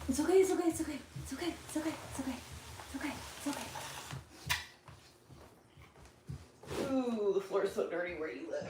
It's okay, it's okay, it's okay. It's okay, it's okay, it's okay. It's okay, it's okay. Ooh, the floor's so dirty where you live.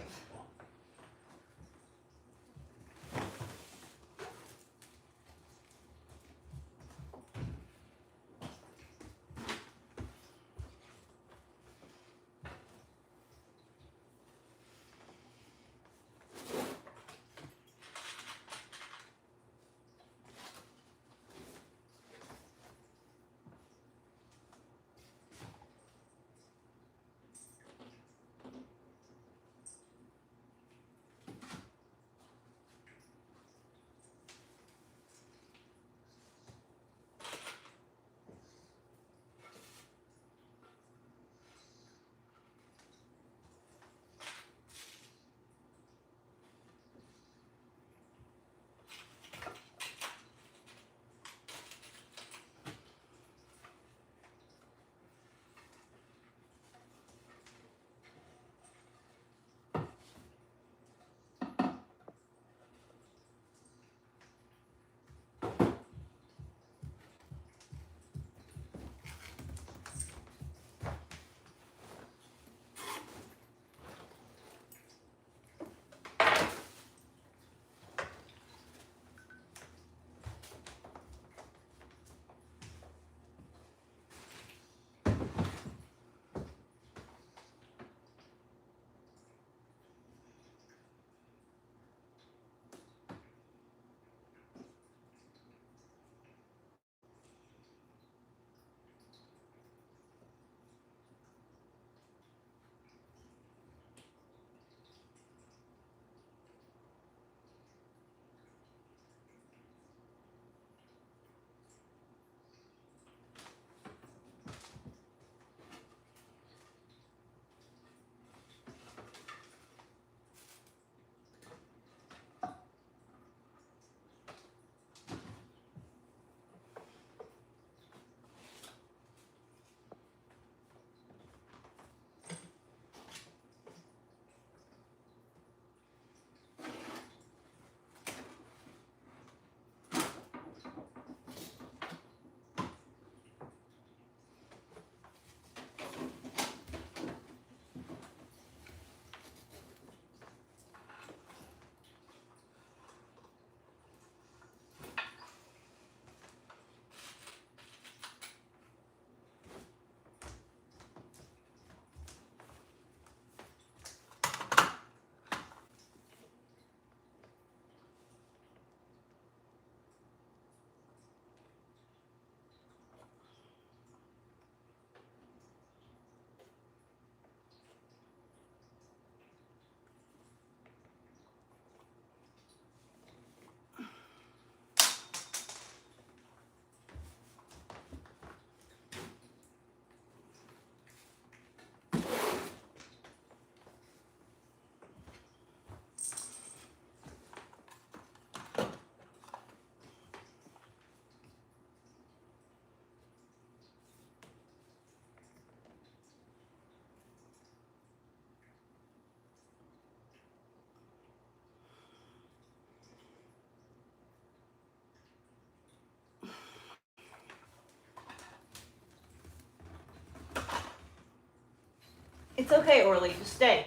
It's okay, Orly, just stay.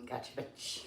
Gotcha, bitch.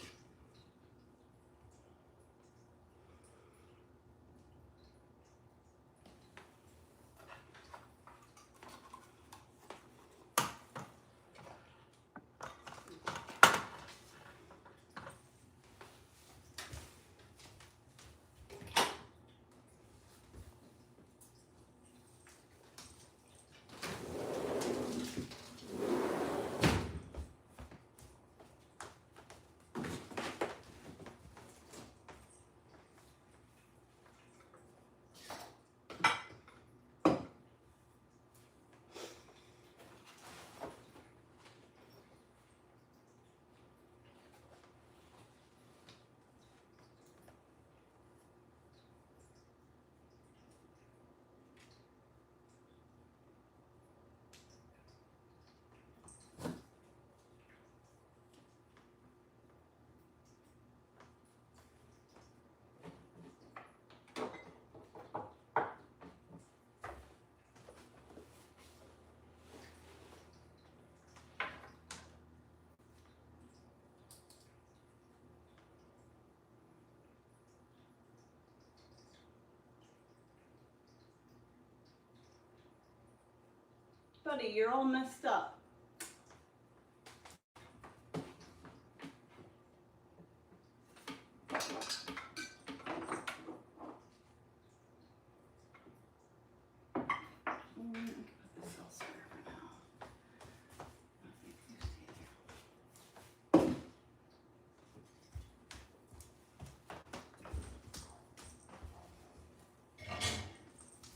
Buddy, you're all messed up.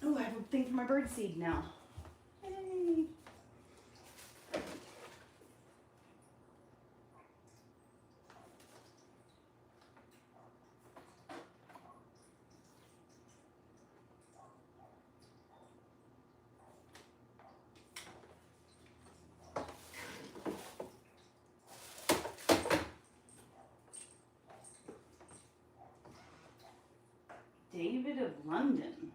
Oh, I have a thing for my bird seed now. Hey. David of London.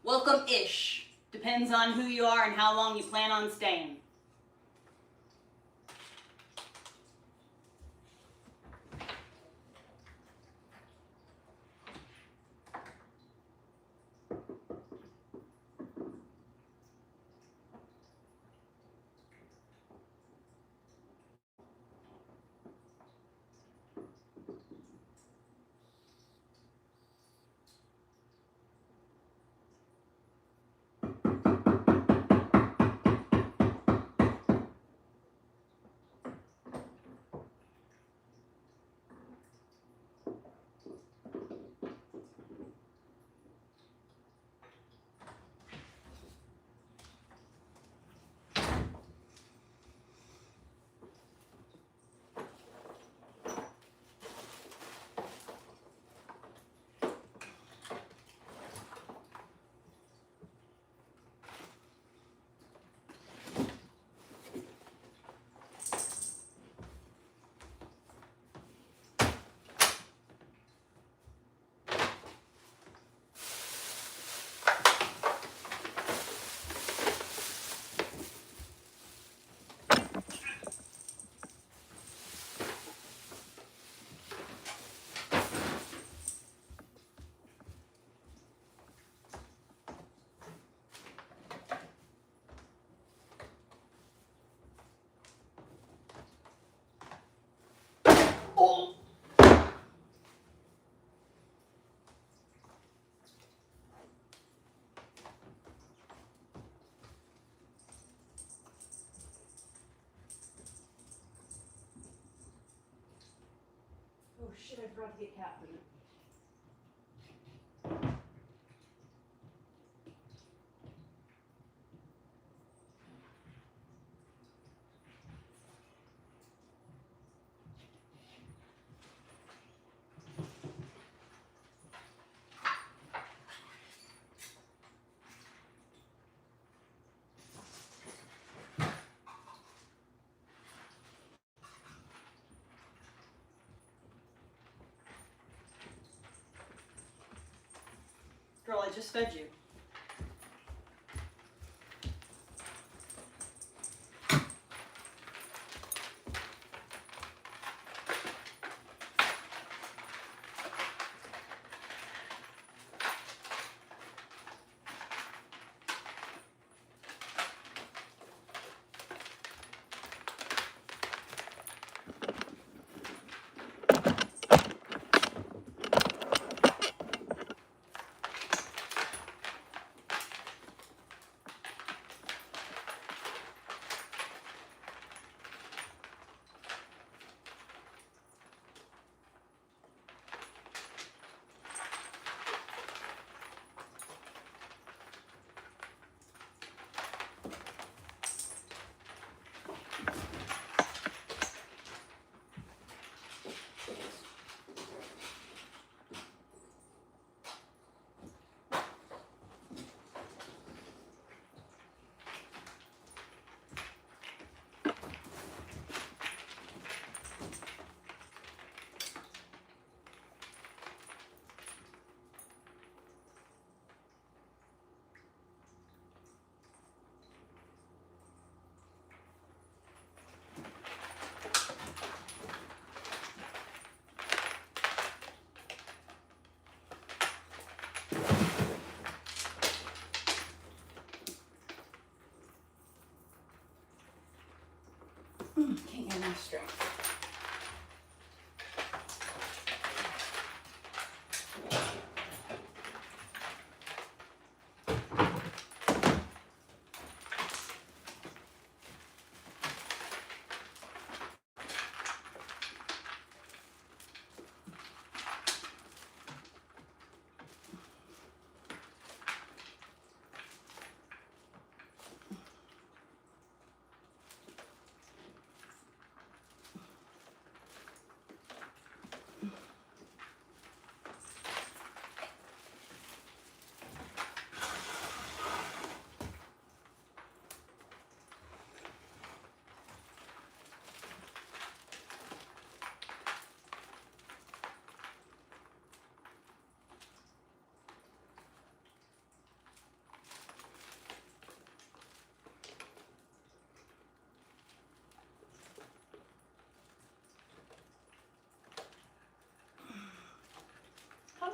Welcome-ish. Depends on who you are and how long you plan on staying. Oh! Oh shit, I forgot to get cat food. Girl, I just fed you.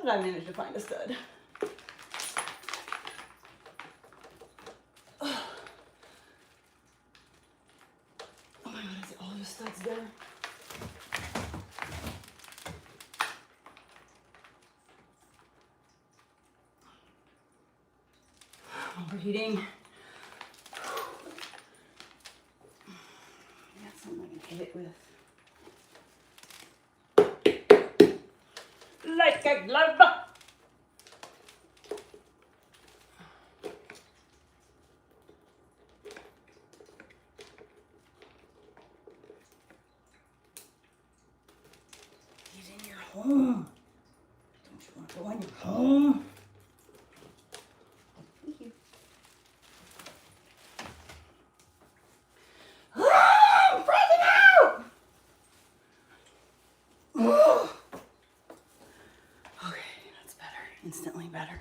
did I manage to find a stud? Oh my god, is it all the studs there? Overheating. That's something I can hit it with. Like a glove. He's in your home. Don't you want to go in your home? Thank you. I'm freaking out! Okay, that's better. Instantly better.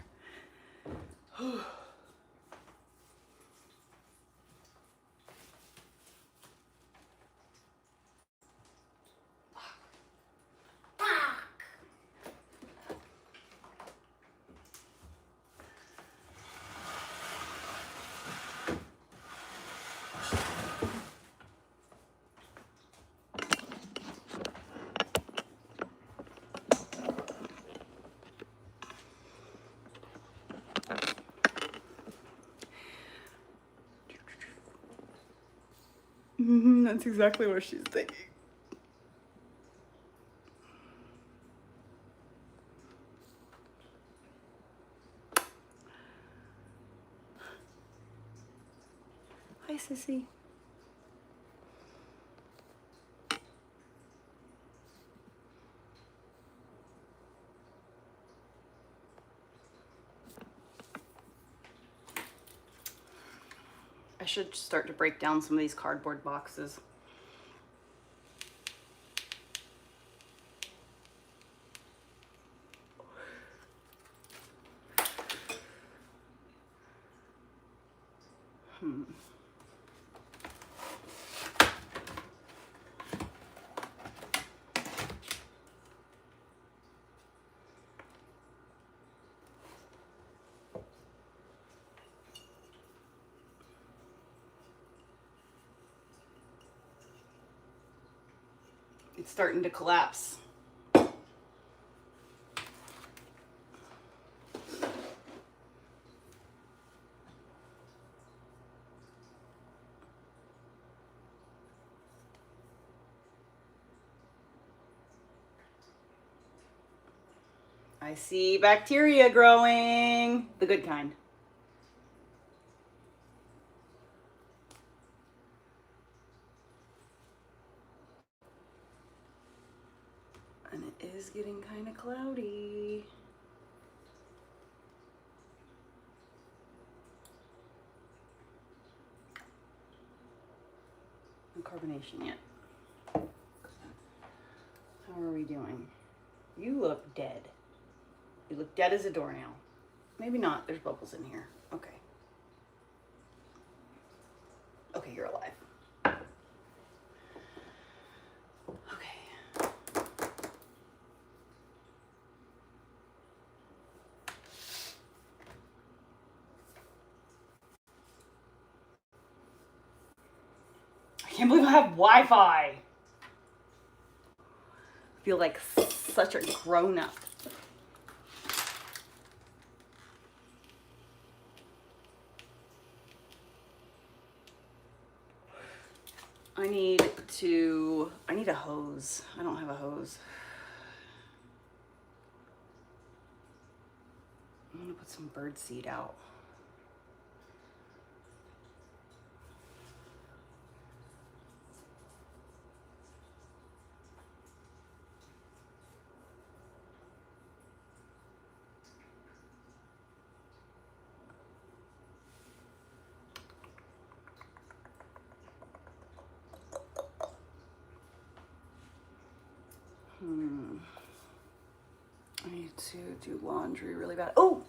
That's exactly what she's thinking. Hi, sissy. I should start to break down some of these cardboard boxes. It's starting to collapse. I see bacteria growing. The good kind. And it is getting kind of cloudy. No carbonation yet. How are we doing? You look dead. You look dead as a doornail. Maybe not. There's bubbles in here. Okay. Okay, you're alive. Okay. I can't believe I have Wi-Fi. I feel like such a grown-up. I need a hose. I don't have a hose. I'm gonna put some bird seed out. I need to do laundry really bad. Oh!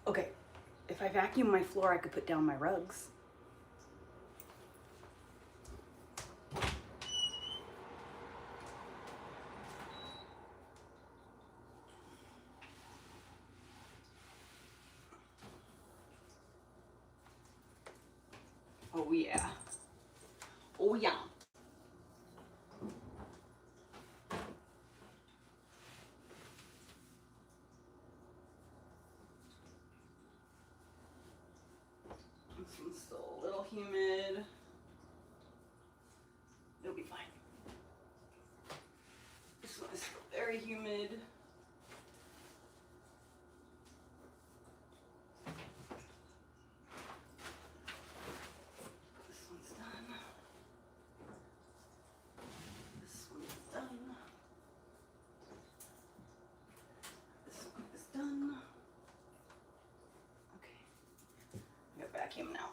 Okay. If I vacuum my floor, I could put down my rugs. Oh yeah. Oh yeah. This one's still a little humid. It'll be fine. This one is still very humid. This one's done. This one's done. This one is done. Okay. I'm gonna vacuum now.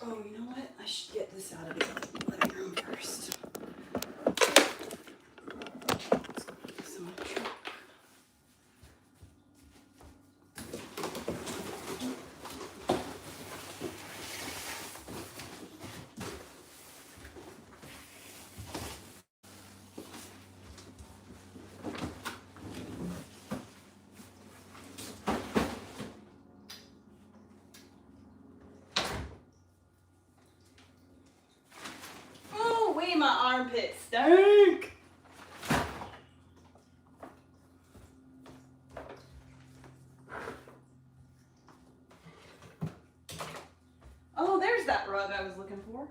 Oh, you know what? I should get this out of the living room first. Some of the truck. Oh, wait, my armpits stink. Oh, there's that rug I was looking for.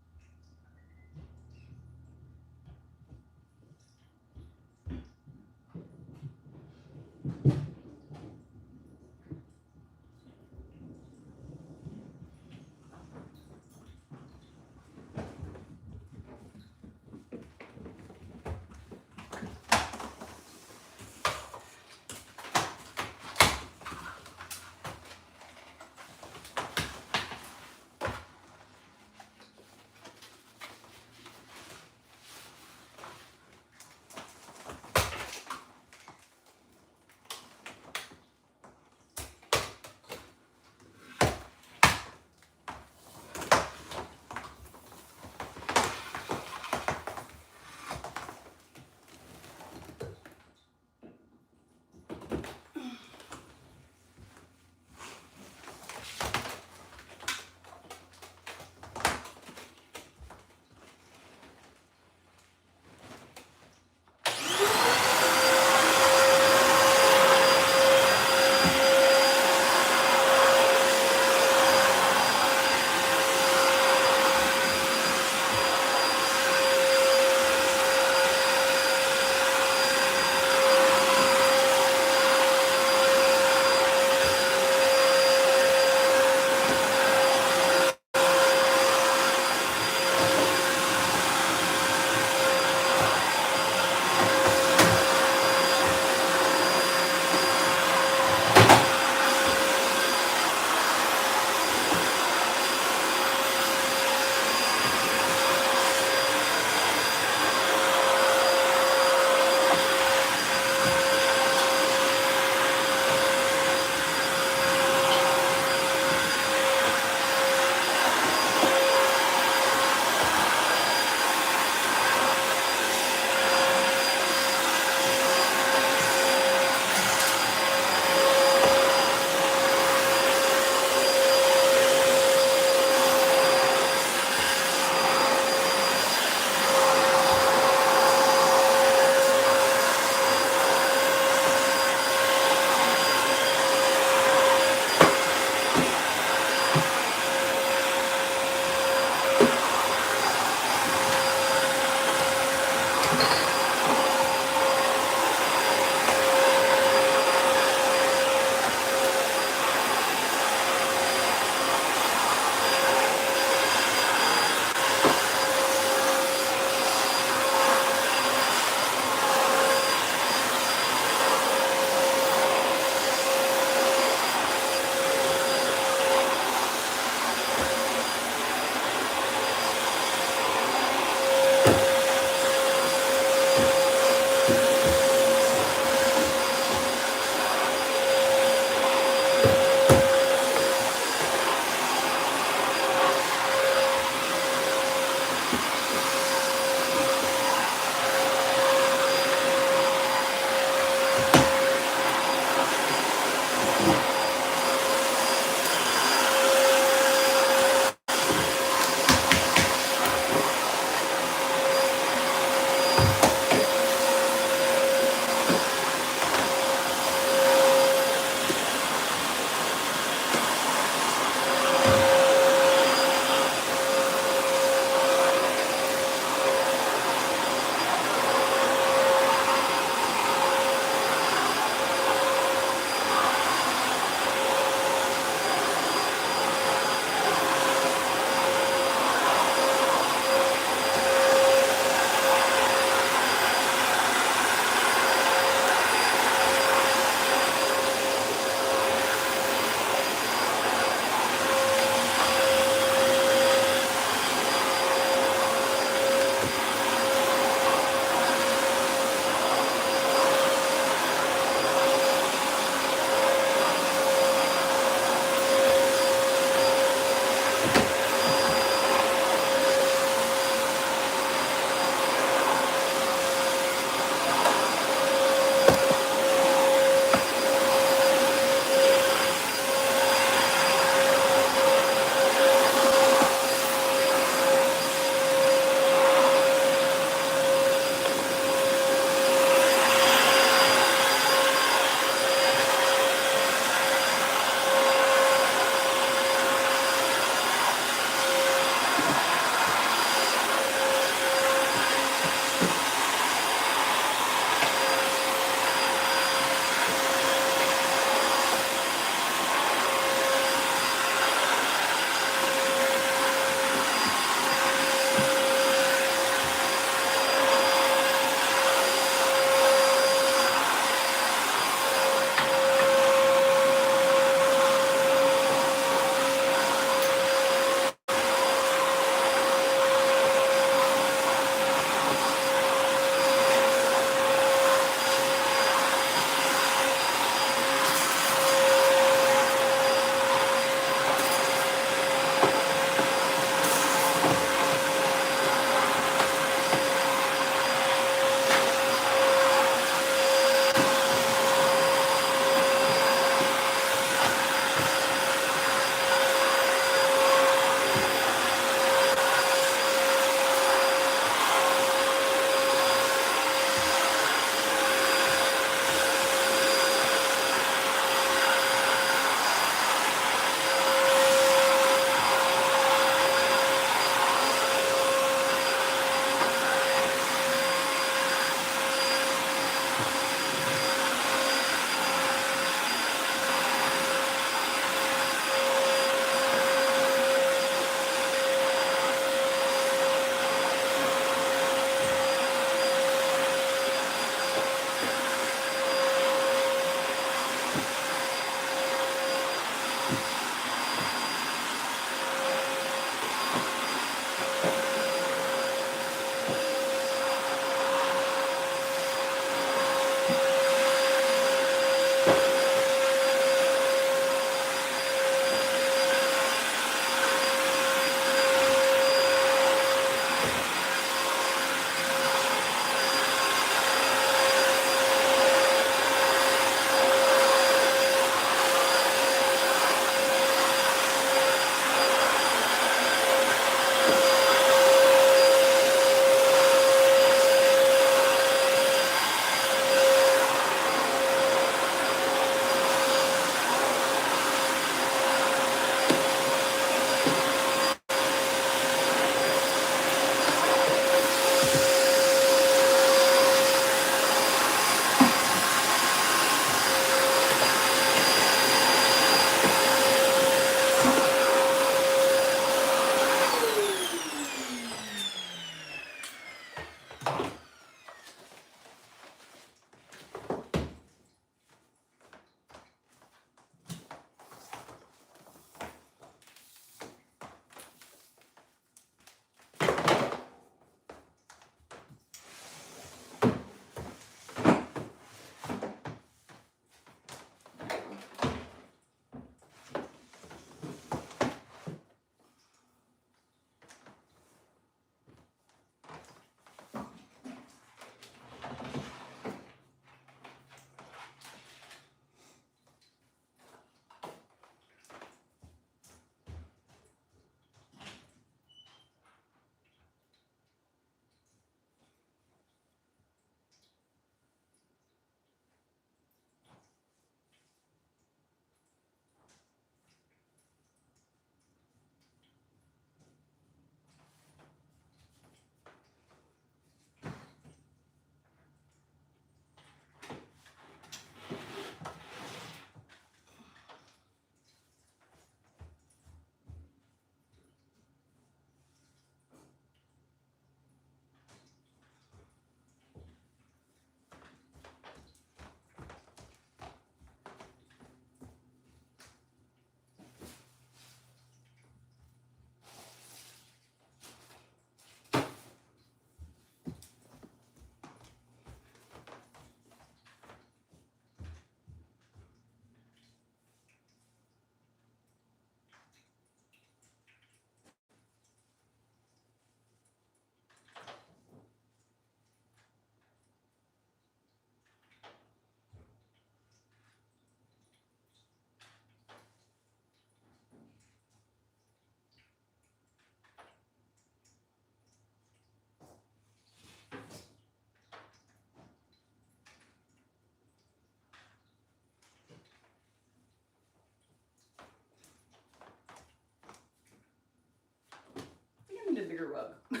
bigger rug.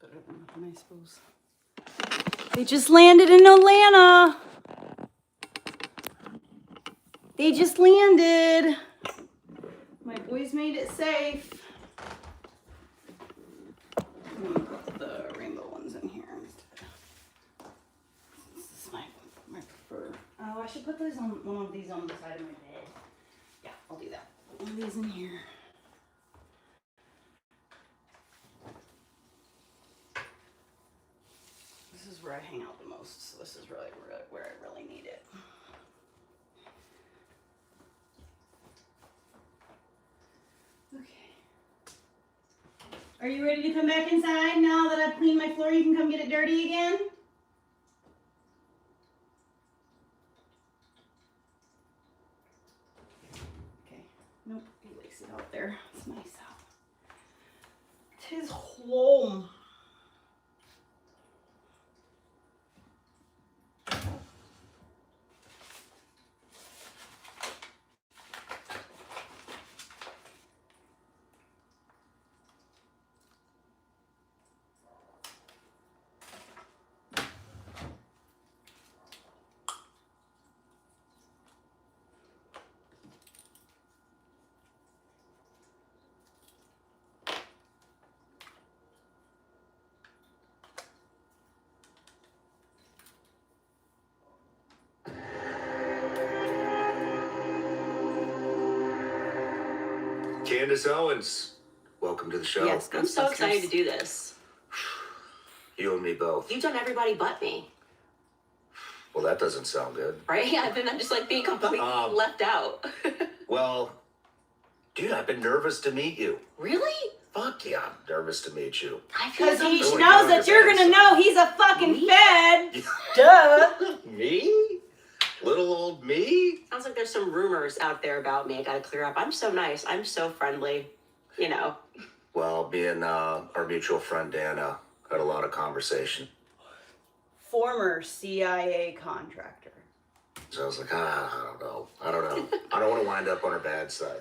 Better than nothing, I suppose. They just landed in Atlanta. They just landed. My boys made it safe. I'm gonna put the rainbow ones in here instead. This is my preferred. Oh, I should put those on one of these on the side of my bed. Yeah, I'll do that. One of these in here. This is where I hang out the most, so this is really where I really need it. Okay. Are you ready to come back inside now that I've cleaned my floor? You can come get it dirty again? Okay. Nope, he likes it out there. It's nice out. It's his home. Candace Owens, welcome to the show. Yes, I'm so excited to do this. You and me both. You've done everybody but me, Well, that doesn't sound good. right? I've been just like being completely left out. Well, dude, I've been nervous to meet you. Really? Fuck yeah, I'm nervous to meet you. I feel like Because he Going knows down that your you're bad gonna know he's a fucking Me? fed. Duh. Me? Little old me? sounds like there's some rumors out there about me. I gotta clear up. I'm so nice. I'm so friendly. You know. Well, me and our mutual friend Dana had a lot of conversation. Former CIA contractor. So I was like, I don't know. I don't want to wind up on her bad side.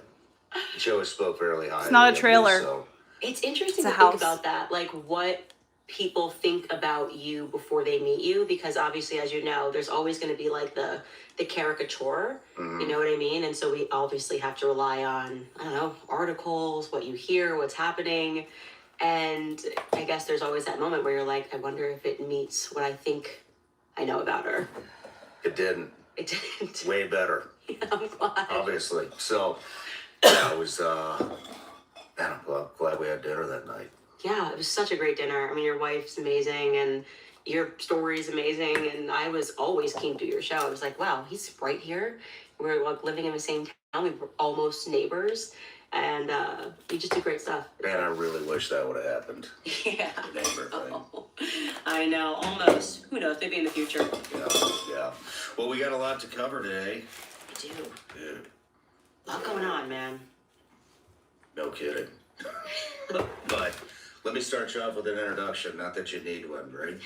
She always spoke fairly highly. not a of me, trailer. so. It's interesting It's a to house. think about that, like what people think about you before they meet you, because obviously, as you know, there's always going to be like the caricature, you know what I mean? And so we obviously have to rely on, I don't know, articles, what you hear, what's happening. And I guess there's always that moment where you're like, I wonder if it meets what I think I know about her. It didn't. It didn't. Way better. Yeah, I'm glad. Obviously. So, yeah, it was, man, I'm glad we had dinner that night. Yeah, it was such a great dinner. I mean, your wife's amazing and your story's amazing. And I was always keen to do your show. I was like, wow, he's right here. We're like living in the same town. We were almost neighbors. And you just do great stuff. Man, I really wish that would have happened. Yeah. The neighbor thing. Oh, I know, almost. Who knows? Maybe in the future. Yeah. Well, we got a lot to cover today. I do. Dude, A lot going on, man. no kidding. But let me start you off with an introduction, not that you need one, right?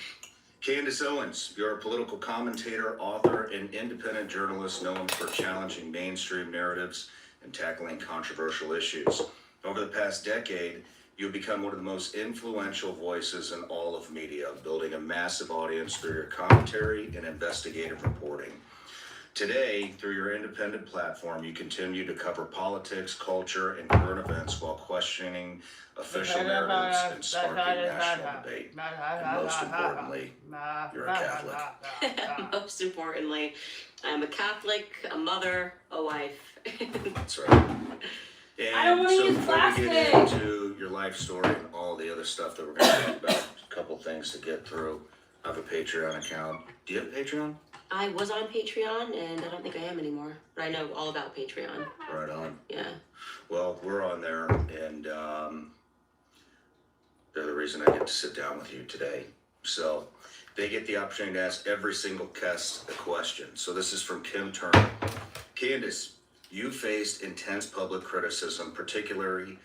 Candace Owens, you're a political commentator, author, and independent journalist known for challenging mainstream narratives and tackling controversial issues. Over the past decade, you've become one of the most influential voices in all of media, building a massive audience through your commentary and investigative reporting. Today, through your independent platform, you continue to cover politics, culture, and current events while questioning official narratives and sparking national debate. And most importantly, you're a Catholic. Most importantly, I'm a Catholic, a mother, a wife. That's right. And I don't wanna so use before we get plastic. into your life story and all the other stuff that we're going to talk about, a couple things to get through. I have a Patreon account. Do you have a Patreon? I was on Patreon, and I don't think I am anymore. But I know all about Patreon. Right on. Yeah. Well, we're on there, and they're the reason I get to sit down with you today. So they get the opportunity to ask every single guest a question. So this is from Kim Turner. Candace, You faced intense public criticism, particularly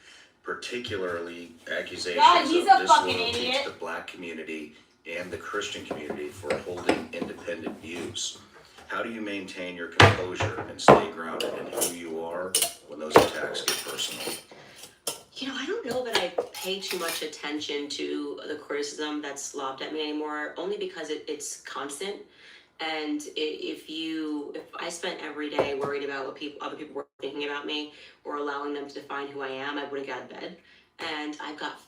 accusations God, he's of a fucking disloyalty idiot. to the Black community and the Christian community for holding independent views. How do you maintain your composure and stay grounded in who you are when those attacks get personal? You know, I don't know that I pay too much attention to the criticism that's lobbed at me anymore, only because it's constant. And if I spent every day worried about what other people were thinking about me or allowing them to define who I am, I wouldn't get out of bed. And I've got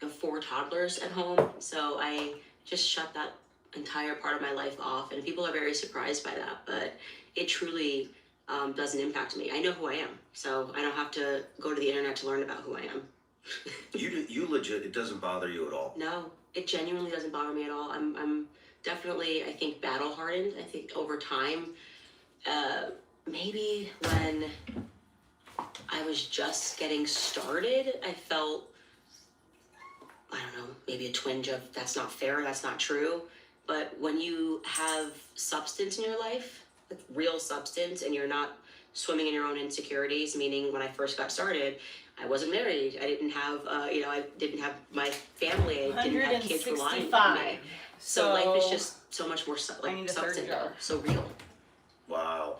4 toddlers at home, so I just shut that entire part of my life off. And people are very surprised by that, but it truly doesn't impact me. I know who I am, so I don't have to go to the internet to learn about who I am. You legit, it doesn't bother you at all? No, it genuinely doesn't bother me at all. I'm definitely, I think, battle hardened. I think over time, maybe when I was just getting started, I felt, I don't know, maybe a twinge of that's not fair, that's not true. But when you have substance in your life, like real substance, and you're not swimming in your own insecurities, meaning when I first got started, I wasn't married. I didn't have, I didn't have my family. I didn't have kids relying on me. So life is just so much more substance, so real. Wow.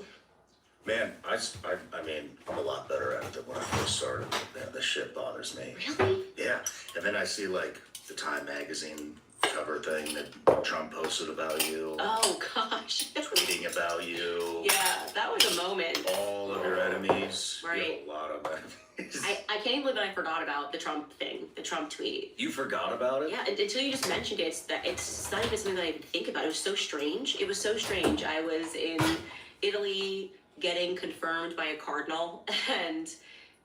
Man, I mean, I'm a lot better at it than when I first started. Man, this shit bothers me. Really? Yeah. And then I see, like, the Time magazine cover thing that Trump posted about you. Oh, gosh. Tweeting about you. Yeah, that was a moment. All of your enemies. Right. You have a lot of enemies. I can't even believe that I forgot about the Trump thing, the Trump tweet. You forgot about it? Yeah, until you just mentioned it, it's not even something that I even think about. It was so strange. It was so strange. I was in Italy getting confirmed by a cardinal, and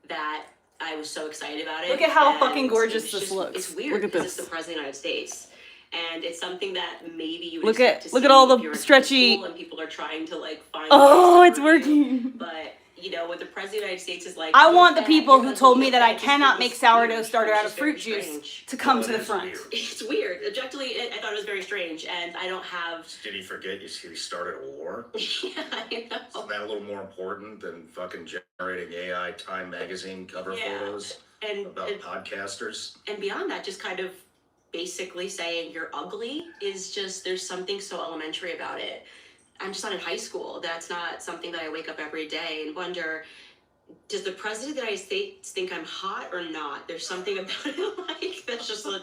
that I was so excited about it. Look at how and fucking gorgeous it's this just, looks. It's weird Look at because this. it's the President of the United States. And it's something that maybe you would Look expect at to see all if the you're in stretchy. school and people are trying to like find. Oh, it's ways to hurt you. working. But you know, when the President of the United States is like, I want the "You're people fat, who you're told ugly, me that I you're fat," cannot make sourdough weird. starter It's out of just very fruit juice strange. to come Well, to the it is front. weird. It's weird. Objectively, I thought it was very strange, and I don't have. Did he forget he started a war? Yeah, I know. Isn't that a little more important than fucking generating AI Time magazine cover Yeah. photos And about podcasters? and beyond that, just kind of basically saying you're ugly is just, there's something so elementary about it. I'm just not in high school. That's not something that I wake up every day and wonder, does the President of the United States think I'm hot or not? There's something about it like that's just like,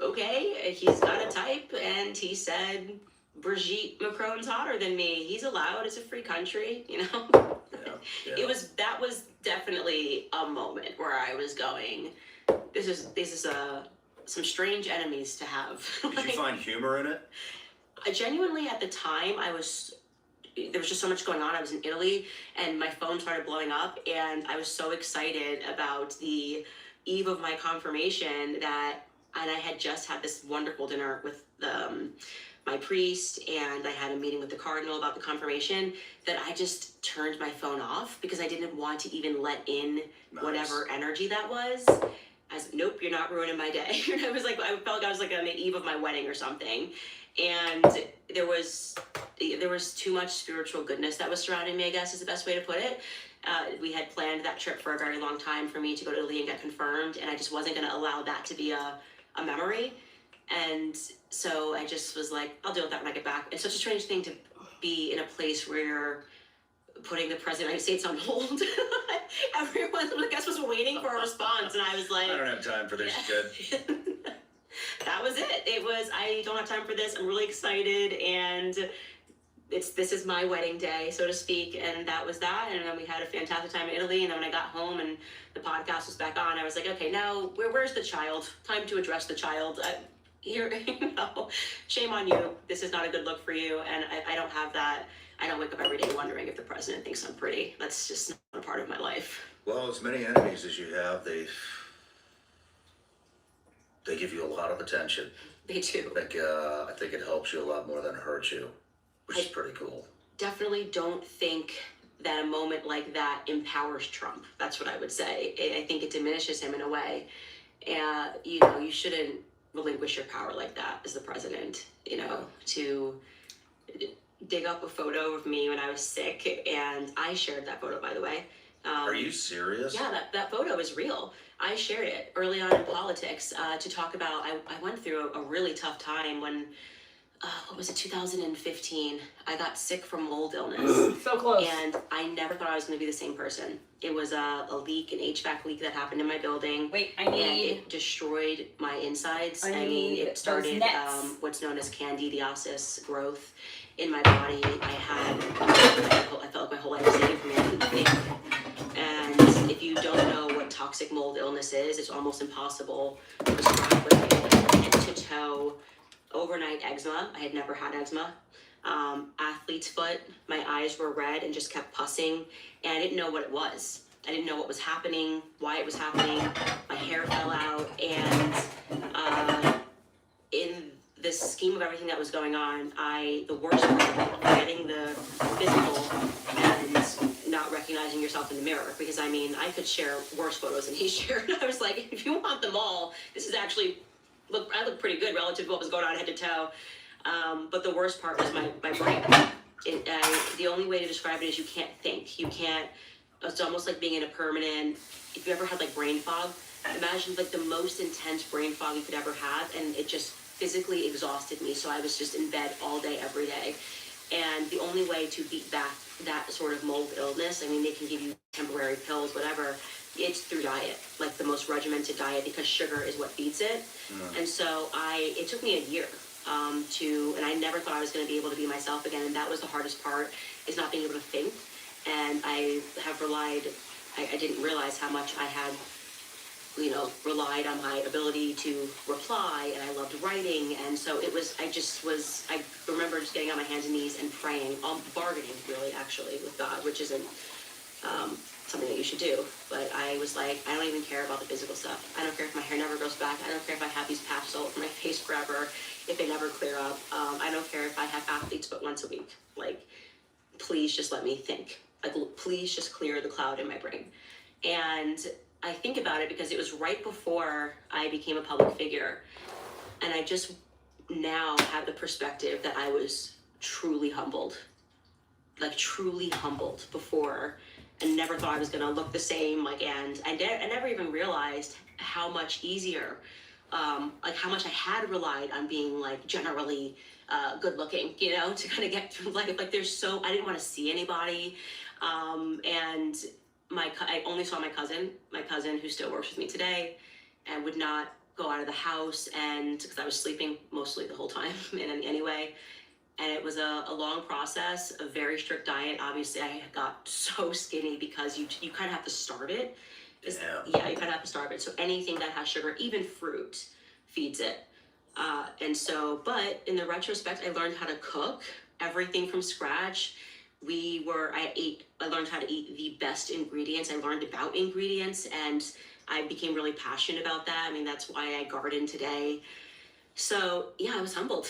okay, he's got a type, and he said Brigitte Macron's hotter than me. He's allowed. It's a free country, you know. Yeah. That was definitely a moment where I was going, this is some strange enemies to have. Did you find humor in it? I genuinely, at the time, there was just so much going on. I was in Italy, and my phone started blowing up, and I was so excited about the eve of my confirmation and I had just had this wonderful dinner with my priest, and I had a meeting with the cardinal about the confirmation, that I just turned my phone off because I didn't want to even let in whatever energy that was. I was like, nope, you're not ruining my day. I felt like I was like on the eve of my wedding or something. And there was too much spiritual goodness that was surrounding me, I guess is the best way to put it. We had planned that trip for a very long time for me to go to Italy and get confirmed, and I just wasn't going to allow that to be a memory. And so I just was like, I'll deal with that when I get back. It's such a strange thing to be in a place where you're putting the President of the United States on hold. Everyone, I guess, was waiting for a response, and I was like, I don't have time for this shit. That was it. It was, I don't have time for this. I'm really excited, and this is my wedding day, so to speak, and that was that. And then we had a fantastic time in Italy, and then when I got home and the podcast was back on, I was like, okay, now where's the child? Time to address the child. Here, shame on you. This is not a good look for you, and I don't have that. I don't wake up every day wondering if the president thinks I'm pretty. That's just not a part of my life. Well, as many enemies as you have, they give you a lot of attention. They do. I think it helps you a lot more than it hurts you, which is pretty cool. Definitely don't think that a moment like that empowers Trump. That's what I would say. I think it diminishes him in a way. And, you shouldn't relinquish your power like that as the president, to dig up a photo of me when I was sick, and I shared that photo, by the way. Are you serious? Yeah, that photo is real. I shared it early on in politics to talk about, I went through a really tough time when, what was it, 2015. I got sick from mold illness. So close. And I never thought I was going to be the same person. It was a leak, an HVAC leak that happened in my building. Wait, and it destroyed my insides. I mean, need it started those nets. what's known as candidiasis growth in my body. I felt like my whole life was taken from me. I couldn't think. And if you don't know what toxic mold illness is, it's almost impossible to describe what it is. Head to toe, overnight eczema. I had never had eczema. Athlete's foot. My eyes were red and just kept pussing, and I didn't know what it was. I didn't know what was happening, why it was happening. My hair fell out, and in the scheme of everything that was going on, the worst part, getting the physical and not recognizing yourself in the mirror, because I mean, I could share worse photos than he shared. I was like, if you want them all, this is actually, I look pretty good relative to what was going on head to toe. But the worst part was my brain. The only way to describe it is you can't think. You can't, it's almost like being in a permanent, if you ever had like brain fog, imagine like the most intense brain fog you could ever have, and it just physically exhausted me. So I was just in bed all day, every day. And the only way to beat back that sort of mold illness, I mean, they can give you temporary pills, whatever, it's through diet, like the most regimented diet, because sugar is what beats it. And so it took me a year and I never thought I was going to be able to be myself again. And that was the hardest part, is not being able to think. And I have relied, I didn't realize how much I had, relied on my ability to reply, and I loved writing. And so it was, I remember just getting on my hands and knees and praying, bargaining really actually with God, which isn't something that you should do. But I was like, I don't even care about the physical stuff. I don't care if my hair never grows back. I don't care if I have these patches all over my face forever, if they never clear up. I don't care if I have athlete's foot once a week. Like, please just let me think. Like, please just clear the cloud in my brain. And I think about it because it was right before I became a public figure. And I just now have the perspective that I was truly humbled. Like, truly humbled before, and never thought I was gonna look the same. And I never even realized how much easier, like how much I had relied on being like generally good looking, to kind of get through life. Like I didn't want to see anybody. And I only saw my cousin who still works with me today, and would not go out of the house, and because I was sleeping mostly the whole time anyway. And it was a long process, a very strict diet. Obviously, I got so skinny because you kind of have to starve it. Yeah, you kind of have to starve it. So anything that has sugar, even fruit, feeds it. But in the retrospect, I learned how to cook everything from scratch. I learned how to eat the best ingredients. I learned about ingredients, and I became really passionate about that. I mean, that's why I garden today. So yeah, I was humbled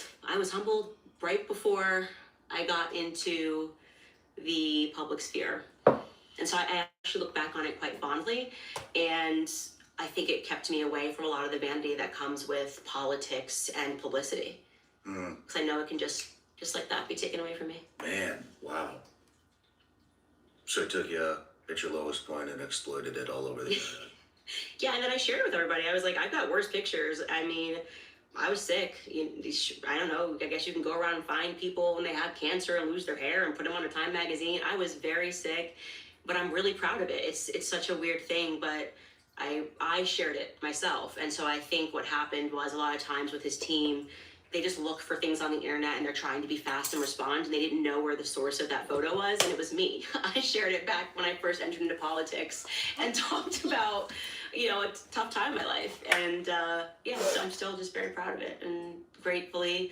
right before I got into the public sphere. And so I actually look back on it quite fondly, and I think it kept me away from a lot of the vanity that comes with politics and publicity. Because I know it can just like that be taken away from me. Man, wow. So it took you at your lowest point and exploited it all over the internet. Yeah, and then I shared it with everybody. I was like, I've got worse pictures. I mean, I was sick. I don't know. I guess you can go around and find people when they have cancer and lose their hair and put them on a Time magazine. I was very sick, but I'm really proud of it. It's such a weird thing, but I shared it myself. And so I think what happened was, a lot of times with his team, they just look for things on the internet and they're trying to be fast and respond, and they didn't know where the source of that photo was, and it was me. I shared it back when I first entered into politics and talked about, a tough time in my life. And so I'm still just very proud of it, and gratefully,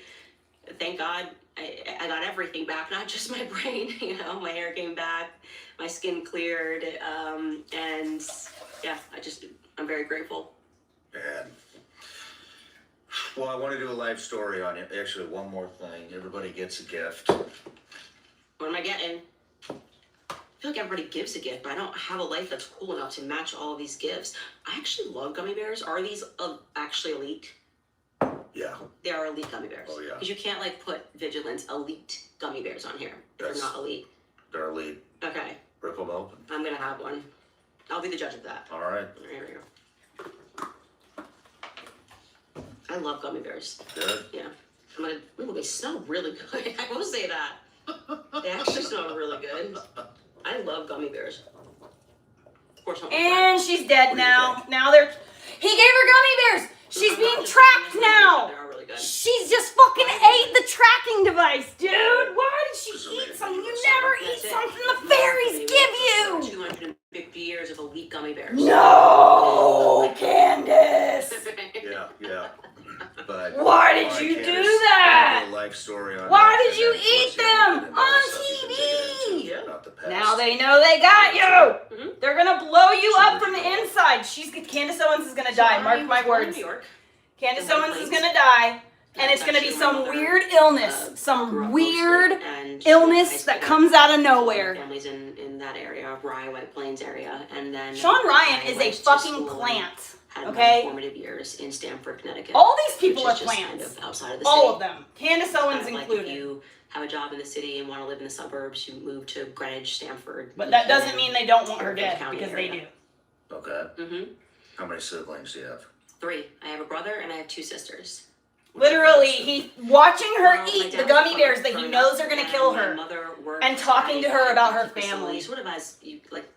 thank God, I got everything back, not just my brain. My hair came back, my skin cleared, and yeah, I'm very grateful. Man. Well, I want to do a life story on it. Actually, one more thing. Everybody gets a gift. What am I getting? I feel like everybody gives a gift, but I don't have a life that's cool enough to match all of these gifts. I actually love gummy bears. Are these actually elite? Yeah. They are elite gummy bears. Oh, yeah. Because you can't like put Vigilance elite gummy bears on here. They're not elite. They're elite. Okay. Rip them open. I'm gonna have one. I'll be the judge of that. All right. Here we go. I love gummy bears. Good. Yeah. Ooh, they smell really good. I will say that. They actually smell really good. I love gummy bears. Of course, And she's dead now. Now he gave her gummy bears. She's being tracked now. They are really good. She's just fucking ate the tracking device, dude. Why did she eat something? You never eat something the fairies give you. 250 years of elite gummy bears. No, Candace. Yeah. But Why did you do that? Life story on Why that, did you and then eat them on TV? About the past. Now they know they got you. They're gonna blow you up from the inside. Candace Owens is gonna die. Mark my words. Candace Owens is gonna die, and it's gonna be some weird illness, some weird illness that comes out of nowhere. Families in that area, Rye, White Plains area, and then Sean Ryan is a fucking plant. Had okay? my formative years in Stamford, Connecticut. All these people are just plants. kind of outside of the All city. of them. Candace Owens Like included. if you have a job in the city and want to live in the suburbs, you move to Greenwich, Stamford. But that doesn't mean they don't want her dead, because they do. Okay. Mm-hmm. How many siblings do you have? 3. I have a brother and I have 2 sisters. Literally, he watching her Well, eat my the dad gummy was bears that he growing knows up, are gonna and kill my her, mother worked and talking to her at about her facility, family. Sort of as you like.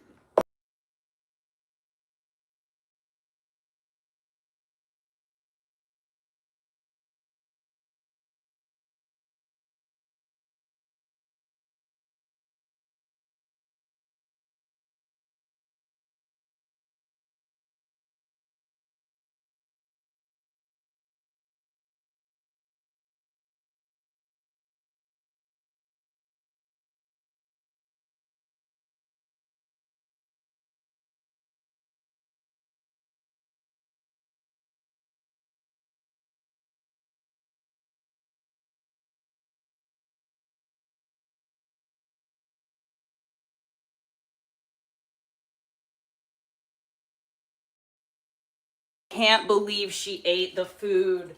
Can't believe she ate the food.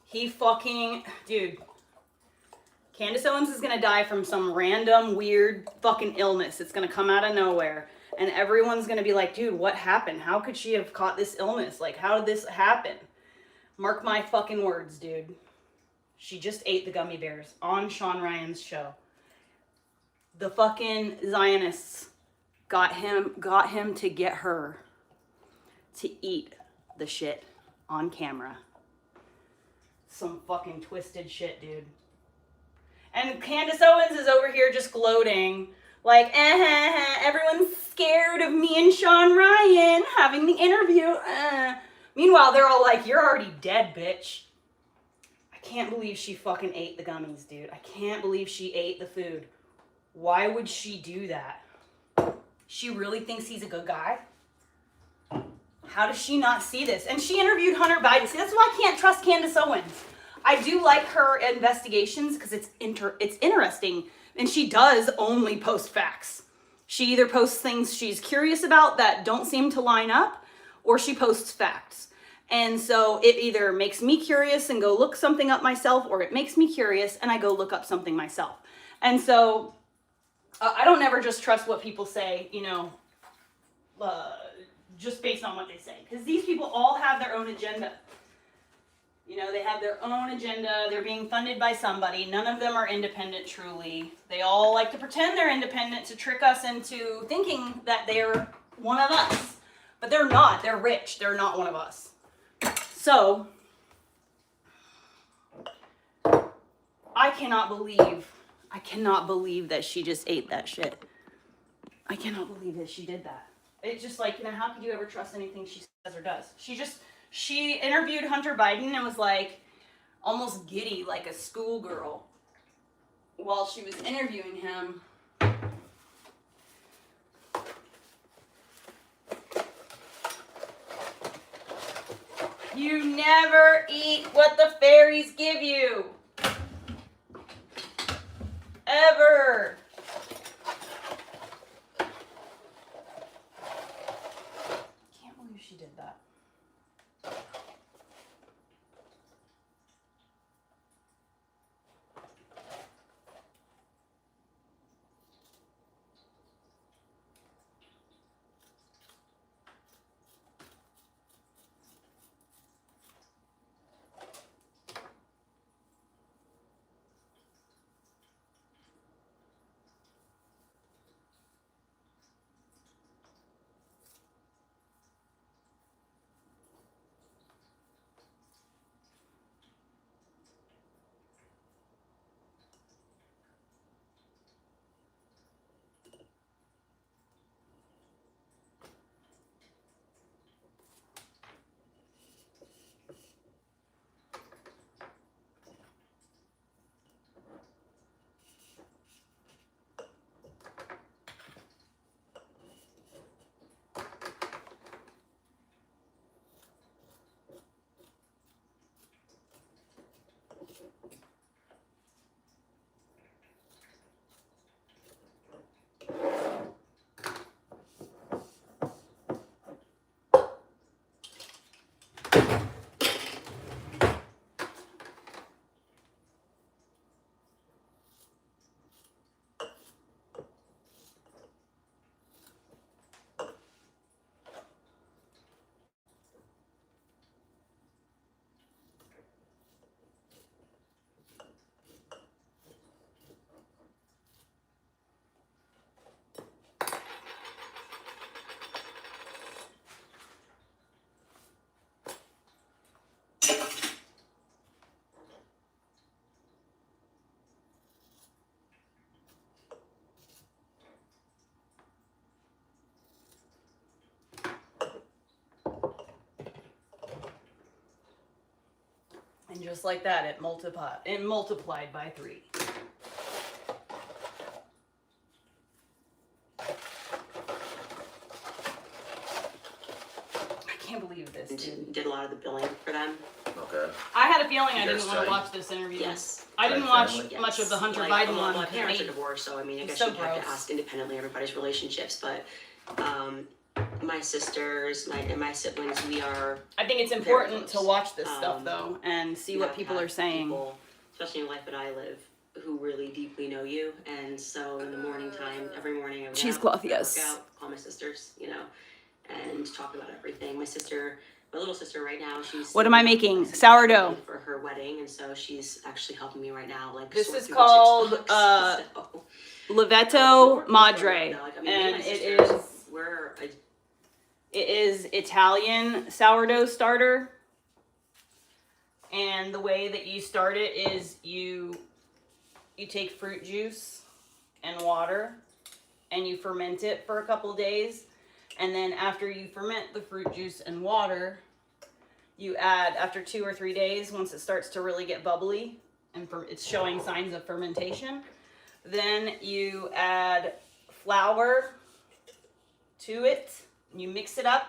He fucking, dude. Candace Owens is gonna die from some random weird fucking illness. It's gonna come out of nowhere. And everyone's gonna be like, dude, what happened? How could she have caught this illness? Like, how did this happen? Mark my fucking words, dude. She just ate the gummy bears on Sean Ryan's show. The fucking Zionists got him to get her to eat the shit on camera. Some fucking twisted shit, dude. And Candace Owens is over here just gloating, like, everyone's scared of me and Sean Ryan having the interview. Meanwhile, they're all like, you're already dead, bitch. I can't believe she fucking ate the gummies, dude. I can't believe she ate the food. Why would she do that? She really thinks he's a good guy? How does she not see this? And she interviewed Hunter Biden. See, that's why I can't trust Candace Owens. I do like her investigations because it's interesting. And she does only post facts. She either posts things she's curious about that don't seem to line up, or she posts facts. And so it either makes me curious and go look something up myself, or it makes me curious and I go look up something myself. And so I don't ever just trust what people say, just based on what they say. Because these people all have their own agenda. They have their own agenda. They're being funded by somebody. None of them are independent, truly. They all like to pretend they're independent to trick us into thinking that they're one of us. But they're not. They're rich. They're not one of us. So, I cannot believe that she just ate that shit. I cannot believe that she did that. It's just like, how could you ever trust anything she says or does? She interviewed Hunter Biden and was like almost giddy like a schoolgirl while she was interviewing him. You never eat what the fairies give you. Ever. Can't believe she did that. And just like that, it multiplied by 3. I can't believe this, dude. Did a lot of the billing for them. Okay. I had a feeling I You didn't guys want to tight? watch this interview. Yes. I didn't Tight watch family? much of the Hunter Like, Biden one. My parents are because divorced, so I mean, I it's guess so you have gross. to ask independently everybody's relationships. But my sisters, and my siblings, we are. I think it's important to watch this stuff though and see what people are saying. People, especially in life that I live, who really deeply know you, and so in the morning time, every morning I would Cheesecloth, work yes. out, call my sisters, and talk about everything. My little sister right now, she's. What am I making? Sourdough. For her wedding, and so she's actually helping me right now. Like This sort is through the called TikToks, so. Livetto Madre, Like, I mean, and my it sisters, is Italian sourdough starter. And the way that you start it is you take fruit juice and water and you ferment it for a couple of days. And then after you ferment the fruit juice and water, you add, after 2 or 3 days, once it starts to really get bubbly and it's showing signs of fermentation, then you add flour to it, you mix it up,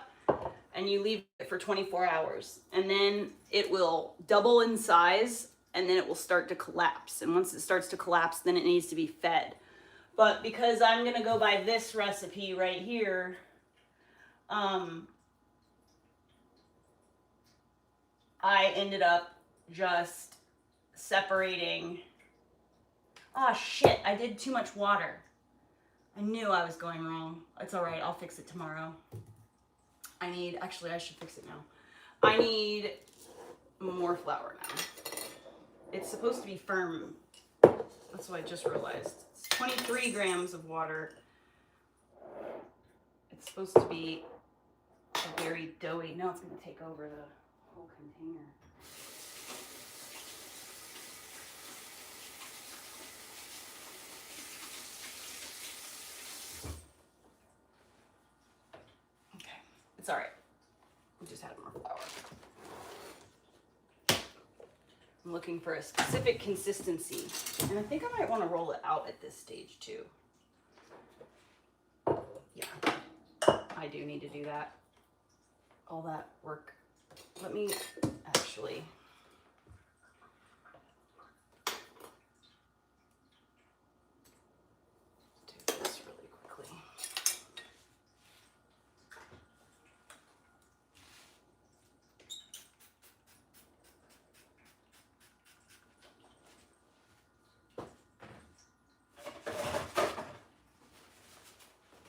and you leave it for 24 hours. And then it will double in size, and then it will start to collapse. And once it starts to collapse, then it needs to be fed. But because I'm gonna go by this recipe right here, I ended up just separating. Oh shit, I did too much water. I knew I was going wrong. It's all right, I'll fix it tomorrow. Actually, I should fix it now. I need more flour now. It's supposed to be firm. That's what I just realized. It's 23 grams of water. It's supposed to be a very doughy. Now it's going to take over the whole container. Okay, it's all right. We just had more flour. I'm looking for a specific consistency, and I think I might want to roll it out at this stage too. Yeah, I do need to do that. All that work. Let me actually. Do this really quickly.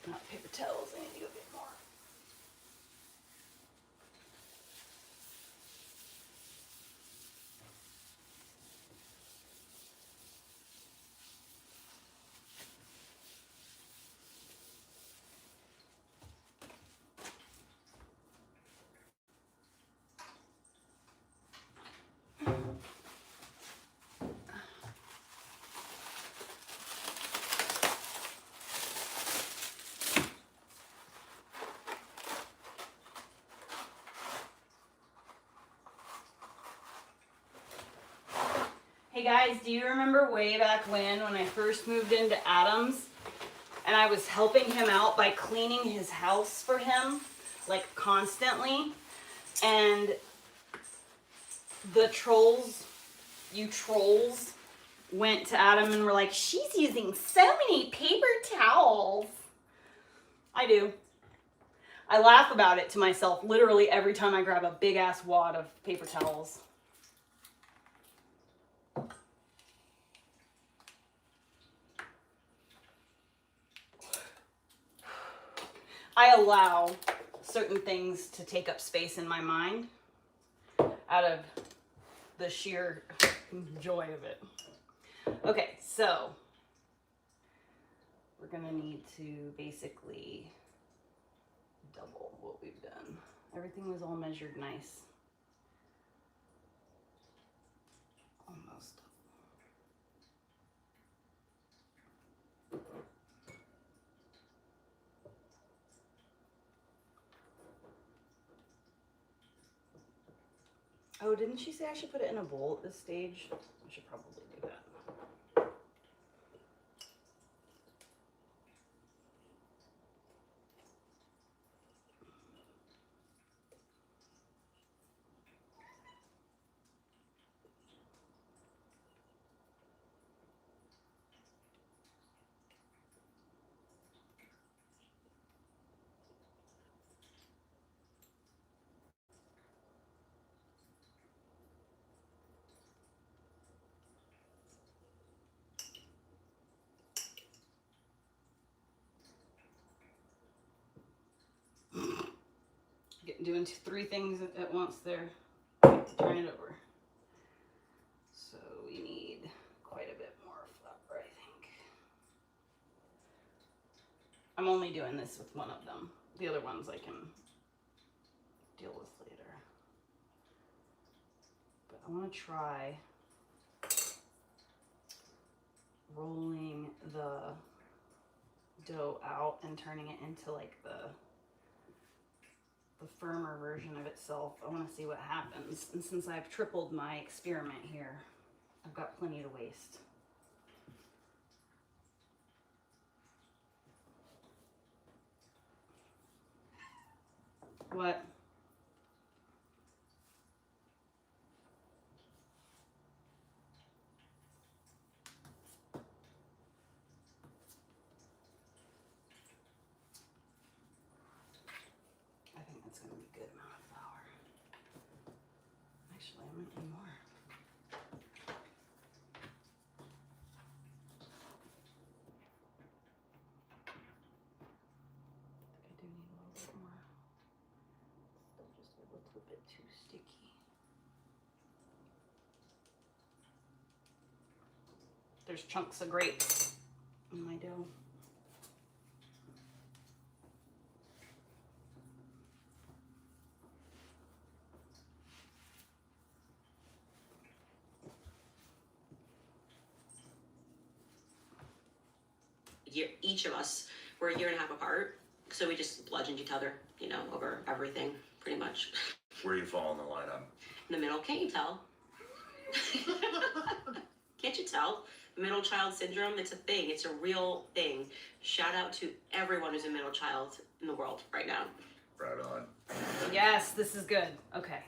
Not paper towels, I need to go get more. Hey guys, do you remember way back when I first moved into Adams and I was helping him out by cleaning his house for him, like constantly, and the trolls, you trolls, went to Adam and were like, she's using so many paper towels. I do. I laugh about it to myself literally every time I grab a big ass wad of paper towels. I allow certain things to take up space in my mind out of the sheer joy of it. Okay, so we're gonna need to basically double what we've done. Everything was all measured nice. Almost. Oh, didn't she say I should put it in a bowl at this stage? I should probably do that. Doing three things at once there. Turn it over. So we need quite a bit more flour, I think. I'm only doing this with one of them. The other ones I can deal with later. But I want to try rolling the dough out and turning it into like the firmer version of itself. I want to see what happens. And since I've tripled my experiment here, I've got plenty to waste. What? I think that's going to be a good amount of flour. Actually, I might need more. I do need a little bit more. Still just a little bit too sticky. There's chunks of grapes in my dough. Each of us were a year and a half apart, so we just bludgeoned each other, you know, over everything, pretty much. Where you fall in the lineup? In the middle, can't you tell? Can't you tell? Middle child syndrome, it's a thing, it's a real thing. Shout out to everyone who's a middle child in the world right now. Right on. Yes, this is good. Okay.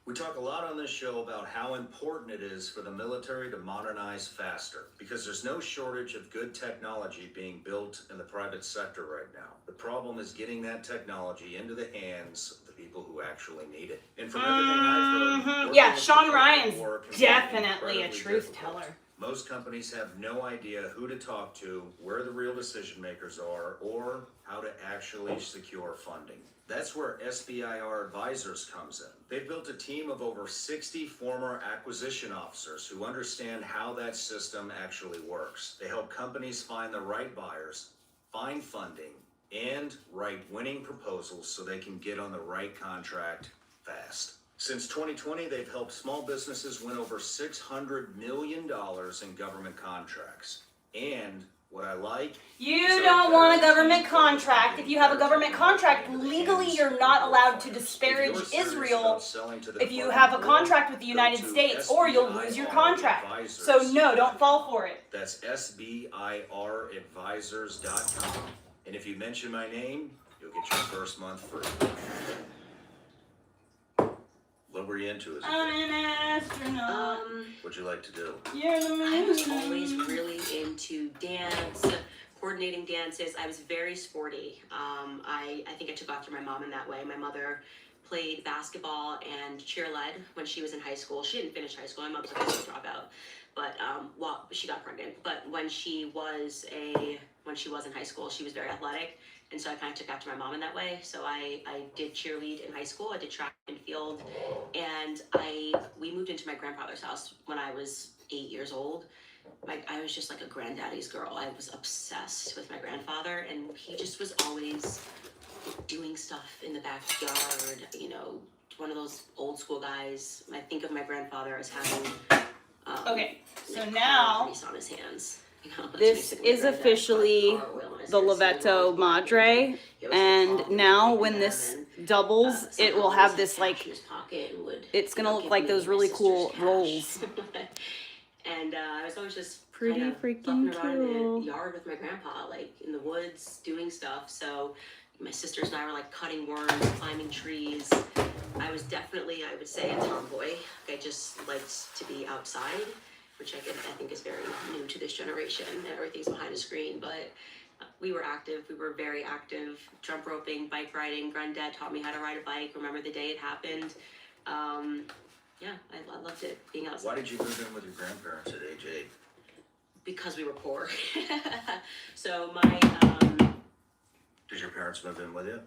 We talk a lot on this show about how important it is for the military to modernize faster, because there's no shortage of good technology being built in the private sector right now. The problem is getting that technology into the hands of the people who actually need it. And from everything I've heard, yeah, Sean Ryan's definitely a truth teller. Most companies have no idea who to talk to, where the real decision makers are, or how to actually secure funding. That's where SBIR Advisors comes in. They've built a team of over 60 former acquisition officers who understand how that system actually works. They help companies find the right buyers, find funding, and write winning proposals so they can get on the right contract fast. Since 2020, they've helped small businesses win over $600 million in government contracts. And what I like... You don't want a government contract. If you have a government contract, legally you're not allowed to disparage Israel if you have a contract with the United States, or you'll lose your contract. So no, don't fall for it. That's SBIRadvisors.com. And if you mention my name, you'll get your first month free. What were you into as a I'm kid? an astronaut. What'd you like to do? You're the I was moon. always really into dance, coordinating dances. I was very sporty. I think I took after my mom in that way. My mother played basketball and cheer led when she was in high school. She didn't finish high school. My mom was a high school dropout, but she got pregnant. But when she was in high school, she was very athletic, and so I kind of took after my mom in that way. So I did cheerlead in high school. I did track and field, and we moved into my grandfather's house when I was 8 years old. I was just like a granddaddy's girl. I was obsessed with my grandfather, and he just was always doing stuff in the backyard, you know, one of those old school guys. I think of my grandfather as having Okay, so like now grease on his hands. You know, that's this basically is my granddad, officially car oil on his the hands. Lovetto Madre, and now when this doubles, it will have this like, it's gonna look like those really cool rolls. And I was always just Pretty kind of freaking fucking around in cool. the yard with my grandpa, like in the woods, doing stuff. So my sisters and I were like cutting worms, climbing trees. I was definitely, I would say, a tomboy. I just liked to be outside, which I think is very new to this generation. Everything's behind a screen, but we were active. We were very active. Jump roping, bike riding. Granddad taught me how to ride a bike. Remember the day it happened. Yeah, I loved it, being outside. Why did you move in with your grandparents at age 8? Because we were poor. So Did your parents move in with you?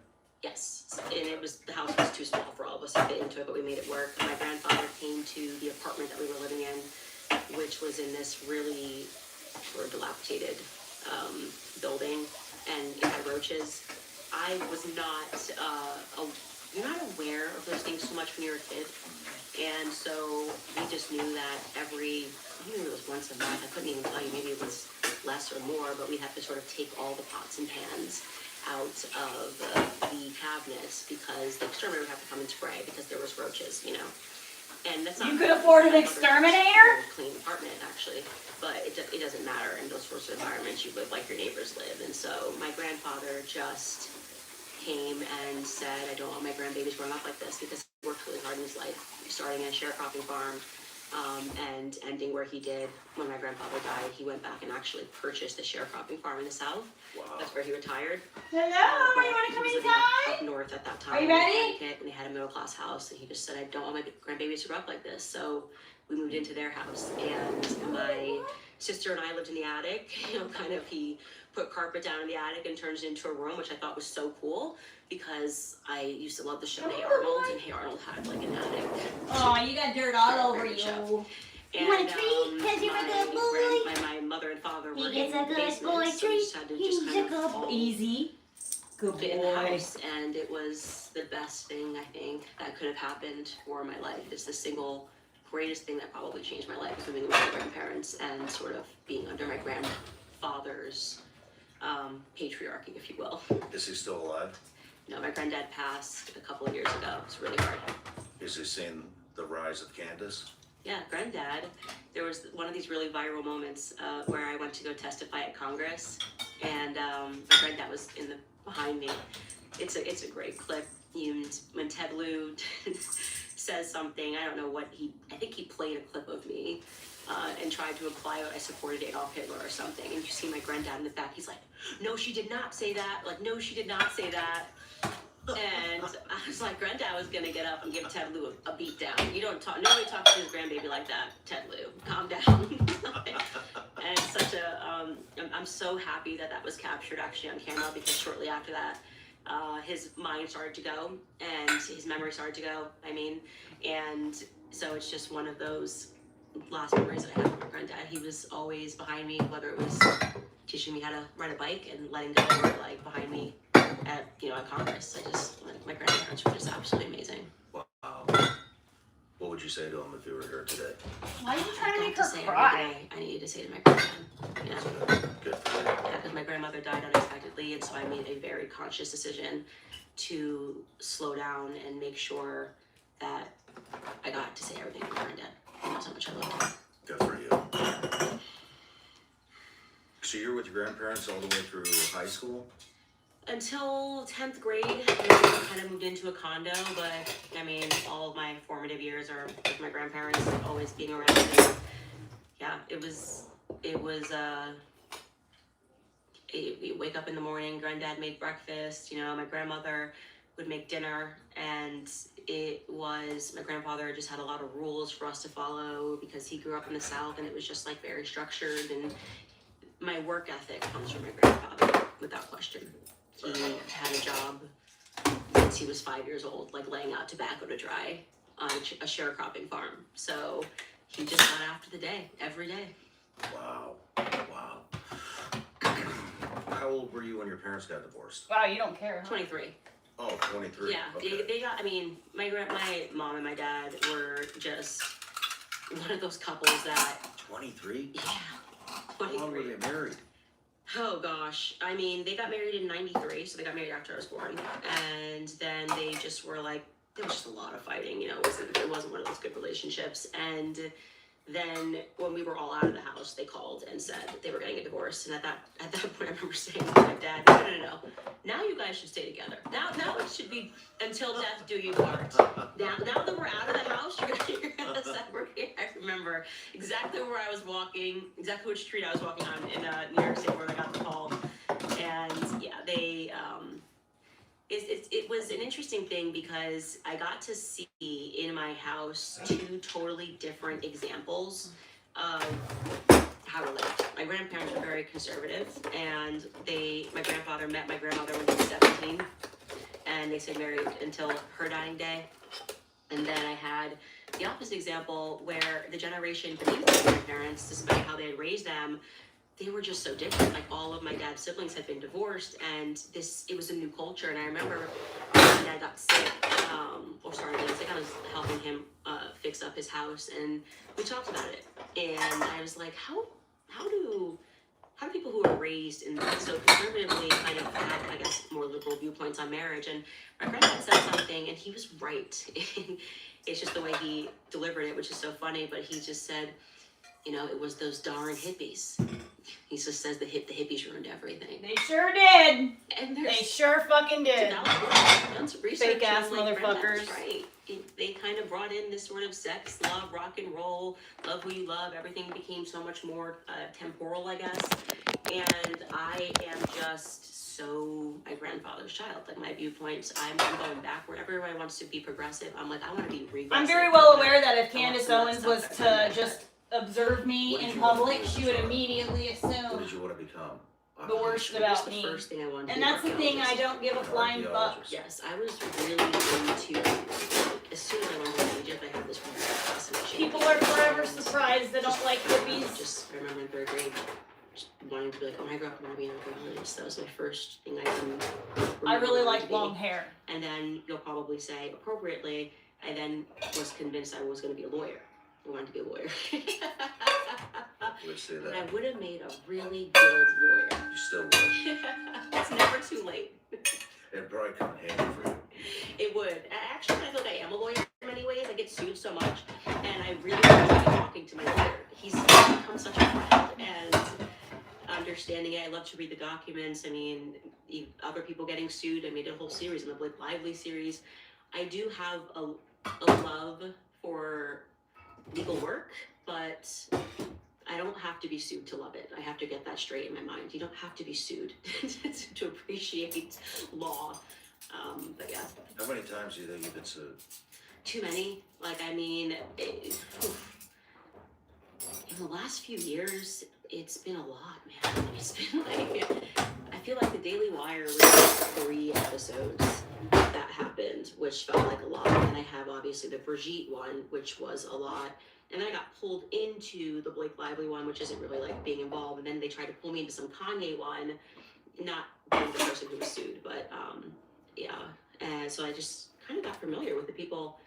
yes, and the house was too small for all of us to fit into it, but we made it work. And my grandfather came to the apartment that we were living in, which was in this really sort of dilapidated building, and it had roaches. I was not, you're not aware of those things so much when you're a kid. And so we just knew that I knew it was once a month. I couldn't even tell you, maybe it was less or more, but we'd have to sort of take all the pots and pans out of the cabinets because the exterminator would have to come and spray because there was roaches, you know. And that's not. You could afford an exterminator? Clean apartment, actually, but it doesn't matter in those sorts of environments. You live like your neighbors live, and so my grandfather just came and said, I don't want my grandbabies growing up like this, because he worked really hard in his life, starting a sharecropping farm, and ending where he did when my grandfather died. He went back and actually purchased a sharecropping farm in the South. Wow. That's where he retired. Hello, you want to come He was living inside? up north at that time. Are you in ready? Connecticut, and they had a middle class house, and he just said, I don't want my grandbabies to grow up like this. So we moved into their house, and my sister and I lived in the attic. You know, kind of, he put carpet down in the attic and turned it into a room, which I thought was so cool because I used to love the show Hey Arnold, and Hey Arnold had like an attic. Oh, you got dirt all over you. Show. And, You want a treat? 'Cause you're a good boy. My mother and father were He gets in a the good basement, boy so we treat. just had to He's just a kind of good all Easy. Good fit in the boy. house, and it was the best thing I think that could have happened for my life. It's the single greatest thing that probably changed my life, was moving with my grandparents and sort of being under my grandfather's patriarchy, if you will. Is he still alive? No, my granddad passed a couple of years ago. It's really hard. Is he seeing the rise of Candace? Yeah, granddad. There was one of these really viral moments where I went to go testify at Congress, and my granddad was behind me. It's a great clip. When Ted Lieu says something, I don't know what I think he played a clip of me and tried to imply that I supported Adolf Hitler or something. And you see my granddad in the back. He's like, "No, she did not say that. Like, no, she did not say that." And I was like, Granddad was gonna get up and give Ted Lieu a beat down. Nobody talks to his grandbaby like that, Ted Lieu. Calm down. And it's such I'm so happy that was captured actually on camera, because shortly after that, his mind started to go, and his memory started to go, and so it's just one of those last memories that I have with my granddad. He was always behind me, whether it was teaching me how to ride a bike and letting go, or like behind me at Congress. My grandparents were just absolutely amazing. Wow. What would you say to him if you were here today? Why are you trying to make to her say cry? every day, I needed to say to my granddad, Good for you. Yeah, because my grandmother died unexpectedly, and so I made a very conscious decision to slow down and make sure that I got to say everything to my granddad. And that's how much I loved him. Good for you. So you're with your grandparents all the way through high school? Until 10th grade, I kind of moved into a condo, but all of my formative years are with my grandparents, always being around. And, yeah, it was we wake up in the morning, granddad made breakfast, you know, my grandmother would make dinner, and it was, my grandfather just had a lot of rules for us to follow because he grew up in the South, and it was just like very structured, and my work ethic comes from my grandfather, without question. He had a job since he was 5 years old, like laying out tobacco to dry on a sharecropping farm. So he just got after the day, every day. Wow. Wow. How old were you when your parents got divorced? Wow, you don't care. Huh? 23. Oh, 23. Yeah, Okay. they got, I mean, my mom and my dad were just one of those couples that, 23? yeah, How long were 23. they married? Oh gosh, I mean, they got married in 93, so they got married after I was born, and then they just were like, there was just a lot of fighting, you know, it wasn't one of those good relationships, and then when we were all out of the house, they called and said that they were getting a divorce, and at that point I remember saying to my dad, no, now you guys should stay together. Now it should be until death do you part. Now that we're out of the house, you're gonna separate. I remember exactly where I was walking, exactly which street I was walking on in New York City where I got the call, and yeah, they it was an interesting thing because I got to see in my house two totally different examples of how to live. My grandparents were very conservative, and my grandfather met my grandmother when he was 17, and they stayed married until her dying day. And then I had the opposite example where the generation beneath my grandparents, despite how they had raised them, they were just so different. Like all of my dad's siblings had been divorced, and it was a new culture. And I remember when my dad got sick, or started getting sick, I was helping him fix up his house, and we talked about it. And I was like, how do people who are raised in so conservatively kind of have, I guess, more liberal viewpoints on marriage? And my granddad said something, and he was right. It's just the way he delivered it, which is so funny. But he just said, you know, it was those darn hippies. He just says the hippies ruined everything. They sure did. And they sure fucking did. Done some research. Fake ass like, motherfuckers. Right. They kind of brought in this sort of sex, love, rock and roll, love who you love. Everything became so much more temporal, I guess. And I am just so my grandfather's child. Like my viewpoints, I'm going back wherever everybody wants to be progressive. I'm like, I want to be regressive. I'm very well aware that if Candace Owens was to just observe me in public, she would immediately What assume did you want to become? the worst about the me. first thing I wanted to And be that's the thing, I don't give a flying fuck. Yes, I was really into, as soon as I went to Egypt, I had this weird fascination. People are forever surprised they don't like hippies. I remember in third grade, just wanting to be like, oh, when I grow up, I want to be an archaeologist. That was my first thing I can remember. I really like long hair. And then you'll probably say, appropriately, I then was convinced I was going to be a lawyer. I wanted to be a lawyer. Would say that. And I would have made a really good lawyer. You still would. It's never too late. It'd probably come in handy for you. It would. Actually, I feel like I am a lawyer in many ways. I get sued so much, and I really enjoy talking to my lawyer. He's become such a friend, and understanding it. I love to read the documents. I mean, other people getting sued. I made a whole series in the Blake Lively series. I do have a love for legal work, but I don't have to be sued to love it. I have to get that straight in my mind. You don't have to be sued to appreciate law. But yeah. How many times do you think you've been sued? Too many. Like, I mean, in the last few years, it's been a lot, man. It's been like, I feel like the Daily Wire was like 3 episodes that happened, which felt like a lot. And I have obviously the Brigitte one, which was a lot. And then I got pulled into the Blake Lively one, which isn't really like being involved. And then they tried to pull me into some Kanye one, not being the person who was sued, but yeah. And so I just kind of got familiar with the people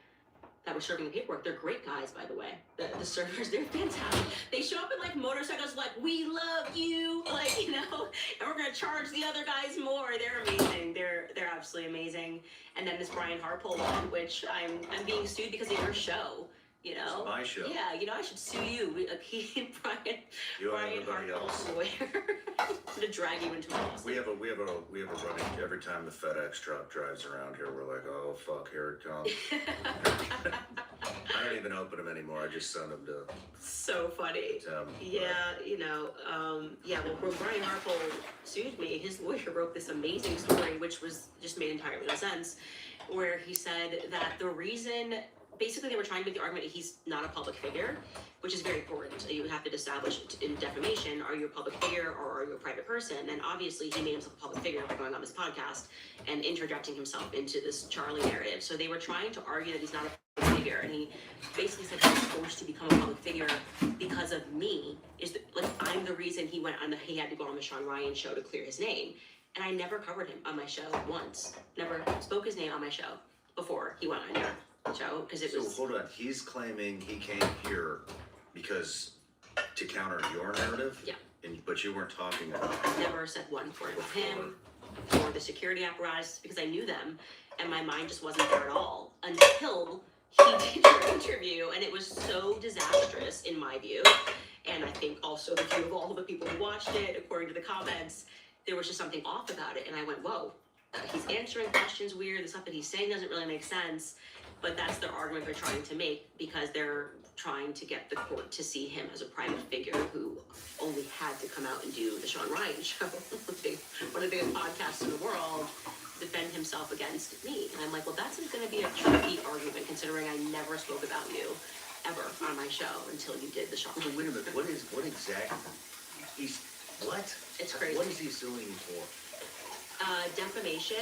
that were serving the paperwork. They're great guys, by the way. The servers, they're fantastic. They show up in like motorcycles like, we love you, like, you know, and we're gonna charge the other guys more. They're amazing. They're absolutely amazing. And then this Brian Harpole one, which I'm being sued because of your show. You know, It's my show. Yeah, you know, I should sue you. Brian Anybody else? Harpole's lawyer. I'm gonna drag you into a lawsuit. We have a running every time the FedEx truck drives around here. We're like, oh fuck, here it comes. I don't even open them anymore. I just sent them to So funny. Tim. Yeah, well, Brian Harple sued me. His lawyer wrote this amazing story, which was just made entirely no sense, where he said that the reason, basically they were trying to make the argument that he's not a public figure, which is very important. You have to establish in defamation, are you a public figure or are you a private person? And obviously he made himself a public figure by going on this podcast and interjecting himself into this Charlie narrative. So they were trying to argue that he's not a public figure, and he basically said he was forced to become a public figure because of me. I'm the reason he had to go on the Sean Ryan show to clear his name. And I never covered him on my show once. Never spoke his name on my show before he went on your show, because it was... So hold on, he's claiming he came here because to counter your narrative? Yeah. But you weren't talking about I never said one word with him or the security apparatus, because I knew them and my mind just wasn't there at all until he did your interview, and it was so disastrous in my view, and I think also the view of all the people who watched it, according to the comments. There was just something off about it, and I went, whoa, he's answering questions weird, the stuff that he's saying doesn't really make sense. But that's the argument they're trying to make, because they're trying to get the court to see him as a private figure who only had to come out and do the Sean Ryan show, one of the biggest podcasts in the world, defend himself against me. And I'm like, well, that's going to be a tricky argument, considering I never spoke about you ever on my show until you did the Sean Ryan. Wait a minute, what exactly? What? It's crazy. What is he suing you for? Defamation,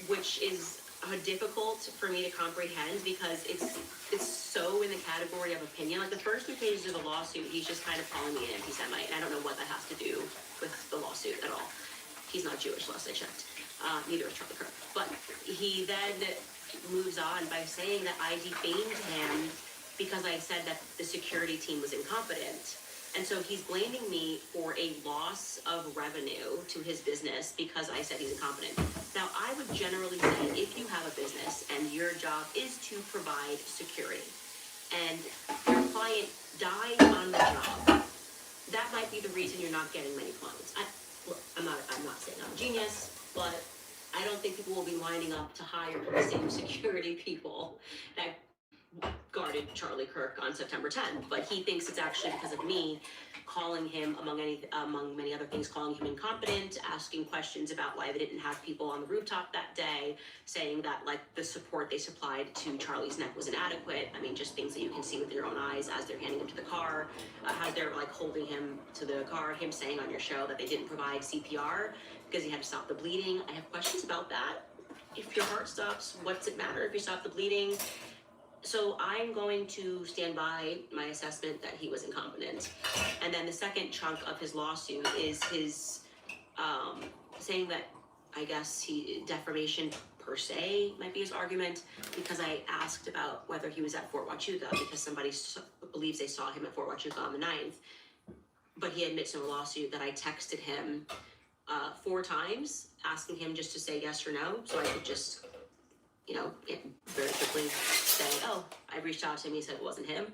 which is difficult for me to comprehend, because it's so in the category of opinion. Like the first 2 pages of the lawsuit, he's just kind of calling me an anti-Semite, and I don't know what that has to do with the lawsuit at all. He's not Jewish, last I checked. Neither is Charlie Kirk. But he then moves on by saying that I defamed him because I said that the security team was incompetent. And so he's blaming me for a loss of revenue to his business because I said he's incompetent. Now, I would generally say if you have a business and your job is to provide security and your client dies on the job, that might be the reason you're not getting many clients. I'm not saying I'm a genius, but I don't think people will be lining up to hire the same security people that guarded Charlie Kirk on September 10th, but he thinks it's actually because of me calling him, among many other things, calling him incompetent, asking questions about why they didn't have people on the rooftop that day, saying that like the support they supplied to Charlie's neck was inadequate. I mean, just things that you can see with your own eyes as they're handing him to the car, as they're like holding him to the car, him saying on your show that they didn't provide CPR because he had to stop the bleeding. I have questions about that. If your heart stops, what's it matter if you stop the bleeding? So I'm going to stand by my assessment that he was incompetent. And then the second chunk of his lawsuit is his saying that, I guess, defamation per se might be his argument, because I asked about whether he was at Fort Huachuca because somebody believes they saw him at Fort Huachuca on the 9th. But he admits in a lawsuit that I texted him 4 times asking him just to say yes or no, so I could just, very quickly say, oh, I reached out to him, he said it wasn't him.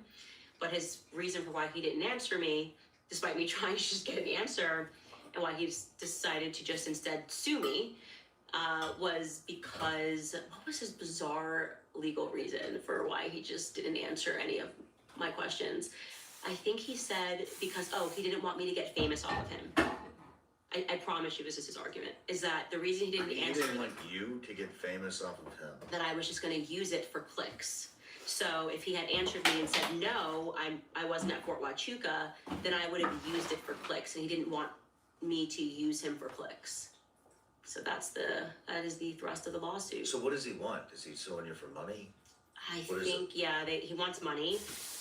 But his reason for why he didn't answer me, despite me trying to just get an answer, and why he decided to just instead sue me, was because, what was his bizarre legal reason for why he just didn't answer any of my questions? I think he said because, he didn't want me to get famous off of him. I promise you this is his argument, is that the reason he didn't answer... He didn't want you to get famous off of him. That I was just going to use it for clicks. So if he had answered me and said, no, I wasn't at Fort Huachuca, then I would have used it for clicks, and he didn't want me to use him for clicks. So that is the thrust of the lawsuit. So what does he want? Is he suing you for money? I think, he wants money,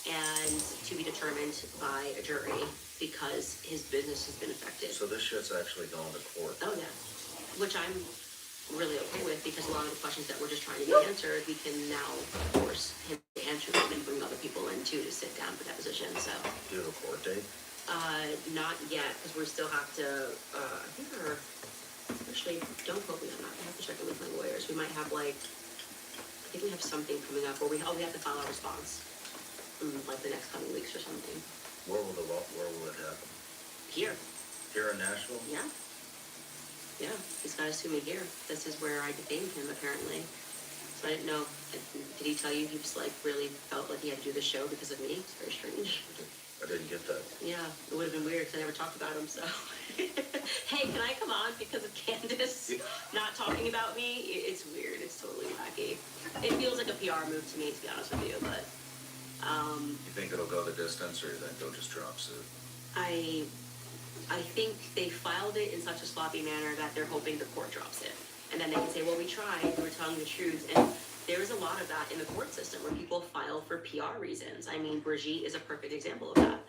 and to be determined by a jury because his business has been affected. So this shit's actually going to court. Oh, yeah. Which I'm really okay with, because a lot of the questions that we're just trying to get answered, we can now force him to answer them and bring other people in too to sit down for deposition. So. Do you have a court date? Not yet, because we still have to, actually, don't quote me on that. I have to check it with my lawyers. We might have I think we have something coming up where we have to file a response in the next coming weeks or something. Where will it happen? Here. Here in Nashville? Yeah. Yeah, he's got to sue me here. This is where I defamed him, apparently. So I didn't know if Did he tell you he was like really felt like he had to do the show because of me? It's very strange. I didn't get that. Yeah, it would have been weird because I never talked about him. So, hey, can I come on because of Candace not talking about me? It's weird. It's totally wacky. It feels like a PR move to me, to be honest with you. But You think it'll go the distance, or you think they'll just drop suit? I think they filed it in such a sloppy manner that they're hoping the court drops it, and then they can say, well, we tried. We were telling the truth. And there is a lot of that in the court system where people file for PR reasons. I mean, Brigitte is a perfect example of that,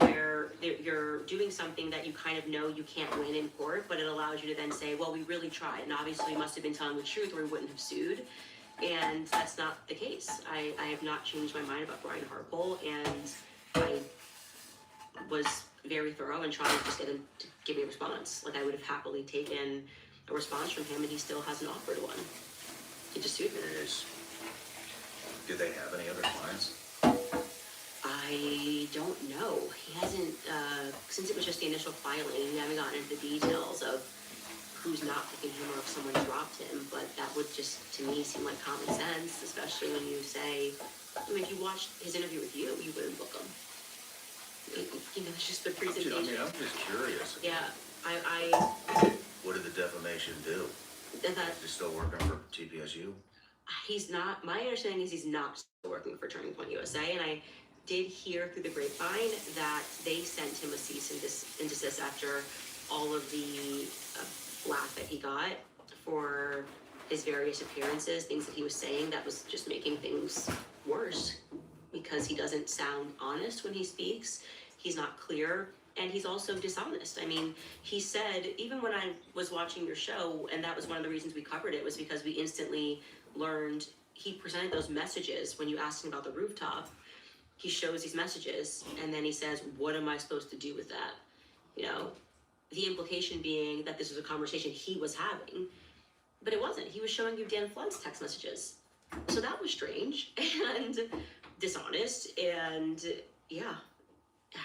where you're doing something that you kind of know you can't win in court, but it allows you to then say, well, we really tried, and obviously we must have been telling the truth or we wouldn't have sued. And that's not the case. I have not changed my mind about Brian Harpole, and I was very thorough in trying to just get him to give me a response. Like, I would have happily taken a response from him, and he still hasn't offered one. He just sued me. Do they have any other clients? I don't know. He hasn't, since it was just the initial filing, we haven't gotten into the details of who's not picking him or if someone dropped him, but that would just, to me, seem like common sense, especially when you say, I mean, if you watched his interview with you, you wouldn't book him. You know, it's just the presentation. I'm just curious. Yeah, I What did the defamation do? that Is he still working for TPSU? he's not, my understanding is he's not still working for Turning Point USA, and I did hear through the grapevine that they sent him a cease and desist after all of the flack that he got for his various appearances, things that he was saying that was just making things worse because he doesn't sound honest when he speaks. He's not clear, and he's also dishonest. I mean, he said, even when I was watching your show, and that was one of the reasons we covered it, was because we instantly learned he presented those messages when you asked him about the rooftop. He shows these messages, and then he says, what am I supposed to do with that? You know, the implication being that this was a conversation he was having, but it wasn't. He was showing you Dan Flood's text messages. So that was strange and dishonest, and yeah,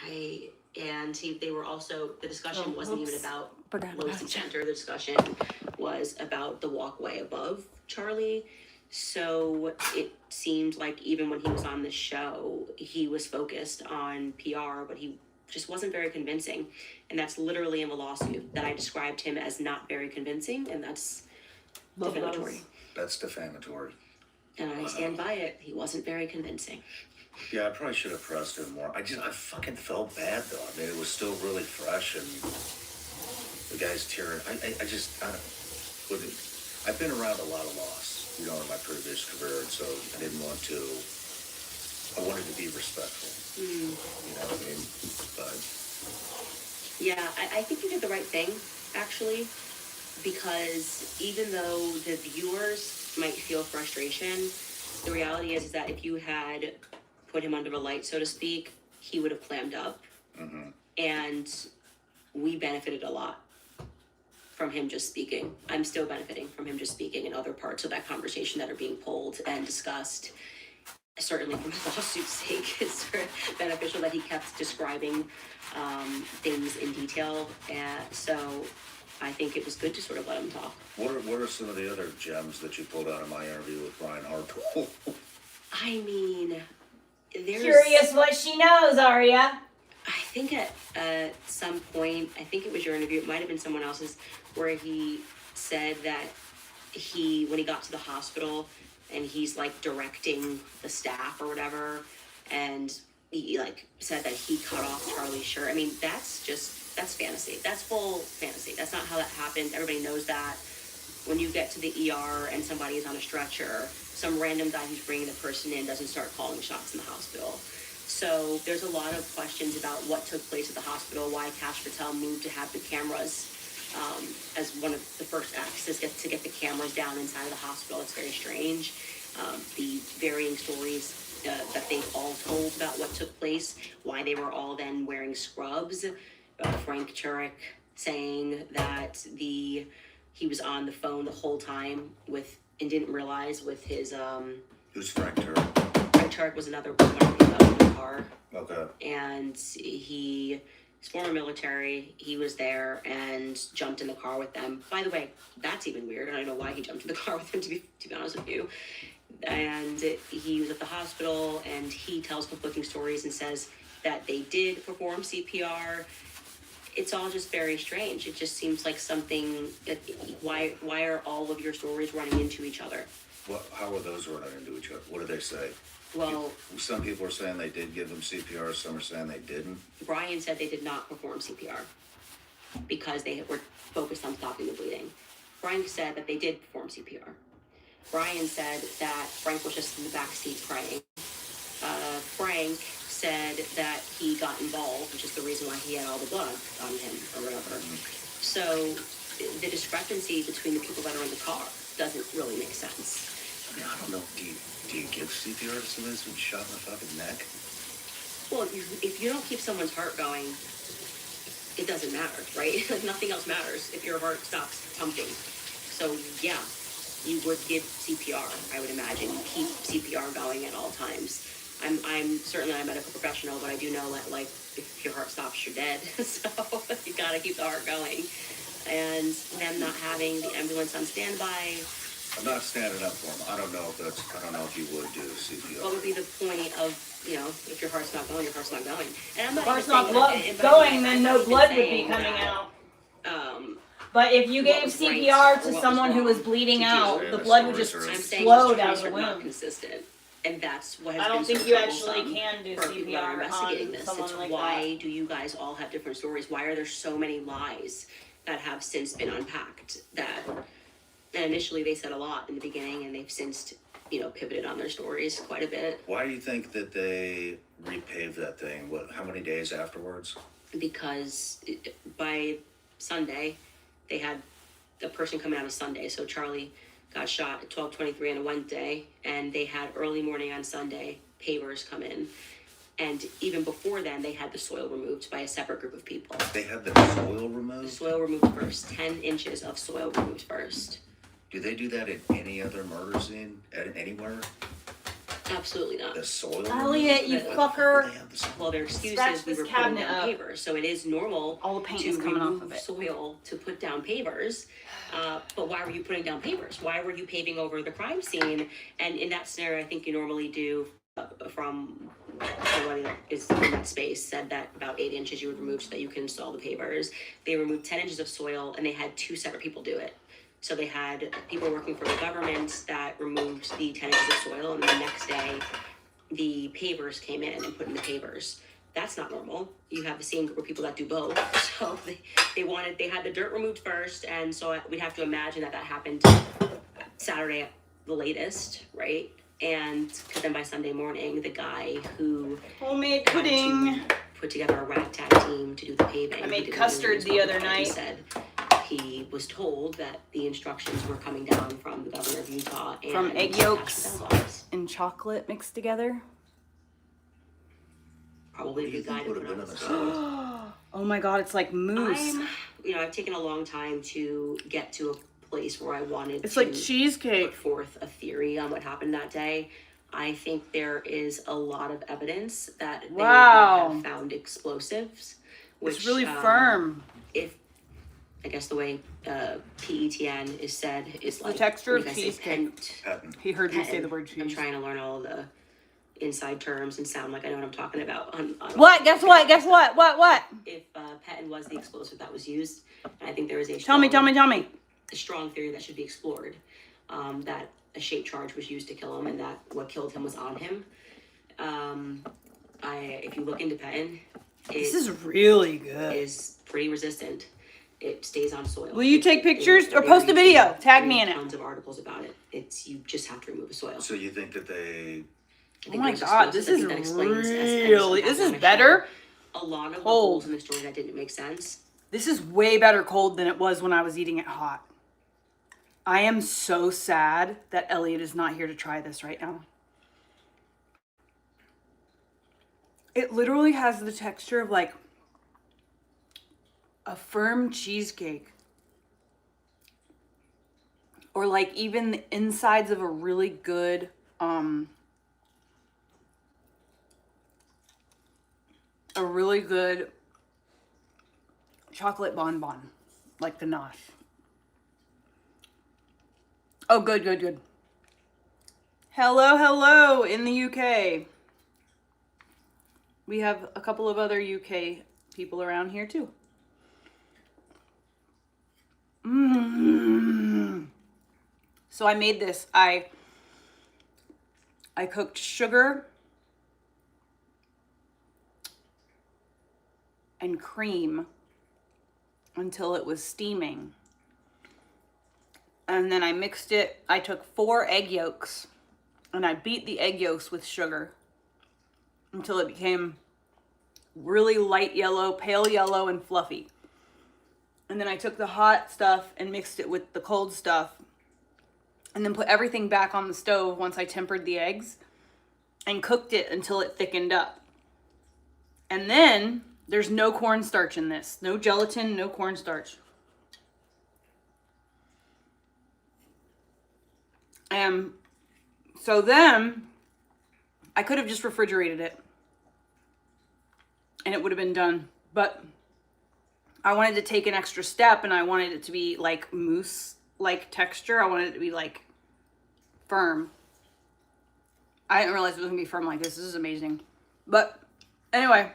they were also, the discussion wasn't even about Lois and Center. The discussion was about the walkway above Charlie. So it seemed like even when he was on the show, he was focused on PR, but he just wasn't very convincing. And that's literally in the lawsuit that I described him as not very convincing, and that's defamatory. That's defamatory. And I stand by it. He wasn't very convincing. Yeah, I probably should have pressed him more. I fucking felt bad though. I mean, it was still really fresh, and the guy's tearing. I've been around a lot of loss, you know, in my previous career, and so I wanted to be respectful. You know what I mean? But yeah, I think you did the right thing, actually, because even though the viewers might feel frustration, the reality is that if you had put him under the light, so to speak, he would have clammed up. Mm-hmm. And we benefited a lot from him just speaking. I'm still benefiting from him just speaking in other parts of that conversation that are being pulled and discussed. Certainly from the lawsuit's sake, it's beneficial that he kept describing things in detail. So I think it was good to sort of let him talk. what are some of the other gems that you pulled out of my interview with Brian Harpole? I mean, there's... Curious what she knows, Aria. I think at some point, I think it was your interview, it might have been someone else's, where he said that when he got to the hospital and he's like directing the staff or whatever, and he like said that he cut off Charlie's shirt. I mean, that's fantasy. That's full fantasy. That's not how that happened. Everybody knows that. When you get to the ER and somebody is on a stretcher, some random guy who's bringing the person in doesn't start calling shots in the hospital. So there's a lot of questions about what took place at the hospital, why Kash Patel moved to have the cameras as one of the first acts to get the cameras down inside of the hospital. It's very strange. The varying stories that they've all told about what took place, why they were all then wearing scrubs. Frank Turek saying that he was on the phone the whole time and didn't realize with his Who's Frank Turek? Frank Turek was another one of the people in the car. Okay. And he's former military. He was there and jumped in the car with them. By the way, that's even weird. I don't know why he jumped in the car with them, to be honest with you. and he was at the hospital, and he tells conflicting stories and says that they did perform CPR. It's all just very strange. It just seems like something. Why are all of your stories running into each other? Well, how are those running into each other? What do they say? Well, Some people are saying they did give them CPR, some are saying they didn't. Brian said they did not perform CPR because they were focused on stopping the bleeding. Frank said that they did perform CPR. Brian said that Frank was just in the back seat praying. Frank said that he got involved, which is the reason why he had all the blood on him or whatever. So the discrepancy between the people that are in the car doesn't really make sense. I mean, I don't know. Do you give CPR to somebody who's been shot in the fucking neck? Well, if you don't keep someone's heart going, it doesn't matter, right? Like nothing else matters if your heart stops pumping. So yeah, you would give CPR. I would imagine you keep CPR going at all times. I'm certainly not a medical professional, but I do know that like if your heart stops, you're dead. So you gotta keep the heart going. And them not having the ambulance on standby. I'm not standing up for them. I don't know if you would do CPR. What would be the point of, if your heart's not going, your heart's not going. And I'm not If heart's even not saying going, then no I'm not blood would even be saying coming that, out. But if you what gave was right CPR or to what someone was who was wrong. bleeding Keep out, saying the the blood would stories just are- I'm saying flow the down stories the are not wound. consistent. And that's what has I don't been think so you actually troublesome can do for people that are CPR investigating on this. someone It's like why do you guys all have different stories? Why are there so many lies that have since been unpacked? And initially they said a lot in the beginning, and they've since, pivoted on their stories quite a bit. Why do you think that they repaved that thing? How many days afterwards? Because by Sunday, they had the person coming out of Sunday. So Charlie got shot at 12:23 on a Wednesday, and they had early morning on Sunday pavers come in. And even before then, they had the soil removed by a separate group of people. They had the soil The removed? soil removed first, 10 inches of soil removed first. Do they do that at any other murder scene? Anywhere? Absolutely not. The soil Elliot, removed? you Why the fuck fucker. do they have the soil? Well, their excuse Scratch is we this were putting cabinet down up. pavers. So it is normal All the paint to is coming off remove of it. soil to put down pavers. But why were you putting down pavers? Why were you paving over the crime scene? And in that scenario, I think you normally do from somebody that is in that space said that about 8 inches you would remove so that you can install the pavers. They removed 10 inches of soil, and they had 2 separate people do it. So they had people working for the government that removed the 10 inches of soil, and the next day the pavers came in and put in the pavers. That's not normal. You have the same group of people that do both. So they had the dirt removed first, and so we'd have to imagine that happened Saturday at the latest, right? And then by Sunday morning, the guy who Homemade had pudding. to put together a ragtag team to do the paving. I made he didn't custard really the other he night. said he was told that the instructions were coming down from the governor of Utah and From egg yolks. Ashton's office. And chocolate mixed together. Probably a What do you good guy think to would put have on been in his the phone. soil? Oh my god, it's like mousse. I've taken a long time to get to a place where I wanted It's to like cheesecake. put forth a theory on what happened that day. I think there is a lot lot of evidence that they Wow. have found explosives. Which, It's really firm. If I guess the way PETN is said is like The texture what of do you guys say, cheesecake. Patent. He heard me say Patent. the word I'm cheese. trying to learn all the inside terms and sound like I know what I'm talking about. On What? Guess what? Guess what? What? If patent was the explosive that was used, and I think there is a Tell me. a strong theory that should be explored, that a shape charge was used to kill him, and that what killed him was on him. If you look into patent, This is really good. is pretty resistant. It stays on soil. Will you take pictures or post a video? Tag me in it. Tons of articles about it. You just have to remove the soil. So you think that they... I Oh think my there's god, explosives. this I is think that explains, really. as This is Adriana better. shared, a lot of the Cold. holes in the story that didn't make sense. This is way better cold than it was when I was eating it hot. I am so sad that Elliot is not here to try this right now. It literally has the texture of like a firm cheesecake. Or like even the insides of a really good chocolate bonbon, like ganache. Oh, good. Hello, hello in the UK. We have a couple of other UK people around here too. So I made this. I cooked sugar and cream until it was steaming. And then I mixed it. I took 4 egg yolks and I beat the egg yolks with sugar until it became really light yellow, pale yellow, and fluffy. And then I took the hot stuff and mixed it with the cold stuff and then put everything back on the stove once I tempered the eggs and cooked it until it thickened up. And then there's no cornstarch in this. No gelatin, no cornstarch. So then I could have just refrigerated it and it would have been done. But I wanted to take an extra step and I wanted it to be like mousse-like texture. I wanted it to be like firm. I didn't realize it was gonna be firm like this. This is amazing. But anyway,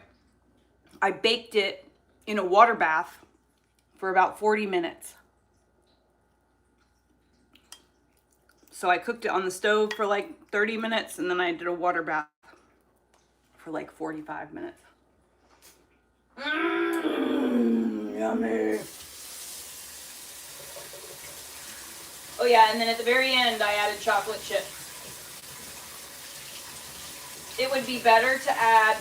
I baked it in a water bath for about 40 minutes. So I cooked it on the stove for like 30 minutes and then I did a water bath for like 45 minutes. Yummy. Oh yeah, and then at the very end I added chocolate chips. It would be better to add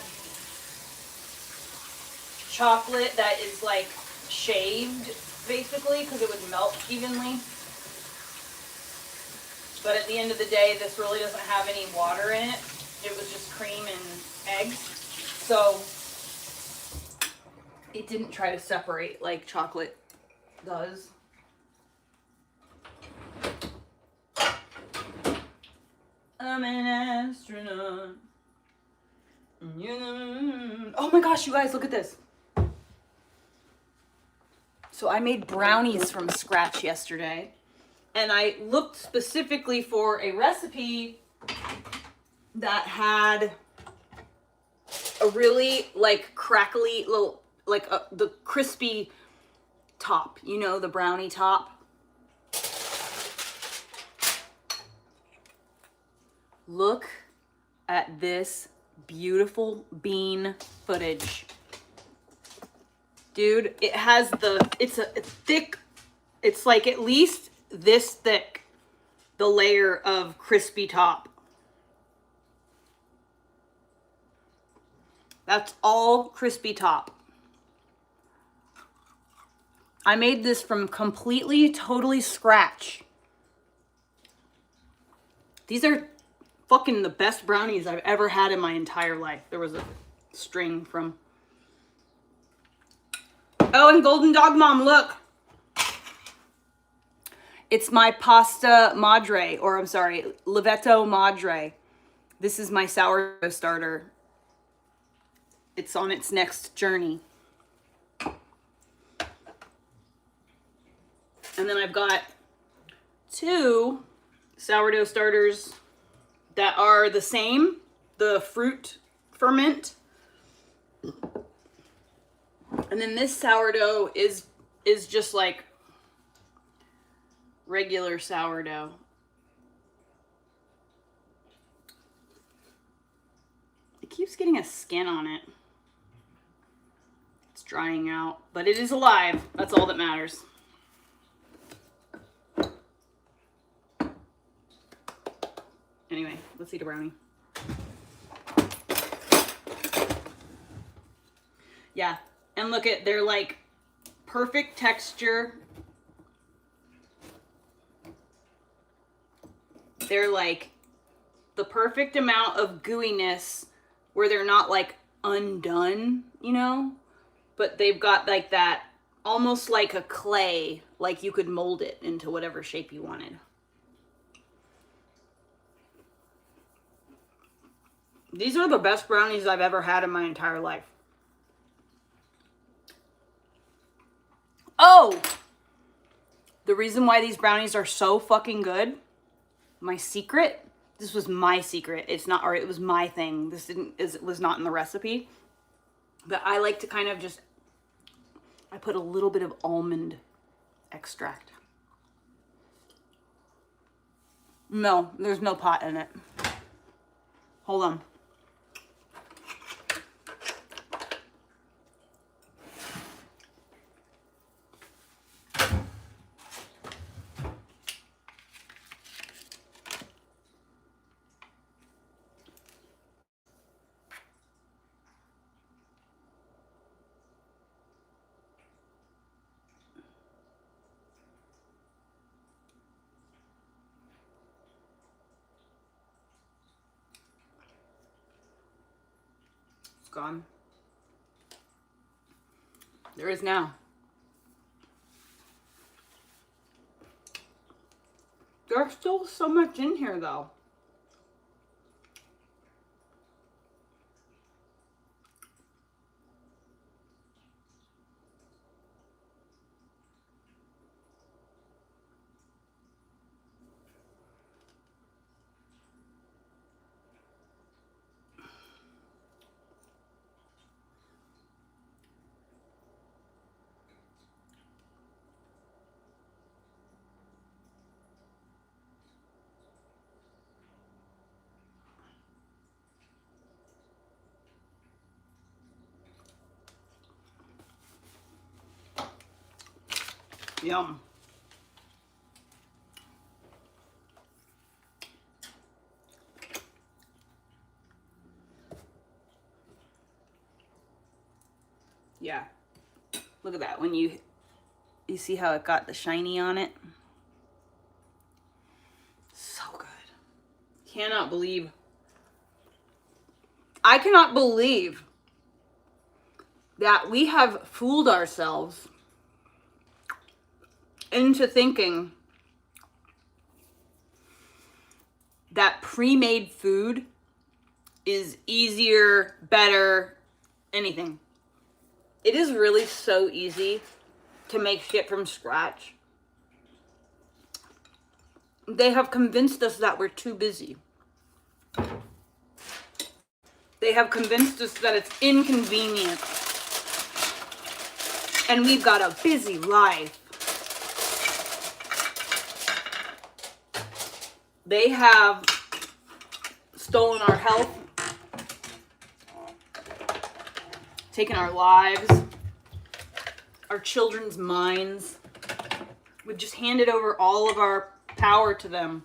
chocolate that is like shaved basically because it would melt evenly. But at the end of the day, this really doesn't have any water in it. It was just cream and eggs. So it didn't try to separate like chocolate does. I'm an astronaut. Oh my gosh, you guys, look at this. So I made brownies from scratch yesterday. And I looked specifically for a recipe that had a really like crackly little, like the crispy top, you know, the brownie top. Look at this beautiful bean footage. Dude, it has it's thick, it's like at least this thick, the layer of crispy top. That's all crispy top. I made this from completely, totally scratch. These are fucking the best brownies I've ever had in my entire life. There was a string from... Oh, and Golden Dog Mom, look. It's my pasta madre, or I'm sorry, livetto madre. This is my sourdough starter. It's on its next journey. And then I've got 2 sourdough starters that are the same, the fruit ferment. And then this sourdough is just like regular sourdough. It keeps getting a skin on it. It's drying out, but it is alive. That's all that matters. Anyway, let's eat a brownie. Yeah, and look at, they're like perfect texture. They're like the perfect amount of gooiness where they're not like undone, you know? But they've got like that, almost like a clay, like you could mold it into whatever shape you wanted. These are the best brownies I've ever had in my entire life. Oh! The reason why these brownies are so fucking good, my secret, this was my secret. It's not, or it was my thing. This was not in the recipe. But I like to kind of just, I put a little bit of almond extract. No, there's no pot in it. Hold on. Gone. There is now. There's still so much in here though. Yum. Yeah. Look at that. When you see how it got the shiny on it? So good. Cannot believe. I cannot believe that we have fooled ourselves into thinking that pre-made food is easier, better, anything. It is really so easy to make shit from scratch. They have convinced us that we're too busy. They have convinced us that it's inconvenient. And we've got a busy life. They have stolen our health, taken our lives, our children's minds. We've just handed over all of our power to them.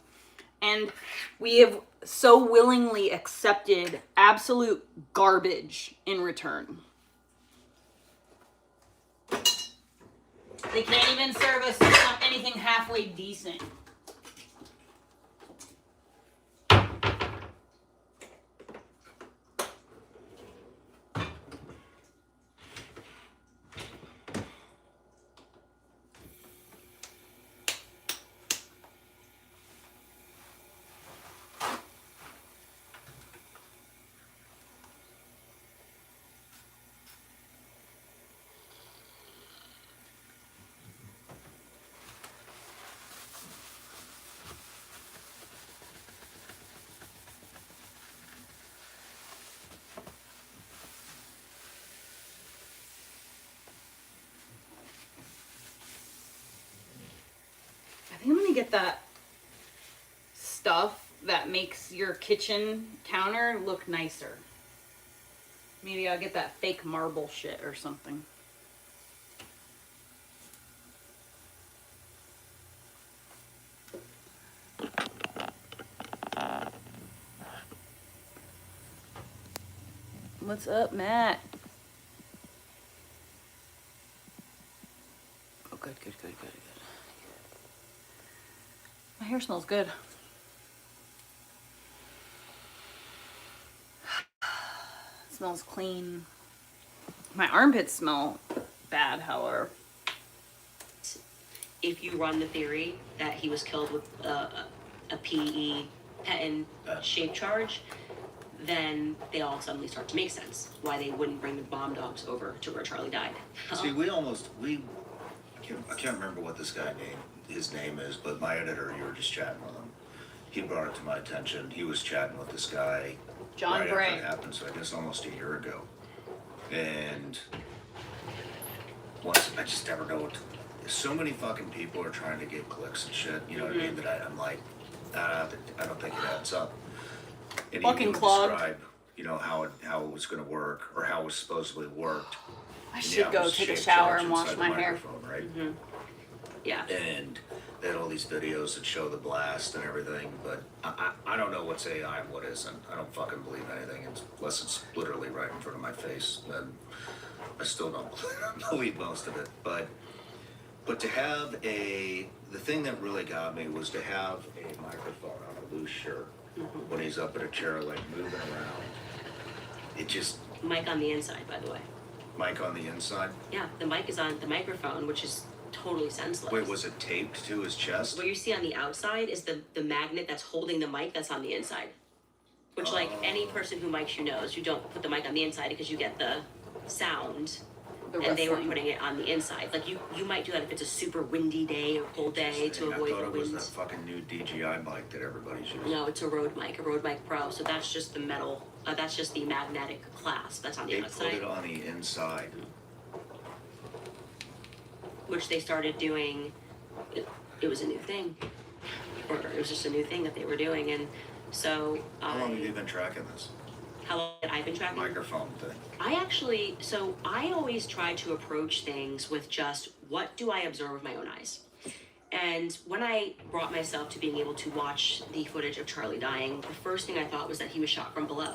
And we have so willingly accepted absolute garbage in return. They can't even serve us anything halfway decent. I think I'm gonna get that stuff that makes your kitchen counter look nicer. Maybe I'll get that fake marble shit or something. What's up, Matt? Oh, good. My hair smells good. It smells clean. My armpits smell bad, however. If you run the theory that he was killed with a PE patent shape charge, then they all suddenly start to make sense. Why they wouldn't bring the bomb dogs over to where Charlie died. See, I can't remember what this guy his name is, but my editor, you were just chatting with him. he brought it to my attention. He was chatting with this guy John right Bray. after it happened, so I guess almost a year ago. And once I just never know what to, so many fucking people are trying to get clicks and shit, you know what I mean, that I'm like, I don't think it adds up. And Fucking he would clogged. describe, you know, how it was going to work, or how it was supposedly worked. I And should yeah, it go was take a shaped shower charge and wash inside my the hair. microphone, right? Yeah. And they had all these videos that show the blast and everything, but I don't know what's AI and what isn't. I don't fucking believe anything unless it's literally right in front of my face. And I still don't believe most of it. But to have the thing that really got me was to have a microphone on a loose shirt when he's up in a chair, like moving around. It just, Mic on the inside, by the way. mic on the inside. Yeah, the mic is on the microphone, which is totally senseless. Wait, was it taped to his chest? What you see on the outside is the magnet that's holding the mic that's on the inside. Which, like, any person who mics you knows, you don't put the mic on the inside because you get the sound. The And they were rustling. putting it on the inside. Like, you might do that if it's a super windy day or cold day to I avoid thought the it was wind. that fucking new DJI mic that everybody's using. No, it's a Rode Mic Pro. So that's just the metal, that's just the magnetic clasp that's on the They put outside. it on the inside. Which they started doing, it was a new thing. Or it was just a new thing that they were doing. And so, How long have you been tracking this how long had I been tracking? microphone thing? I always try to approach things with just, what do I observe with my own eyes? And when I brought myself to being able to watch the footage of Charlie dying, the first thing I thought was that he was shot from below.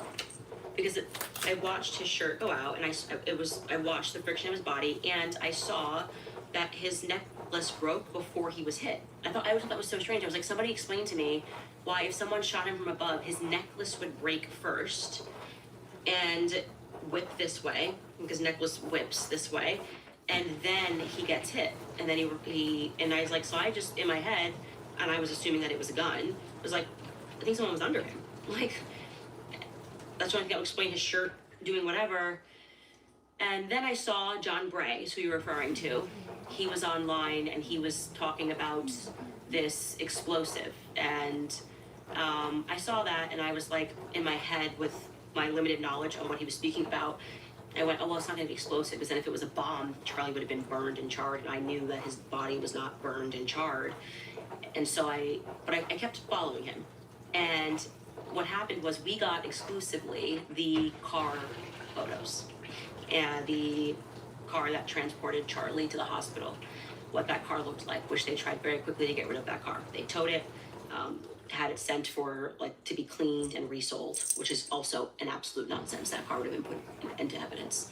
Because I watched his shirt go out, and I watched the friction of his body, and I saw that his necklace broke before he was hit. I always thought that was so strange. I was like, somebody explain to me why if someone shot him from above, his necklace would break first and whip this way, because necklace whips this way, and then he gets hit. And then and I was like, so I just, in my head, and I was assuming that it was a gun, was like, I think someone was under him. Like, that's when I got to explain his shirt doing whatever. And then I saw John Bray, who you're referring to. He was online and he was talking about this explosive. And I saw that and I was like, in my head with my limited knowledge of what he was speaking about, I went, oh, well, it's not going to be explosive, because then if it was a bomb, Charlie would have been burned and charred, and I knew that his body was not burned and charred. And so I kept following him. And what happened was we got exclusively the car photos, and the car that transported Charlie to the hospital, what that car looked like, which they tried very quickly to get rid of that car. They towed it, had it sent for, like, to be cleaned and resold, which is also an absolute nonsense. That car would have been put into evidence.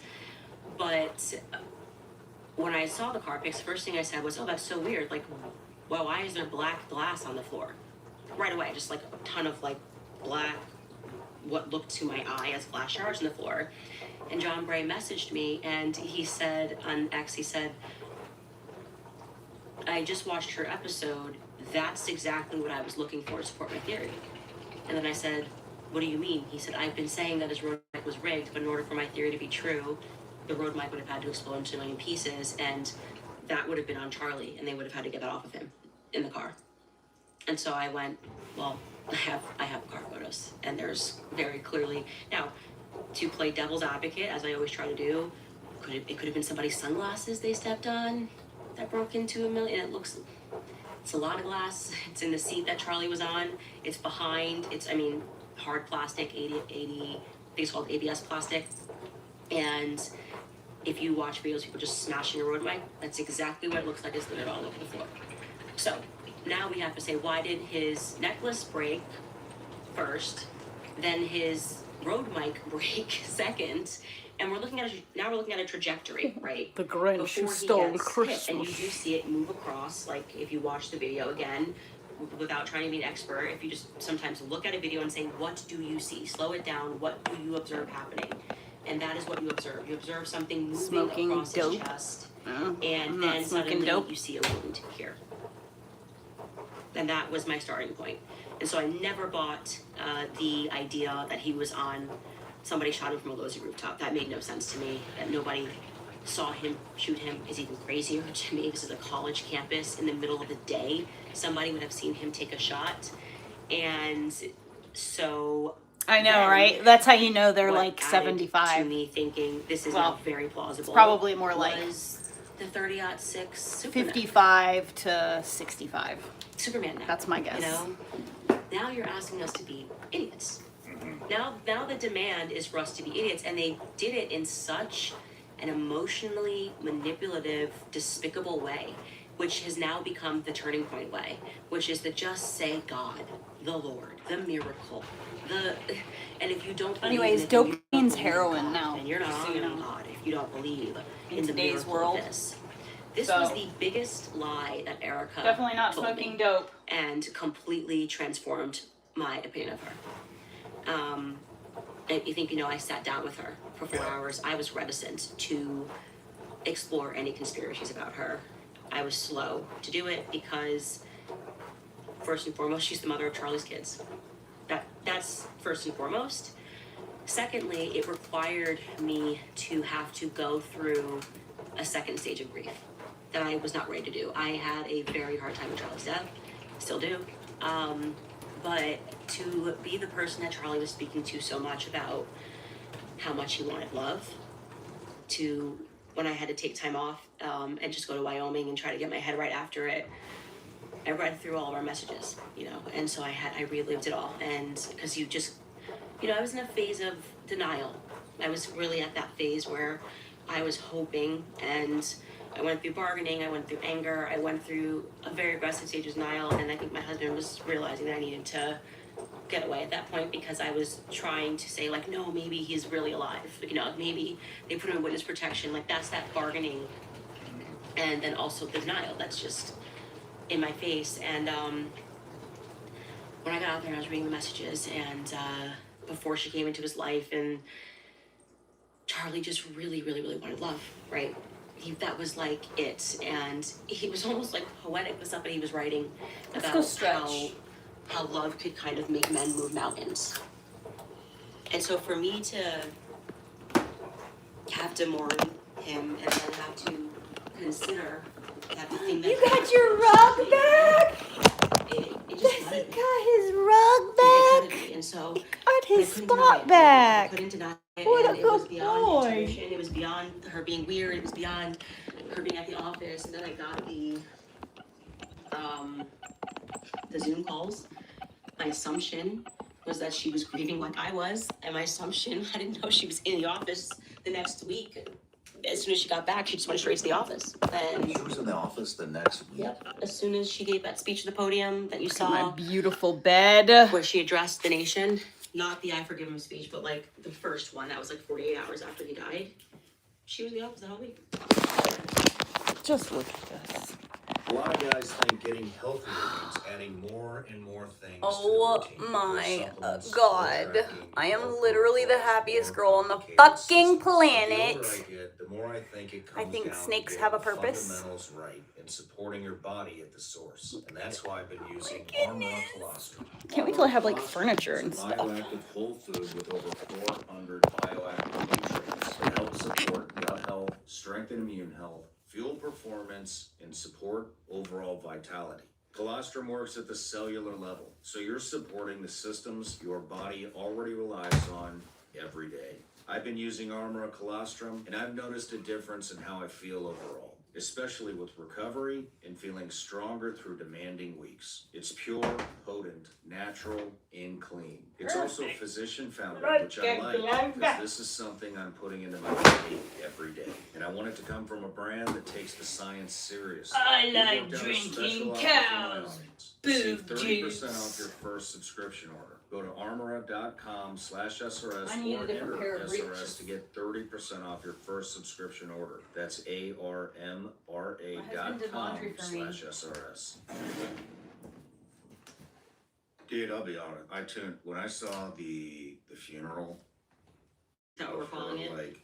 But when I saw the car pics, the first thing I said was, oh, that's so weird. Like, well, why is there black glass on the floor? Right away, just like a ton of like black, what looked to my eye as glass shards on the floor. And John Bray messaged me and he said on X, he said, I just watched your episode. That's exactly what I was looking for to support my theory. And then I said, what do you mean? He said, I've been saying that his road mic was rigged, but in order for my theory to be true, the road mic would have had to explode into a million pieces, and that would have been on Charlie, and they would have had to get that off of him in the car. And so I went, well, I have car photos, and there's very clearly, now, to play devil's advocate, as I always try to do, it could have been somebody's sunglasses they stepped on that broke into a million. It's a lot of glass. It's in the seat that Charlie was on. It's behind. Hard plastic, 80, I think it's called ABS plastic. And if you watch videos of people just smashing a road mic, that's exactly what it looks like. It's littered all over the floor. So now we have to say, why did his necklace break first, then his road mic break second, and we're looking at a trajectory, right? The Grinch who Before he stole gets Christmas. hit, and you do see it move across. Like, if you watch the video again, without trying to be an expert, if you just sometimes look at a video and say, what do you see? Slow it down. What do you observe happening? And that is what you observe. You observe something moving Smoking across dope. his chest, I'm and not then smoking suddenly dope. you see a wound here. And that was my starting point. And so I never bought the idea that he was on, somebody shot him from a low rooftop. That made no sense to me. That nobody saw him shoot him is even crazier to me. This is a college campus in the middle of the day. Somebody would have seen him take a shot. And so I know, then right? That's how you know they're what like added 75. to me thinking this is Well, now very plausible. Probably more like was the 30-06 Superman. 55 to 65. Superman now. That's my guess. You know? Now you're asking us to be idiots. Now the demand is for us to be idiots, and they did it in such an emotionally manipulative, despicable way, which has now become the turning point way, which is to just say God, the Lord, the miracle, and if you don't believe Anyways, in it, then you dope don't means believe in heroin God, now, and you're not just so you honoring know. God if you don't believe in the today's miracle world. of this. This So, was the biggest lie that Erica Definitely not told smoking me, dope. and completely transformed my opinion of her. You think, I sat down with her for 4 hours. I was reticent to explore any conspiracies about her. I was slow to do it because, first and foremost, she's the mother of Charlie's kids. That's first and foremost. Secondly, it required me to have to go through a second stage of grief that I was not ready to do. I had a very hard time with Charlie's death, still do. But to be the person that Charlie was speaking to so much about how much he wanted love, to when I had to take time off and just go to Wyoming and try to get my head right after it, I read through all of our messages, and so I relived it all. And because I was in a phase of denial. I was really at that phase where I was hoping, and I went through bargaining, I went through anger, I went through a very aggressive stage of denial, and I think my husband was realizing that I needed to get away at that point because I was trying to say, like, no, maybe he's really alive. Maybe they put him in witness protection. Like, that's that bargaining. And then also the denial. That's just in my face. And when I got out there, I was reading the messages, and before she came into his life, and Charlie just really, really, really wanted love, right? That was like it, and he was almost like poetic with stuff that he was writing about how love could kind of make men move mountains. And so for me to have to mourn him and then have to consider that the thing that You got your rug back? it just He gutted me. got his rug It back. gutted me. And so He got his I couldn't deny spot it. I back. couldn't deny it. What And a it was good beyond boy. intuition. It was beyond her being weird. It was beyond her being at the office. And then I got the Zoom calls. My assumption was that she was grieving like I was. And my assumption, I didn't know she was in the office the next week. As soon as she got back, she just went straight to the office. And She was in the office the next week. yep, as soon as she gave that speech at the podium that you My saw, beautiful bed. where she addressed the nation, not the I forgive him speech, but like the first one that was like 48 hours after he died, she was in the office that whole week. Just look at this. A lot of guys think getting healthier means adding more and more things Oh to the routine. my Supplements, God. tracking, I am health literally the protocol, happiest more girl on the complicated fucking systems. planet. The older I get, the more I think it I comes think down to snakes getting have a the purpose. fundamentals right and supporting your body at the source. And that's why I've been using Armor Colostrum. Can't wait till I have like furniture and It's a stuff. bioactive whole food with over 400 bioactive nutrients that help support gut health, strengthen immune health, fuel performance, and support overall vitality. Colostrum works at the cellular level, so you're supporting the systems your body already relies on every day. I've been using Armor Colostrum, and I've noticed a difference in how I feel overall, especially with recovery and feeling stronger through demanding weeks. It's pure, potent, natural, and clean. It's also physician-founded, which I like, because this is something I'm putting into my body every day. And I want it to come from a brand that takes the science seriously. I We've like worked out a drinking special offer for my cows' audience. boob Receive 30% off juice. your first subscription order. Go to armora.com/SRS I need or a different pair enter of SRS breeches. to get 30% off your first subscription order. That's My husband did laundry for me. armra.com/SRS. Dude, I'll be honest. When I saw the funeral Is that what we're calling it? like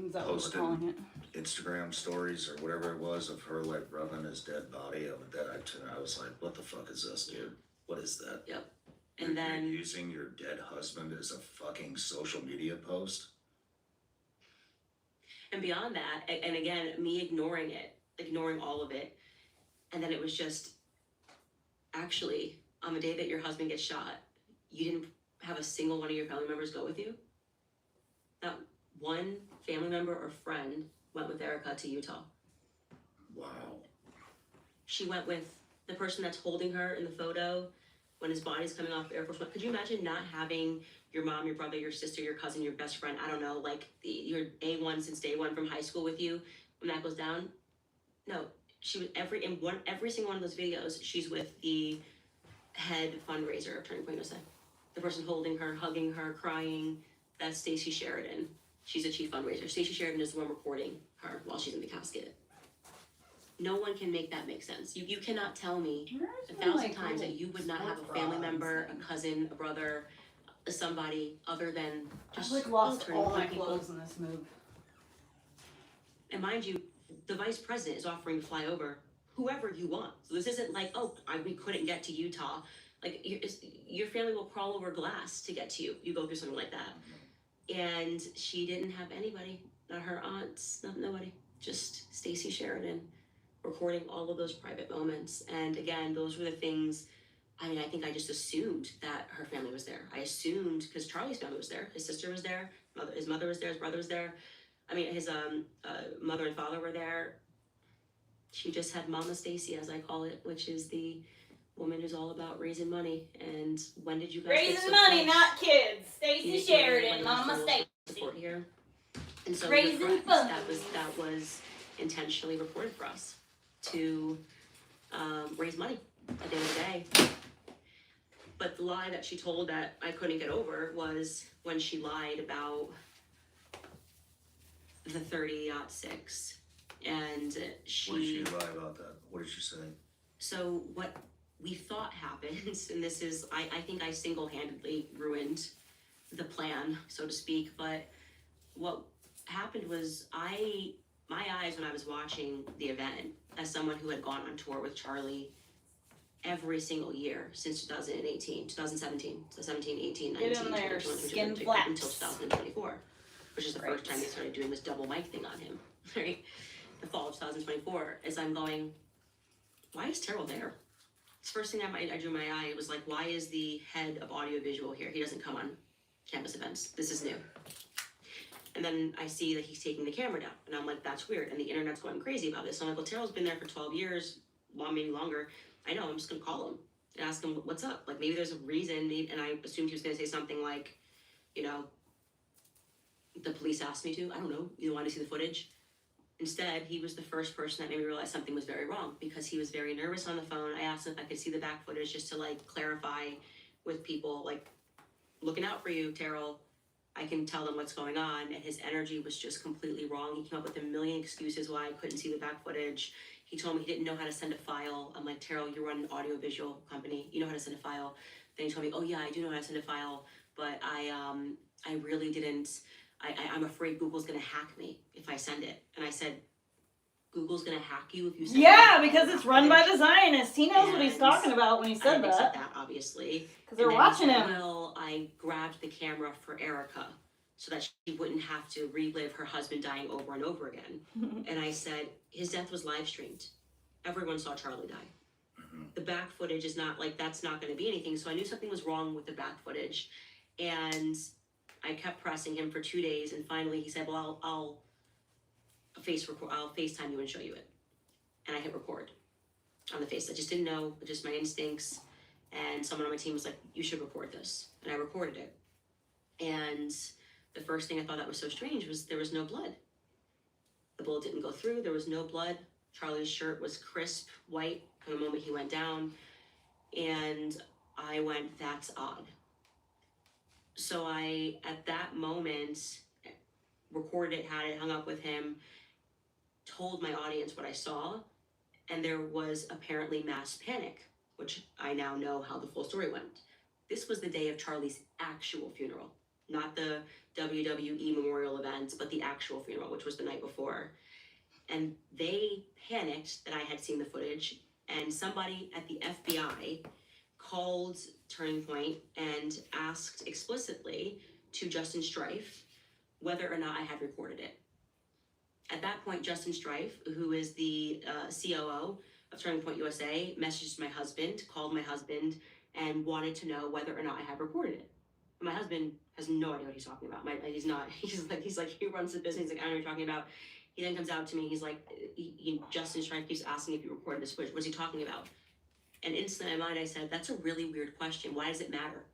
Is that what we're posted calling it? Instagram stories or whatever it was of her like rubbing his dead body of that, I was like, what the fuck is this, dude? What is that? Yep. You're And then using your dead husband as a fucking social media post? and beyond that, and again, me ignoring all of it, and then it was just actually on the day that your husband gets shot, you didn't have a single one of your family members go with you? Not one family member or friend went with Erica to Utah. Wow. She went with the person that's holding her in the photo when his body's coming off Air Force One. Could you imagine not having your mom, your brother, your sister, your cousin, your best friend, I don't know, like your A1 since day one from high school with you when that goes down? No, she was every single one of those videos, she's with the head fundraiser of Turning Point USA. The person holding her, hugging her, crying, that's Stacey Sheridan. She's a chief fundraiser. Stacey Sheridan is the one recording her while she's in the casket. No one can make that make sense. You cannot tell me 1,000 times that you would not have a family member, a cousin, a brother, somebody other than just I've lost Turning all my Point people. clothes in this move. And mind you, the vice president is offering to fly over whoever you want. So this isn't like, we couldn't get to Utah. Like, your family will crawl over glass to get to you. You go through something like that. And she didn't have anybody, not her aunts, nobody. Just Stacey Sheridan recording all of those private moments. And again, those were the things, I mean, I think I just assumed that her family was there. I assumed, because Charlie's family was there. His sister was there, his mother was there, his brother was there. I mean, his mother and father were there. She just had Mama Stacey, as I call it, which is the woman who's all about raising money. And when did you guys Raising money, not kids. Stacey Sheridan, Mama Stacey. Support here. And so Raising funds. that was intentionally reported for us to raise money at the end of the day. But the lie that she told that I couldn't get over was when she lied about the 30-06. And What did she lie about that? What did she say? So what we thought happened, and this is, I think I single-handedly ruined the plan, so to speak, but what happened was my eyes when I was watching the event, as someone who had gone on tour with Charlie every single year since 2017, 18, 19, Get in there, 20, skin 22, flaps. until 2024, which is the first time they started doing this double mic thing on him, right? The fall of 2024, as I'm going, why is Terrell there? It's the first thing I drew my eye. It was like, why is the head of audiovisual here? He doesn't come on campus events. This is new. And then I see that he's taking the camera down. And I'm like, that's weird. And the internet's going crazy about this. So I'm like, well, Terrell's been there for 12 years, maybe longer. I know, I'm just going to call him and ask him what's up. Like, maybe there's a reason. And I assumed he was going to say something like, the police asked me to. I don't know. You wanted to see the footage? Instead, he was the first person that made me realize something was very wrong because he was very nervous on the phone. I asked him if I could see the back footage just to clarify with people, looking out for you, Terrell. I can tell them what's going on. And his energy was just completely wrong. He came up with a million excuses why I couldn't see the back footage. He told me he didn't know how to send a file. I'm like, Terrell, you run an audiovisual company. You know how to send a file. Then he told me, oh yeah, I do know how to send a file, but I really didn't. I'm afraid Google's gonna hack me if I send it. And I said, Google's gonna hack you if you send it? Yeah, because it's run by the Zionists. He knows what he's talking about when he said They said that. that, obviously. Because they're And then he watching said, him. well, I grabbed the camera for Erica so that she wouldn't have to relive her husband dying over and over again. And I said, his death was live streamed. Everyone saw Charlie die. The back footage is not that's not going to be anything. So I knew something was wrong with the back footage. And I kept pressing him for 2 days. And finally he said, well, I'll FaceTime you and show you it. And I hit record on the face. I just didn't know, just my instincts. And someone on my team was like, you should record this. And I recorded it. And the first thing I thought that was so strange was there was no blood. The bullet didn't go through. There was no blood. Charlie's shirt was crisp white from the moment he went down. And I went, that's odd. So I, at that moment, recorded it, had it, hung up with him, told my audience what I saw, and there was apparently mass panic, which I now know how the full story went. This was the day of Charlie's actual funeral, not the WWE memorial event, but the actual funeral, which was the night before. And they panicked that I had seen the footage, and somebody at the FBI called Turning Point and asked explicitly to Justin Strife whether or not I had recorded it. At that point, Justin Strife, who is the COO of Turning Point USA, messaged my husband, called my husband, and wanted to know whether or not I had reported it. And my husband has no idea what he's talking about. He's not. He's like he runs the business. He's like, I don't know what you're talking about. He then comes out to me. He's like, Justin's trying to keep asking if you recorded this footage. What's he talking about? And instantly in my mind, I said, that's a really weird question. Why does it matter?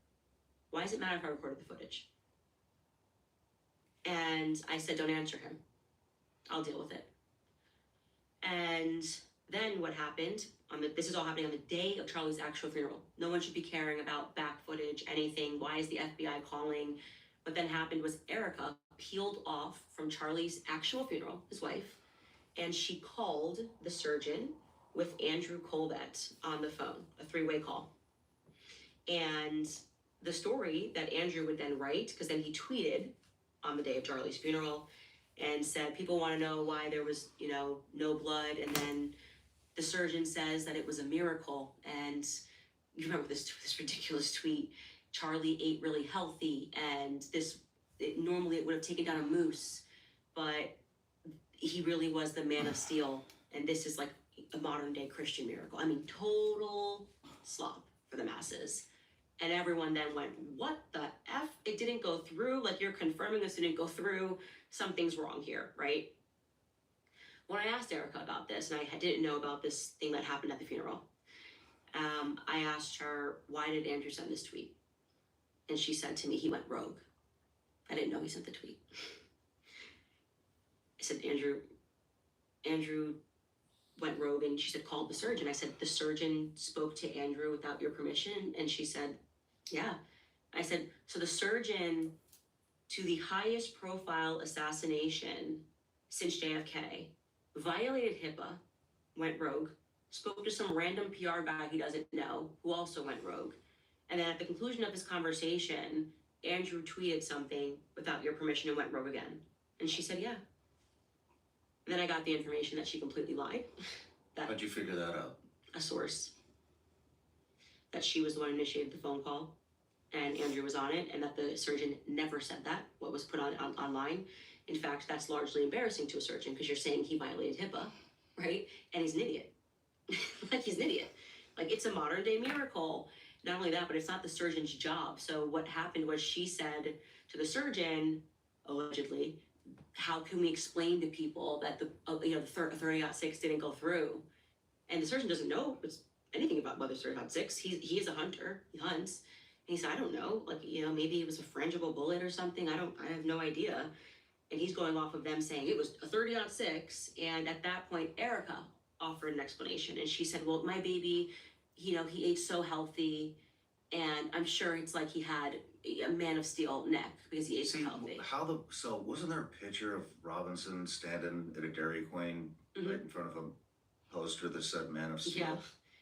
Why does it matter if I recorded the footage? And I said, don't answer him. I'll deal with it. And then what happened, this is all happening on the day of Charlie's actual funeral. No one should be caring about back footage, anything. Why is the FBI calling? What then happened was Erica peeled off from Charlie's actual funeral, his wife, and she called the surgeon with Andrew Colbett on the phone, a 3-way call. And the story that Andrew would then write, because then he tweeted on the day of Charlie's funeral and said, people want to know why there was, no blood. And then the surgeon says that it was a miracle. And you remember this ridiculous tweet, Charlie ate really healthy, and normally it would have taken down a moose, but he really was the man of steel. And this is like a modern day Christian miracle. I mean, total slop for the masses. And everyone then went, what the F? It didn't go through. Like, you're confirming this didn't go through. Something's wrong here, right? When I asked Erica about this, and I didn't know about this thing that happened at the funeral, I asked her, why did Andrew send this tweet? And she said to me, he went rogue. I didn't know he sent the tweet. I said, Andrew went rogue, and she said, called the surgeon. I said, the surgeon spoke to Andrew without your permission? And she said, yeah. I said, so the surgeon to the highest profile assassination since JFK violated HIPAA, went rogue, spoke to some random PR guy he doesn't know, who also went rogue. And then at the conclusion of this conversation, Andrew tweeted something without your permission and went rogue again. And she said, yeah. And then I got the information that she completely lied. How'd you figure that out? A source. That she was the one who initiated the phone call, and Andrew was on it, and that the surgeon never said that, what was put on online. In fact, that's largely embarrassing to a surgeon, because you're saying he violated HIPAA, right? And he's an idiot. Like, he's an idiot. Like, it's a modern day miracle. Not only that, but it's not the surgeon's job. So what happened was she said to the surgeon, allegedly, how can we explain to people that the 30-06 didn't go through? And the surgeon doesn't know anything about whether 30-06. He is a hunter. He hunts. And he said, I don't know. Like, maybe it was a frangible bullet or something. I have no idea. And he's going off of them saying it was a 30-06. And at that point, Erica offered an explanation. And she said, well, my baby, he ate so healthy. And I'm sure it's like he had a man of steel neck because he ate so healthy. So wasn't there a picture of Robinson standing at a Dairy Queen right in front of a poster that said man of steel? Yeah,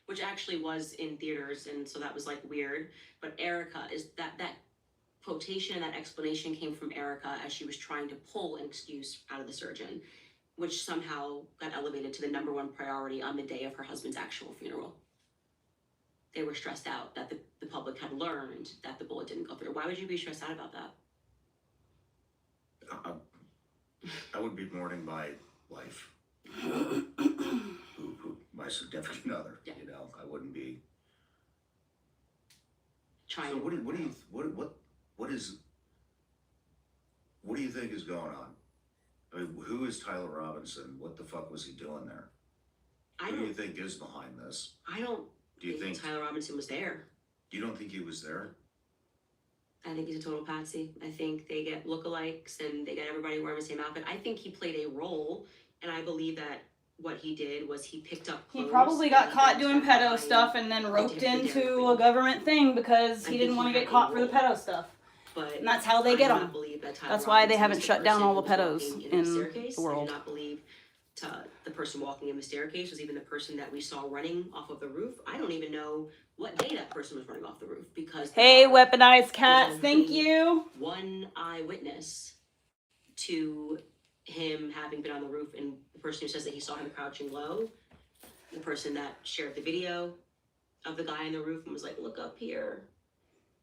which actually was in theaters, and so that was like weird. But Erica is that quotation, that explanation came from Erica as she was trying to pull an excuse out of the surgeon, which somehow got elevated to the #1 priority on the day of her husband's actual funeral. They were stressed out that the public had learned that the bullet didn't go through. Why would you be stressed out about that? I would be mourning my wife, who my significant other. Yeah. I wouldn't be trying. So what do you think is going on? I mean, who is Tyler Robinson? What the fuck was he doing there? Who do you think is behind this? I don't. Do you think Tyler Robinson was there? You don't think he was there? I think he's a total patsy. I think they get lookalikes and they get everybody wearing the same outfit. I think he played a role, and I believe that what he did was he picked up clothes. He probably got caught doing pedo stuff and then roped into a government thing because he didn't want to get caught for the pedo stuff. But and that's how they get them. That's why they haven't shut down all the pedos in the world. I do not believe the person walking in the staircase was even the person that we saw running off of the roof. I don't even know what day that person was running off the roof because... Hey, weaponized cats, thank you. One eyewitness to him having been on the roof, and the person who says that he saw him crouching low, the person that shared the video of the guy on the roof and was like, look up here.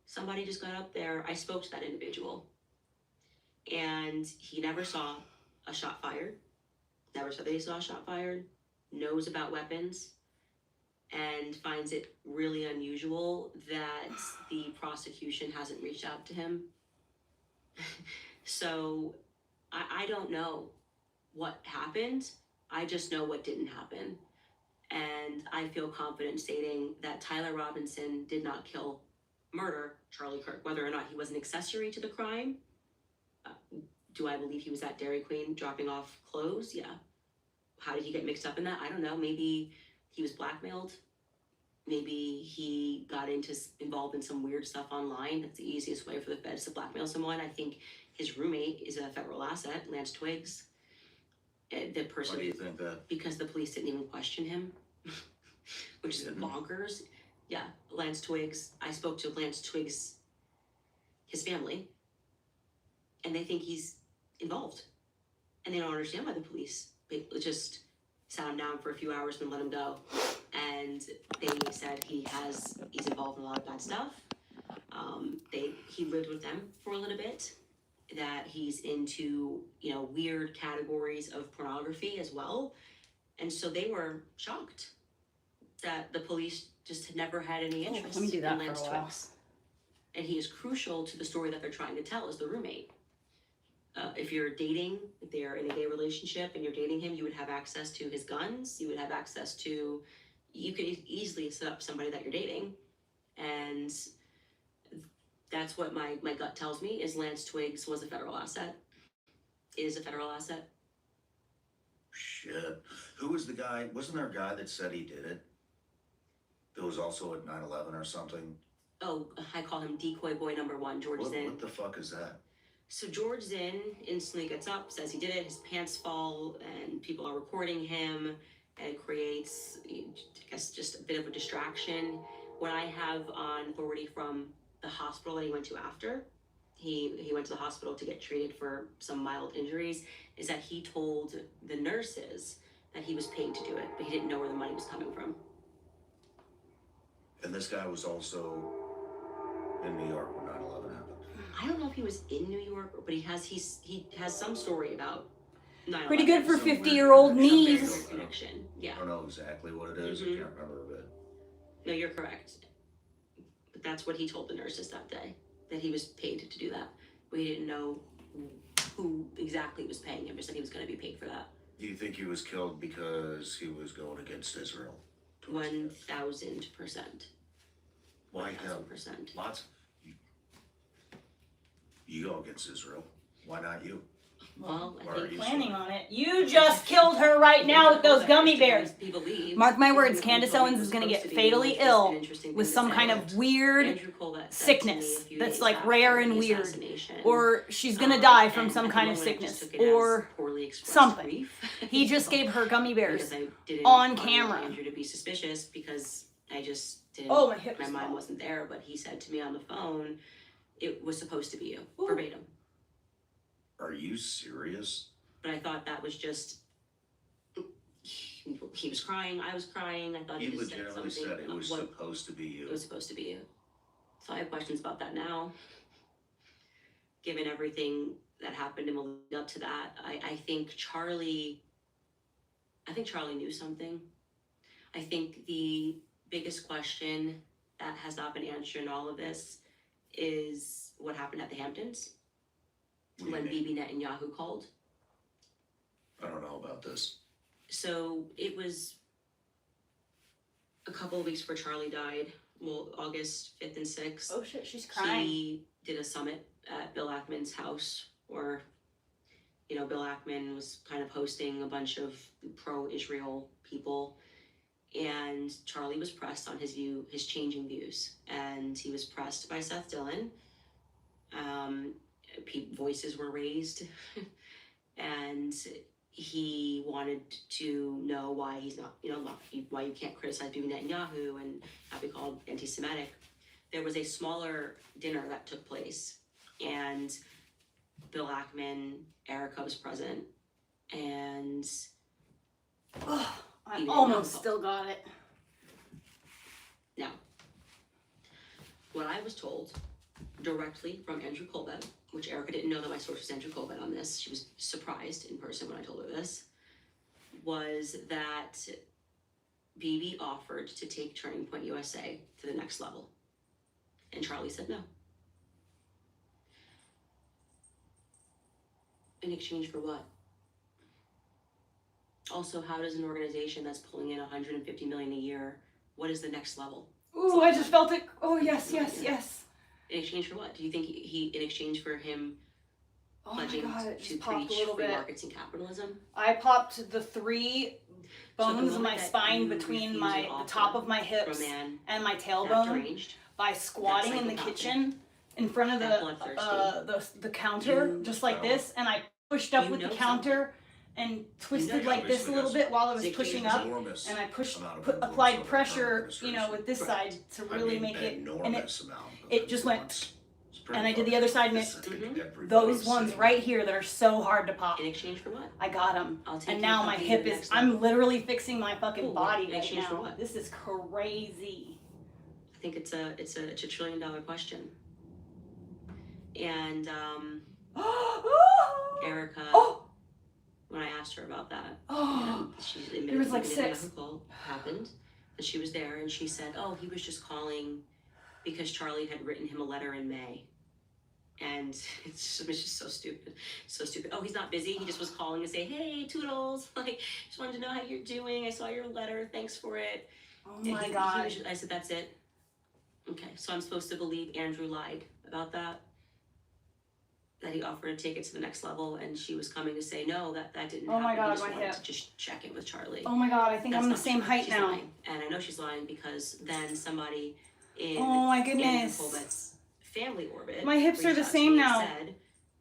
Somebody just got up there. I spoke to that individual. And he never saw a shot fired. Never said that he saw a shot fired. Knows about weapons. and finds it really unusual that the prosecution hasn't reached out to him. So I don't know what happened. I just know what didn't happen. And I feel confident stating that Tyler Robinson did not murder Charlie Kirk. Whether or not he was an accessory to the crime, do I believe he was at Dairy Queen dropping off clothes? Yeah. How did he get mixed up in that? I don't know. Maybe he was blackmailed. Maybe he got involved in some weird stuff online. That's the easiest way for the feds to blackmail someone. I think his roommate is a federal asset, Lance Twiggs. The person. Why do you think that? Because the police didn't even question him, which is bonkers. Yeah, Lance Twiggs. I spoke to Lance Twiggs, his family, and they think he's involved, and they don't understand why the police just sat him down for a few hours and let him go. And they said he's involved in a lot of bad stuff. He lived with them for a little bit. That he's into, weird categories of pornography as well. And so they were shocked that the police just had never had any interest let me do that in Lance for a while. Twiggs. And he is crucial to the story that they're trying to tell as the roommate. If they're in a gay relationship and you're dating him, you would have access to his guns. You would have access to, you could easily set up somebody that you're dating. And that's what my gut tells me is Lance Twiggs was a federal asset. Is a federal asset. Shit. Who was the guy? Wasn't there a guy that said he did it? That was also at 9/11 or something? Oh, I call him decoy boy number one, George Zinn. What the fuck is that? So George Zinn instantly gets up, says he did it, his pants fall, and people are recording him, and it creates, I guess, just a bit of a distraction. What I have on authority from the hospital that he went to after, he went to the hospital to get treated for some mild injuries, is that he told the nurses that he was paid to do it, but he didn't know where the money was coming from. And this guy was also in New York when 9/11 happened. I don't know if he was in New York, but he has some story about 9/11. Pretty good for Some weird 50-year-old connection. knees. Connection. Yeah. I don't know exactly what it is. Mhm. I can't remember a bit. No, you're correct. But that's what he told the nurses that day, that he was paid to do that. We didn't know who exactly was paying him, just that he was going to be paid for that. Do you think he was killed because he was going against Israel? 1,000%. Why him? 1,000%. Lots. You go against Israel. Why not you? Well, I Or are think you Planning sure? on it. You just killed her right now with those gummy bears. People leave. Mark my words, Andrew Candace Cole Owens was is gonna supposed get to be fatally just an ill interesting thing with to some say. kind of weird Andrew Cole said to me sickness a few that's days like after rare the and weird, assassination. or she's gonna die from And some at the kind of moment, I just sickness, took it as or poorly expressed something. grief. he just gave her gummy bears Because I didn't on want camera. Andrew to be suspicious because I just didn't. Oh, my hip My is mind falling. wasn't there, but he said to me on the phone, it was supposed to be you, Ooh. verbatim. Are you serious? But I thought that was just. He was crying. I was crying. I thought He he just said legitimately something. said it was what supposed to be you. it was supposed to be you. So I have questions about that now. Given everything that happened in the lead up to that, I think Charlie knew something. I think the biggest question that has not been answered in all of this is what happened at the Hamptons What do you when mean? Bibi Netanyahu called. I don't know about this. So it was a couple of weeks before Charlie died, well, August 5th and 6th. Oh shit, she's crying. He did a summit at Bill Ackman's house where, Bill Ackman was kind of hosting a bunch of pro-Israel people. And Charlie was pressed on his changing views. And he was pressed by Seth Dillon. Voices were raised. And he wanted to know why he's not, why you can't criticize Bibi Netanyahu and not be called anti-Semitic. There was a smaller dinner that took place, and Bill Ackman, Erica was present, and Oh, I Bibi almost Netanyahu. still got it. Now, what I was told directly from Andrew Colbett, which Erica didn't know that my source was Andrew Colbett on this, she was surprised in person when I told her this, was that BB offered to take Turning Point USA to the next level. And Charlie said no. In exchange for what? Also, how does an organization that's pulling in $150 million a year, what is the next level? Ooh, I just felt it. Oh, yes, yes, yes. In exchange for what? Do you think he in exchange for him pledging it to just popped a preach little free bit. markets and capitalism? I popped the 3 bones in my moment that spine you between refuse the an offer top of my from a hips man and my that tailbone deranged, by squatting in the psychopathic, kitchen in front of that bloodthirsty. the counter, You just like know. this, and I pushed up You with the know counter and twisted know like this a obviously little has bit while I was Zig pushing Zig's up, enormous and I pushed, amount of influence over applied the pressure, current with this administration. side to really make it, and enormous amount of it just went, influence. It's pretty and I did the funny. other side, and This it, is like everybody's those ones sitting right here that are so hard to pop. In exchange for what? I got them, I'll take and your now my company to hip the is, next I'm level. literally fixing my fucking Cool. body In right exchange for now. what? This is crazy. I think it's a $1 trillion question. And Erica, Oh! when I asked her about that, Oh! she There was like admitted 6. the call happened, and she was there, and she said, "Oh, he was just calling because Charlie had written him a letter in May." And it was just so stupid, so stupid. Oh, he's not busy. He just was calling to say, "Hey, Toodles, like, just wanted to know how you're doing. I saw your letter. Thanks for it." Oh And my he god. was I said, "That's it." Okay, so I'm supposed to believe Andrew lied about that? That he offered to take it to the next level, and she was coming to say no, that didn't Oh happen. my He God, just my wanted hip. to just check in with Charlie. Oh my god, I think That's I'm the not same true. height She's now. lying. And I know she's lying because then somebody in Oh my Andrew goodness. Colbett's family orbit My hips are reached the out to same me now. and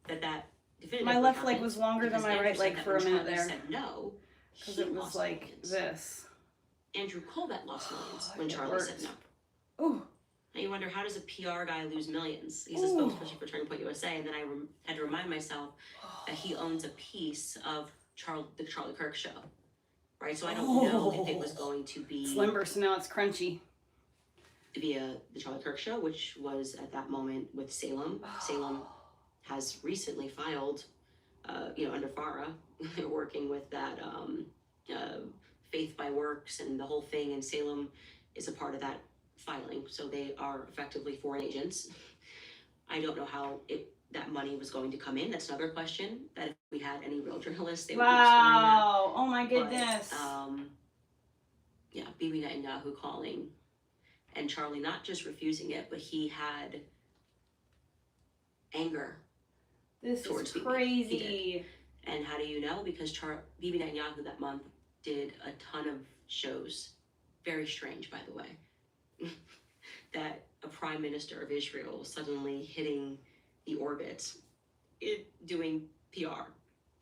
said that definitively My left leg happened was longer than because my Andrew right said leg that for when a minute Charlie there. said no, Because he it was lost like millions. this. Andrew Colbett lost millions when it Charlie said worked. no. Ooh. And you wonder, how does a PR guy lose millions? He's a Ooh. spokesperson for Turning Point USA, and then I had to remind myself that he owns a piece of the Charlie Kirk show, right? So I don't know if it was going to be It's limber, so now it's crunchy. via the Charlie Kirk show, which was at that moment with Salem. Salem has recently filed, under FARA, they're working with that Faith by Works and the whole thing, and Salem is a part of that filing, so they are effectively foreign agents. I don't know how that money was going to come in. That's another question. That if we had any real journalists, they would be exploring that. Wow. Oh my goodness. But, Bibi Netanyahu calling, and Charlie not just refusing it, but he had anger. This is towards Bibi. crazy. And how do you know? Because Bibi Netanyahu that month did a ton of shows. Very strange, by the way. That a prime minister of Israel suddenly hitting the orbit, doing PR.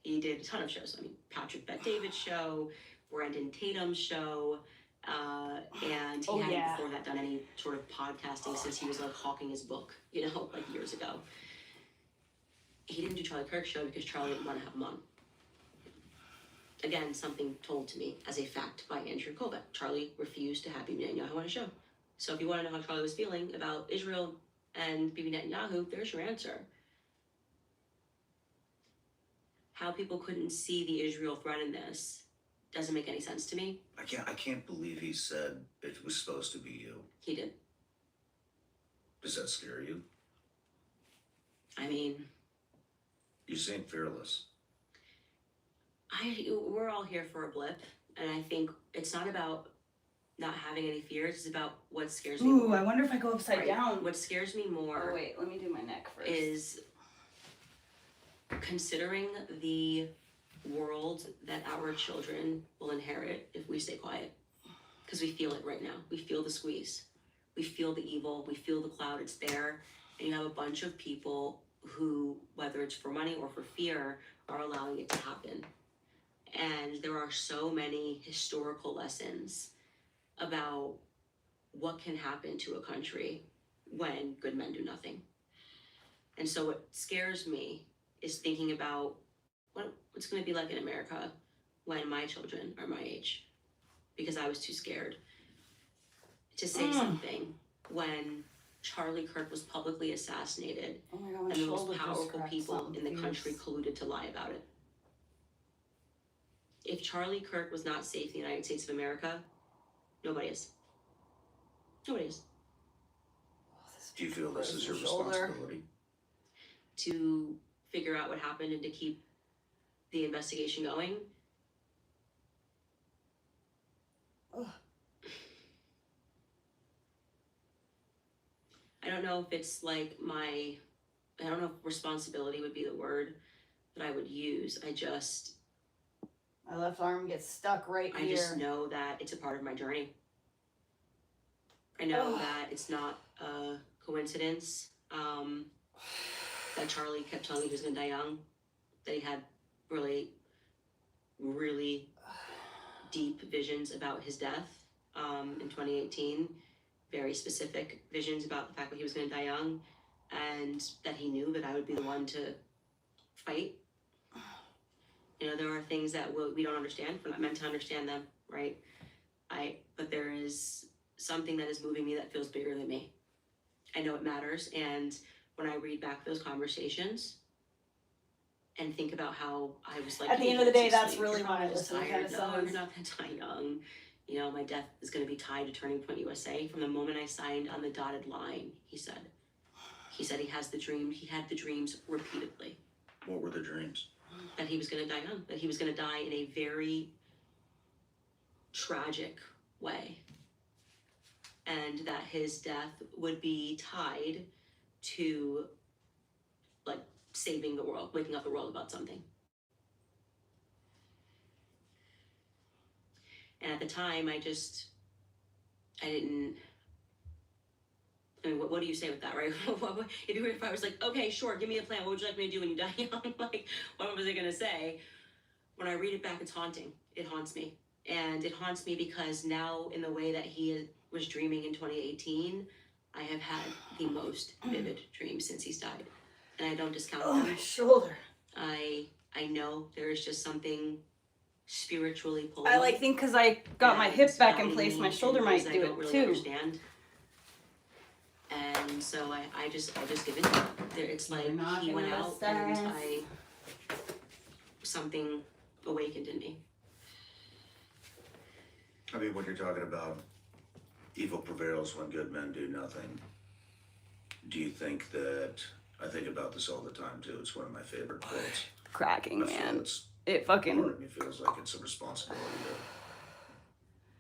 He did a ton of shows. I mean, Patrick Bet-David's show, Brandon Tatum's show, and he hadn't before that done any sort of podcasting since he was like hawking his book, like years ago. He didn't do Charlie Kirk's show because Charlie didn't want to have him on. Again, something told to me as a fact by Andrew Colbett. Charlie refused to have Bibi Netanyahu on a show. So if you want to know how Charlie was feeling about Israel and Bibi Netanyahu, there's your answer. How people couldn't see the Israel threat in this doesn't make any sense to me. I can't believe he said it was supposed to be you. He did. Does that scare you? I mean, You seem fearless. we're all here for a blip, and I think it's not about not having any fears. It's about what scares me Ooh, more. I wonder if I go upside Right? down. What scares me more Oh wait, let me do my neck first. is considering the world that our children will inherit if we stay quiet. Because we feel it right now. We feel the squeeze. We feel the evil. We feel the cloud. It's there. And you have a bunch of people who, whether it's for money or for fear, are allowing it to happen. And there are so many historical lessons about what can happen to a country when good men do nothing. And so what scares me is thinking about what's going to be like in America when my children are my age, because I was too scared to say something when Charlie Kirk was publicly assassinated Oh my god, my and the shoulder most just powerful cracked people something in the country fierce. colluded to lie about it. If Charlie Kirk was not safe in the United States of America, Nobody is. Nobody is. Do you feel this is your Shoulder. responsibility? To figure out what happened and to keep the investigation going. Ugh. I don't know if it's like I don't know if responsibility would be the word that I would use. My left arm gets stuck right here. I just know that it's a part of my journey. I know that it's not a coincidence that Charlie kept telling me he was going to die young, that he had really, really deep visions about his death in 2018, very specific visions about the fact that he was going to die young, and that he knew that I would be the one to fight. You know, there are things that we don't understand. We're not meant to understand them, right? But there is something that is moving me that feels bigger than me. I know it matters, and when I read back those conversations and think about how I was like, at the end of the day, that's really why I listen to tired. kind of No, songs. you're not gonna die young. You know, my death is gonna be tied to Turning Point USA. From the moment I signed on the dotted line, he said he has the dream. He had the dreams repeatedly. What were the dreams? That he was gonna die young. That he was gonna die in a very tragic way. And that his death would be tied to, like, saving the world, waking up the world about something. And at the time, I didn't, I mean, what do you say with that, right? If I was like, okay, sure, give me a plan. What would you like me to do when you die young? Like, what was I gonna say? When I read it back, it's haunting. It haunts me. And it haunts me because now, in the way that he was dreaming in 2018, I have had the most vivid dreams since he's died. And I don't discount them. My shoulder. I know there is just something spiritually pulling. I think because I got my hip back in place, my shoulder might do it really too. Understand. And so I just give in to it. It's like he went out and something awakened in me. I mean, when you're talking about evil prevails when good men do nothing, do you think that, I think about this all the time too, it's one of my favorite quotes. Cracking, I feel man. it's, It part fucking, of me feels like it's a responsibility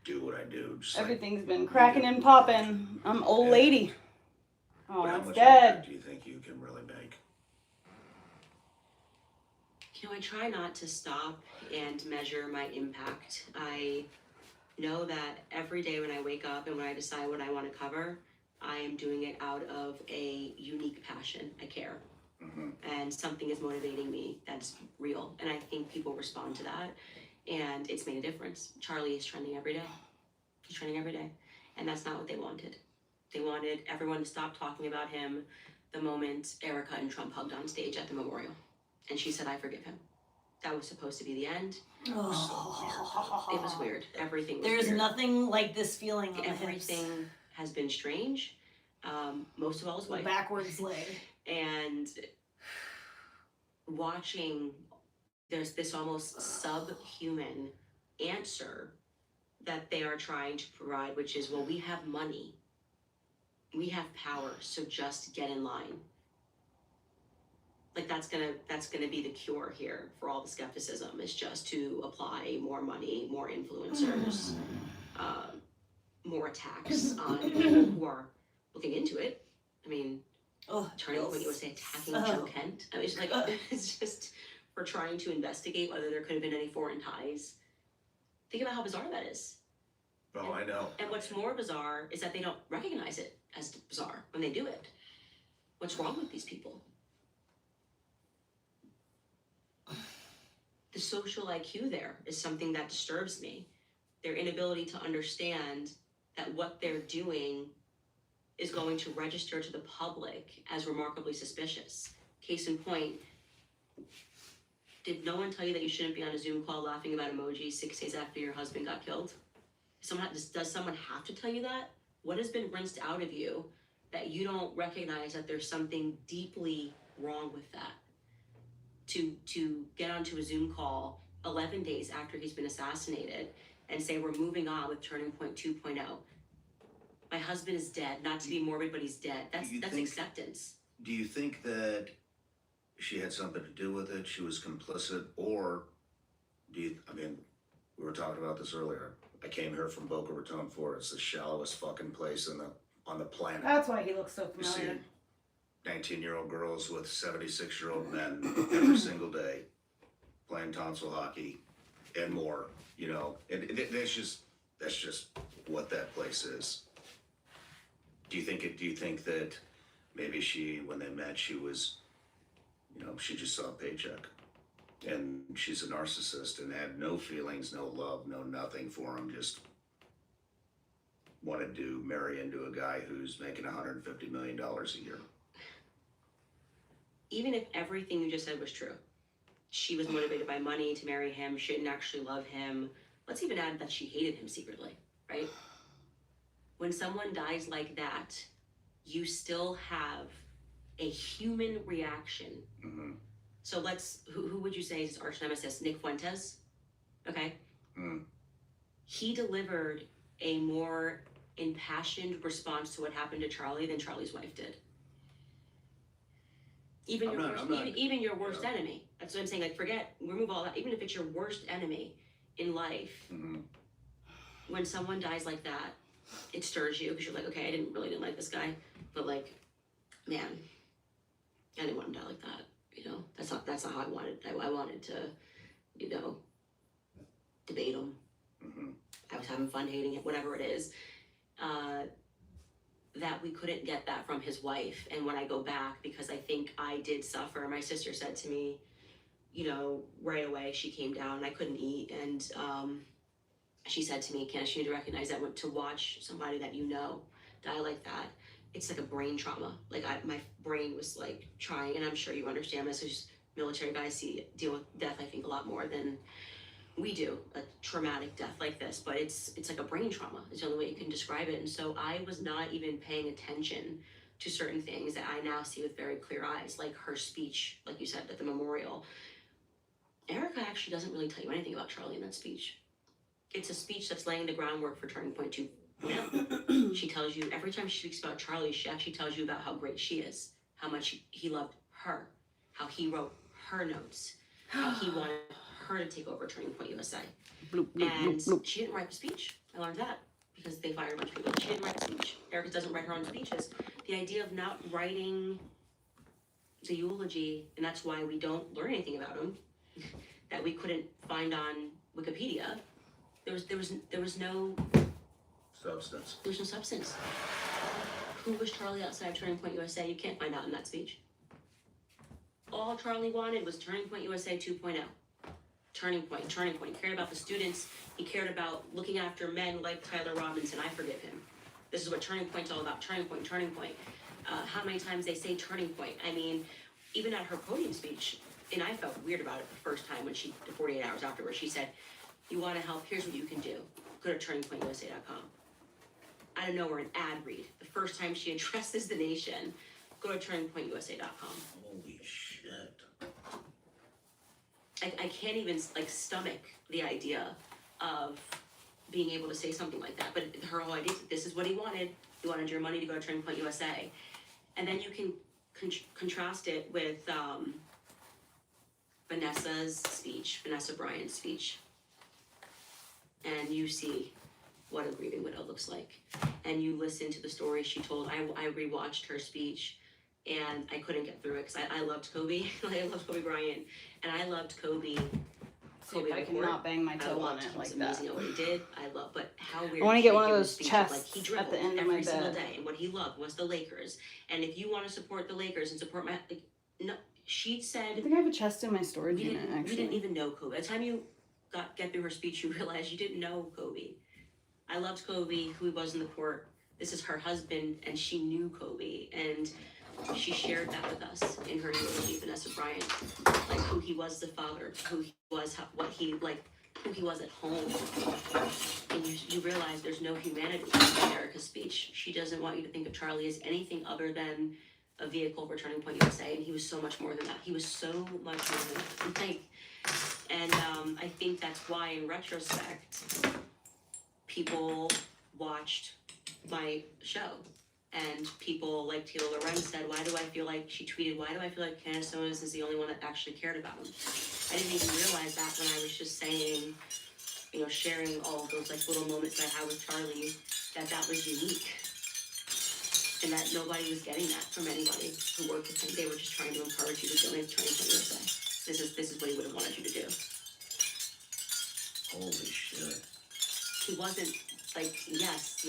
to do what I do. Just like, everything's been cracking and popping. I'm old Yeah. lady. Oh, how it's much dead. impact do you think you can really make? You know, I try not to stop and measure my impact. I know that every day when I wake up and when I decide what I want to cover, I am doing it out of a unique passion. I care. Mm-hmm. And something is motivating me that's real. And I think people respond to that. And it's made a difference. Charlie is trending every day. He's trending every day. And that's not what they wanted. They wanted everyone to stop talking about him the moment Erica and Trump hugged on stage at the memorial. And she said, I forgive him. That was supposed to be the end. Oh. It was weird. Everything was There's weird. nothing like this feeling on Everything the hips. has been strange. Most of all is The white. backwards leg. And watching, there's this almost subhuman answer that they are trying to provide, which is, well, we have money. We have power, so just get in line. Like that's gonna be the cure here for all the skepticism, is just to apply more money, more influencers, more attacks on people who are looking into it. I mean, Turning Point USA attacking Joe Kent. I mean, it's like it's just for trying to investigate whether there could have been any foreign ties. Think about how bizarre that is. Oh, I know. And what's more bizarre is that they don't recognize it as bizarre when they do it. What's wrong with these people? The social IQ there is something that disturbs me. Their inability to understand that what they're doing is going to register to the public as remarkably suspicious. Case in point, did no one tell you that you shouldn't be on a Zoom call laughing about emojis 6 days after your husband got killed? Does someone have to tell you that? What has been rinsed out of you that you don't recognize that there's something deeply wrong with that? To get onto a Zoom call 11 days after he's been assassinated and say we're moving on with Turning Point 2.0. My husband is dead, not to be morbid, but he's dead. That's acceptance. Do you think that she had something to do with it? She was complicit, or we were talking about this earlier. I came here from Boca Raton, Florida. It's the shallowest fucking place on the planet. That's why he looks so You see familiar. 19-year-old girls with 76-year-old men every single day playing tonsil hockey and more, you know, and that's just what that place is. Do you think that maybe when they met, she was, you know, she just saw a paycheck, and she's a narcissist and had no feelings, no love, no nothing for him, just wanted to marry into a guy who's making $150 million a year? Even if everything you just said was true, she was motivated by money to marry him, she didn't actually love him. Let's even add that she hated him secretly, right? When someone dies like that, you still have a human reaction. Mm-hmm. So who would you say is his arch nemesis? Nick Fuentes? Okay. Mm. He delivered a more impassioned response to what happened to Charlie than Charlie's wife did. Even your worst enemy. That's what I'm saying. Like, remove all that. Even if it's your worst enemy in life, Mm-hmm. when someone dies like that, it stirs you because you're like, okay, I didn't like this guy, but like, man, I didn't want him to die like that. You know, that's not how I wanted. I wanted to, you know, debate him. Mm-hmm. I was having fun hating it, whatever it is. That we couldn't get that from his wife. And when I go back, because I think I did suffer, my sister said to me, you know, right away, she came down and I couldn't eat. And she said to me, Candace, you need to recognize that to watch somebody that you know die like that, it's like a brain trauma. Like my brain was like trying, and I'm sure you understand this, as military guys deal with death, I think, a lot more than we do, a traumatic death like this, but it's like a brain trauma. It's the only way you can describe it. And so I was not even paying attention to certain things that I now see with very clear eyes, like her speech, like you said, at the memorial. Erica actually doesn't really tell you anything about Charlie in that speech. It's a speech that's laying the groundwork for Turning Point 2. She tells you, every time she speaks about Charlie, she actually tells you about how great she is, how much he loved her, how he wrote her notes, how he wanted her to take over Turning Point USA. Bloop, bloop, And bloop, bloop. she didn't write the speech. I learned that because they fired a bunch of people. She didn't write the speech. Erica doesn't write her own speeches. The idea of not writing the eulogy, and that's why we don't learn anything about him, that we couldn't find on Wikipedia. There was no Substance. There's no substance. Who was Charlie outside of Turning Point USA? You can't find out in that speech. All Charlie wanted was Turning Point USA 2.0. Turning Point. He cared about the students. He cared about looking after men like Tyler Robinson. I forgive him. This is what Turning Point's all about. Turning Point. How many times they say Turning Point? I mean, even at her podium speech, and I felt weird about it the first time when the 48 hours afterwards, she said, you want to help, here's what you can do. Go to turningpointusa.com. Out of nowhere, an ad read. The first time she addresses the nation, go to turningpointusa.com. Holy shit. I can't even stomach the idea of being able to say something like that. But her whole idea is this is what he wanted. He wanted your money to go to Turning Point USA. And then you can contrast it with Vanessa Bryant's speech. And you see what a grieving widow looks like. And you listen to the story she told. I rewatched her speech and I couldn't get through it because I loved Kobe. I loved Kobe Bryant. And I loved Kobe. See if I can not bang my toe on it like that. Amazing at what he did. But how weird. I want to get one of she gave those speech chests he at the end of every my single bed. day, and what he loved was the Lakers. And if you want to support the Lakers and support no, she said. I think I have a chest in my storage we unit. didn't Actually, even know Kobe. By the time you get through her speech, you realize you didn't know Kobe. I loved Kobe, who he was in the court. This is her husband, and she knew Kobe, and she shared that with us in her eulogy, Vanessa Bryant, like who he was as a father, who he was, who he was at home. And you realize there's no humanity in Erica's speech. She doesn't want you to think of Charlie as anything other than a vehicle for Turning Point USA, and he was so much more than that. He was so much more than that. And I think that's why, in retrospect, people watched my show. And people like Taylor Lorenz said, why do I feel like, she tweeted, why do I feel like Candace Owens is the only one that actually cared about him? I didn't even realize that when I was just saying, you know, sharing all of those like little moments I had with Charlie, that was unique. And that nobody was getting that from anybody who worked with him. They were just trying to encourage you to donate to Trans USA. This is what he would have wanted you to do. Holy shit. He wasn't like, yes,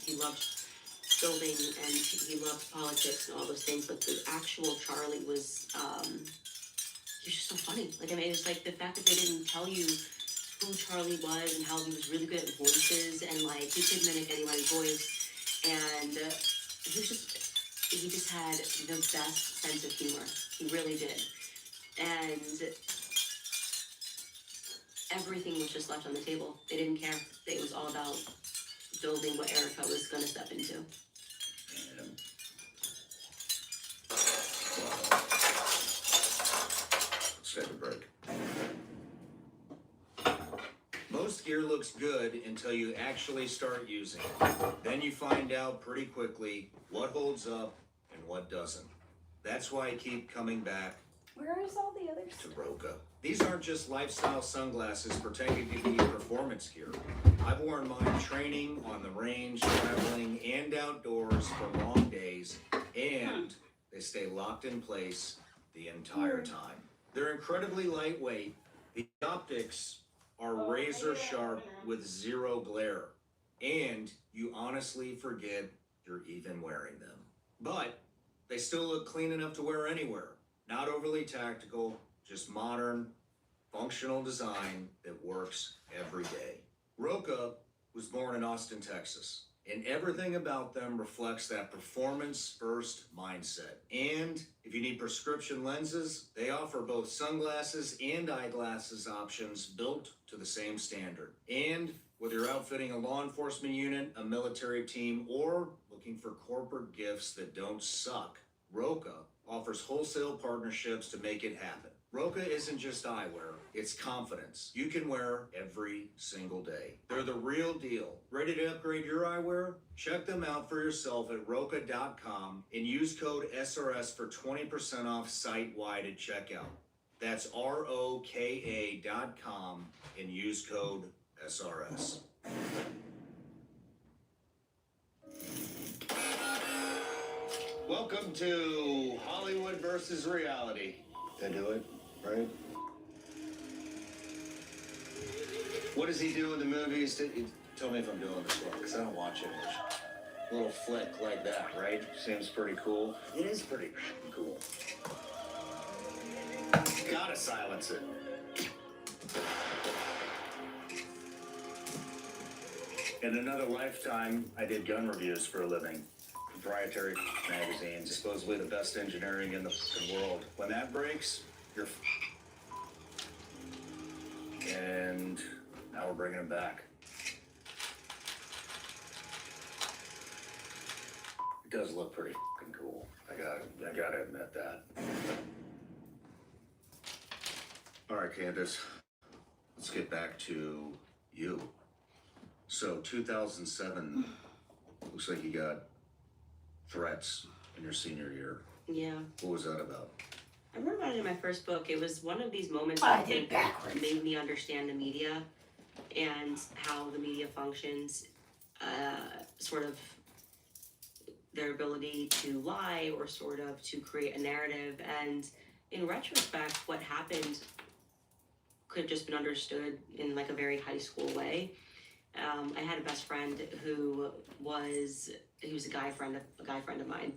he loved building and he loved politics and all those things, but the actual Charlie was, he was just so funny. Like, I mean, it's like the fact that they didn't tell you who Charlie was and how he was really good at voices and like he could mimic anybody's voice, and he just had the best sense of humor. He really did. And everything was just left on the table. They didn't care. It was all about building what Erica was going to step into. Man. Let's take a break. Most gear looks good until you actually start using it. Then you find out pretty quickly what holds up and what doesn't. That's why I keep coming back Where is all the others? to Roka. These aren't just lifestyle sunglasses pretending to be performance gear. I've worn mine training, on the range, traveling, and outdoors for long days, and they stay locked in place the entire time. They're incredibly lightweight. The optics are razor sharp with zero glare, and you honestly forget you're even wearing them. But they still look clean enough to wear anywhere. Not overly tactical, just modern, functional design that works every day. Roka was born in Austin, Texas, and everything about them reflects that performance-first mindset. And if you need prescription lenses, they offer both sunglasses and eyeglasses options built to the same standard. And whether you're outfitting a law enforcement unit, a military team, or looking for corporate gifts that don't suck, Roka offers wholesale partnerships to make it happen. Roka isn't just eyewear, it's confidence you can wear every single day. They're the real deal. Ready to upgrade your eyewear? Check them out for yourself at Roka.com and use code SRS for 20% off site-wide at checkout. That's ROKA.com and use code SRS. Welcome to Hollywood versus reality. They do it, right? What does he do in the movies? Tell me if I'm doing this wrong, because I don't watch it much. A little flick like that, right? Seems pretty cool. It is pretty cool. Gotta silence it. In another lifetime, I did gun reviews for a living. Proprietary magazines, supposedly the best engineering in the world. When that breaks, you're and now we're bringing it back. It does look pretty cool. I gotta admit that. All right, Candace, let's get back to you. So 2007, looks like you got threats in your senior year. Yeah. What was that about? I remember writing my first book. It was one of these moments I that did it backwards. made me understand the media and how the media functions, sort of their ability to lie or sort of to create a narrative. And in retrospect, what happened could have just been understood in like a very high school way. I had a best friend who was a guy friend of mine,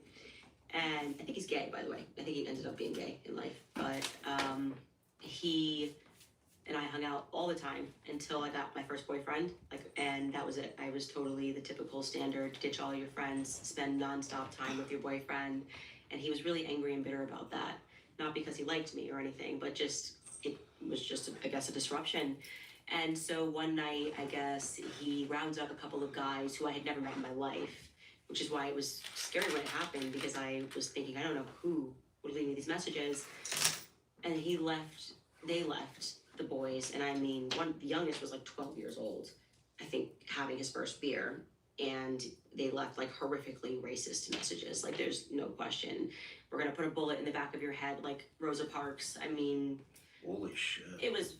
and I think he's gay, by the way. I think he ended up being gay in life, but he and I hung out all the time until I got my first boyfriend, and that was it. I was totally the typical standard, ditch all your friends, spend nonstop time with your boyfriend, and he was really angry and bitter about that. Not because he liked me or anything, but it was just, I guess, a disruption. And so one night, I guess, he rounds up a couple of guys who I had never met in my life, which is why it was scary when it happened, because I was thinking, I don't know who would leave me these messages. And they left, the boys, and I mean, the youngest was like 12 years old. I think, having his first beer, and they left like horrifically racist messages. Like, there's no question. We're gonna put a bullet in the back of your head, like Rosa Parks. I mean, Holy shit. it was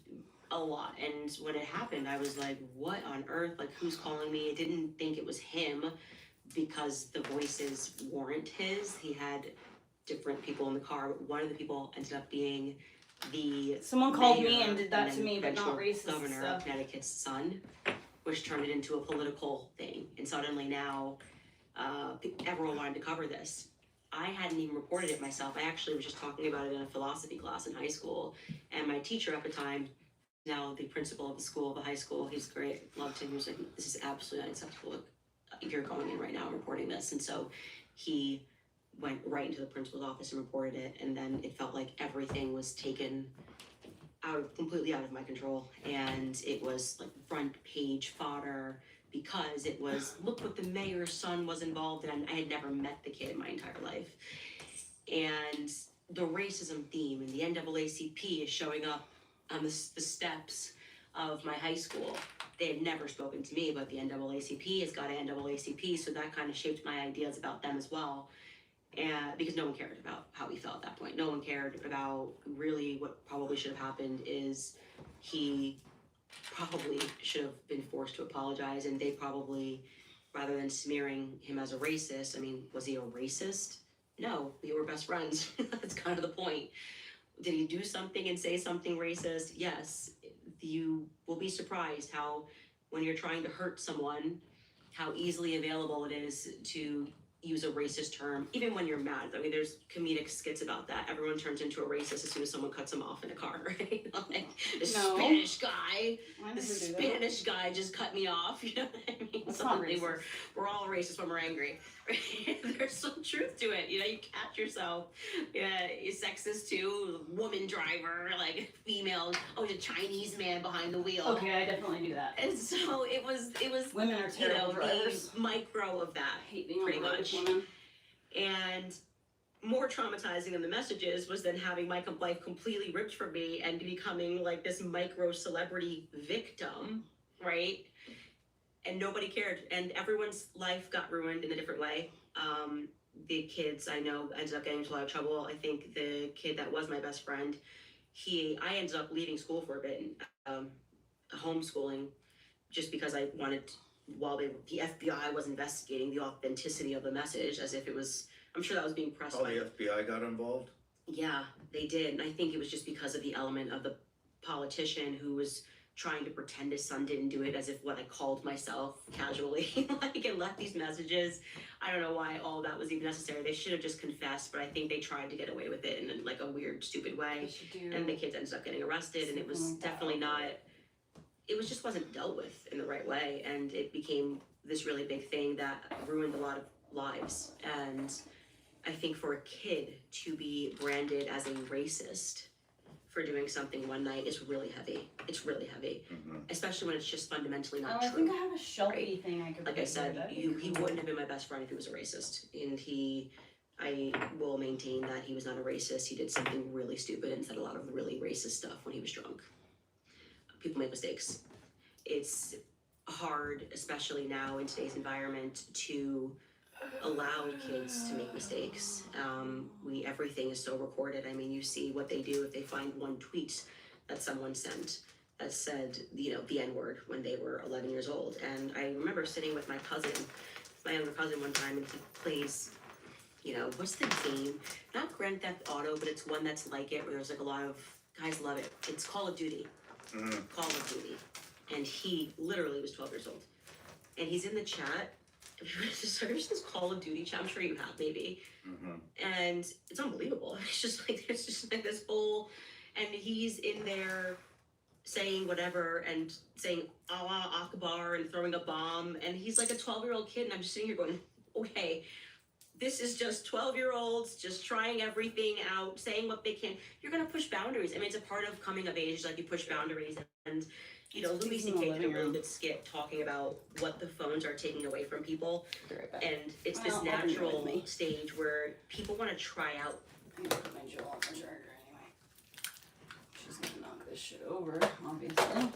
a lot. And when it happened, I was like, what on earth? Like, who's calling me? I didn't think it was him because the voices weren't his. He had different people in the car, but one of the people ended up being the Someone called me mayor and did that then to me, but not eventual racist governor stuff. of Connecticut's son, which turned it into a political thing. And suddenly now, everyone wanted to cover this. I hadn't even reported it myself. I actually was just talking about it in a philosophy class in high school. And my teacher at the time, now the principal of the school, of the high school, he's great, loved him. He was like, this is absolutely unacceptable. You're going in right now and reporting this. And so he went right into the principal's office and reported it. And then it felt like everything was taken completely out of my control. And it was like front page fodder, because it was, look what the mayor's son was involved in. I had never met the kid in my entire life. And the racism theme and the NAACP is showing up on the steps of my high school. They had never spoken to me, but the NAACP has got an NAACP, so that kind of shaped my ideas about them as well. And because no one cared about how he felt at that point. No one cared about really what probably should have happened is he probably should have been forced to apologize, and they probably, rather than smearing him as a racist, I mean, was he a racist? No, we were best friends. That's kind of the point. Did he do something and say something racist? Yes. You will be surprised how, when you're trying to hurt someone, how easily available it is to use a racist term, even when you're mad. I mean, there's comedic skits about that. Everyone turns into a racist as soon as someone cuts them off in a car, right? Like, the Spanish guy just cut me off, you know what I mean? That's Suddenly not racist. we're all racist when we're angry. Right? There's some truth to it, you know, you catch yourself. Yeah, you're sexist too, woman driver, like female, oh, the Chinese man behind the wheel. Okay, I definitely do that. And so it was Women are terrible drivers. the micro of that, I hate being pretty on the road with much. women. And more traumatizing than the messages was then having my life completely ripped from me and becoming like this micro celebrity victim, right? And nobody cared, and everyone's life got ruined in a different way. The kids I know ended up getting into a lot of trouble. I think the kid that was my best friend, I ended up leaving school for a bit, homeschooling, just because I wanted, while the FBI was investigating the authenticity of the message, as if it was, I'm sure that was being pressed by. The FBI got involved? Yeah, they did. And I think it was just because of the element of the politician who was trying to pretend his son didn't do it, as if what I called myself casually, like, and left these messages. I don't know why all that was even necessary. They should have just confessed, but I think they tried to get away with it in like a weird, stupid way. And the kids ended up getting arrested, and it was definitely not, it was just wasn't dealt with in the right way. And it became this really big thing that ruined a lot of lives. And I think for a kid to be branded as a racist for doing something one night is really heavy. It's really heavy, especially when it's just fundamentally not true. I think I have a Shelby thing I could. Like I said, he wouldn't have been my best friend if he was a racist, and I will maintain that he was not a racist. He did something really stupid and said a lot of really racist stuff when he was drunk. People make mistakes. It's hard, especially now in today's environment, to allow kids to make mistakes. Everything is so recorded. I mean, you see what they do if they find one tweet that someone sent that said, you know, the N-word when they were 11 years old. And I remember sitting with my younger cousin one time, and he plays, you know, what's the game? Not Grand Theft Auto, but it's one that's like it, where there's like a lot of guys love it. It's Call of Duty. Call of Duty. And he literally was 12 years old. And he's in the chat. There's this Call of Duty chat, I'm sure you have, maybe. And it's unbelievable. It's just like this whole, and he's in there saying whatever and saying Allah Akbar and throwing a bomb, and he's like a 12-year-old kid, and I'm just sitting here going, okay, this is just 12-year-olds just trying everything out, saying what they can. You're gonna push boundaries. I mean, it's a part of coming of age, like you push boundaries. And you know, Louis C.K. did a really good skit talking about what the phones are taking away from people. And it's this natural stage where people want to try out. I'm gonna put my Jill on the charger anyway. She's gonna knock this shit over, obviously.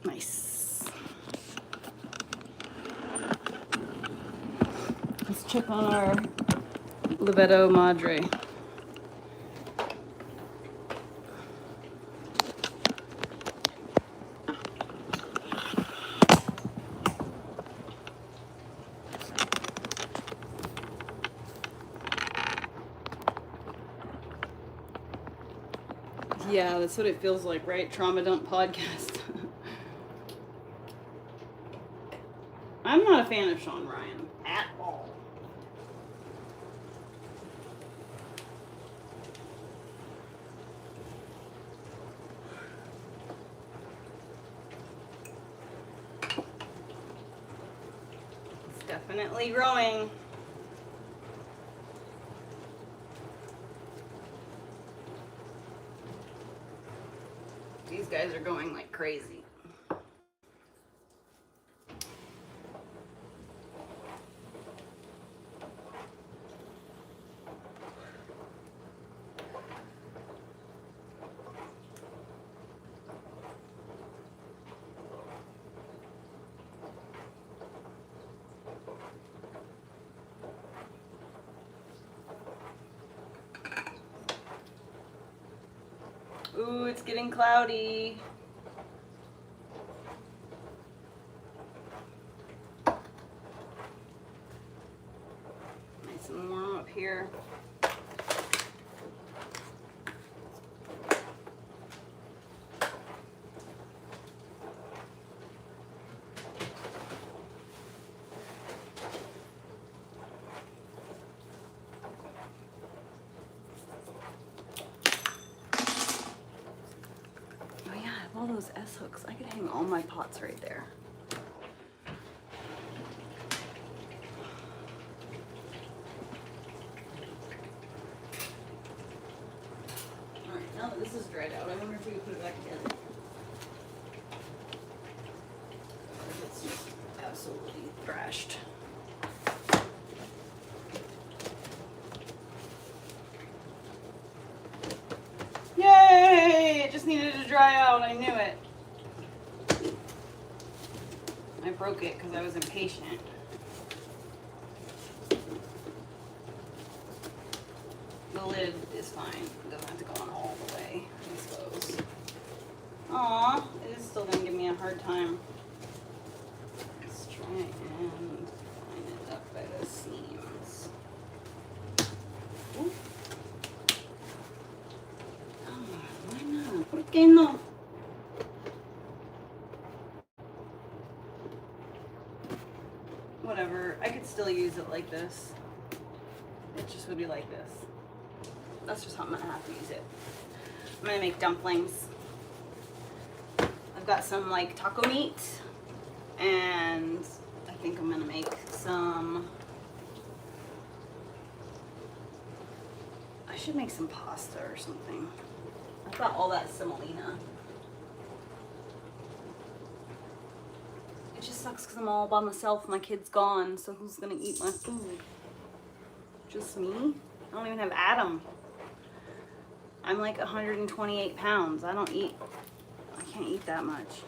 Nice. Let's check on our Livedo Madre. Yeah, that's what it feels like, right? Trauma Dump Podcast. I'm not a fan of Sean Ryan at all. It's definitely growing. These guys are going like crazy. Ooh, it's getting cloudy. Nice and warm up here. All those S hooks. I could hang all my pots right there. Alright, now that this is dried out, I wonder if we could put it back together. It's just absolutely thrashed. Yay! It just needed to dry out. I knew it. I broke it because I was impatient. The lid is fine. It doesn't have to go on all the way, I suppose. Aw, it is still going to give me a hard time. Let's try and line it up by the seams. Ooh. ¿Por qué no? Whatever, I could still use it like this. It just would be like this. That's just how I'm gonna have to use it. I'm gonna make dumplings. I've got some like taco meat, and I think I'm gonna make some. I should make some pasta or something. I've got all that semolina. It just sucks because I'm all by myself. My kid's gone, so who's gonna eat my food? Just me? I don't even have Adam. I'm like 128 pounds. I can't eat that much.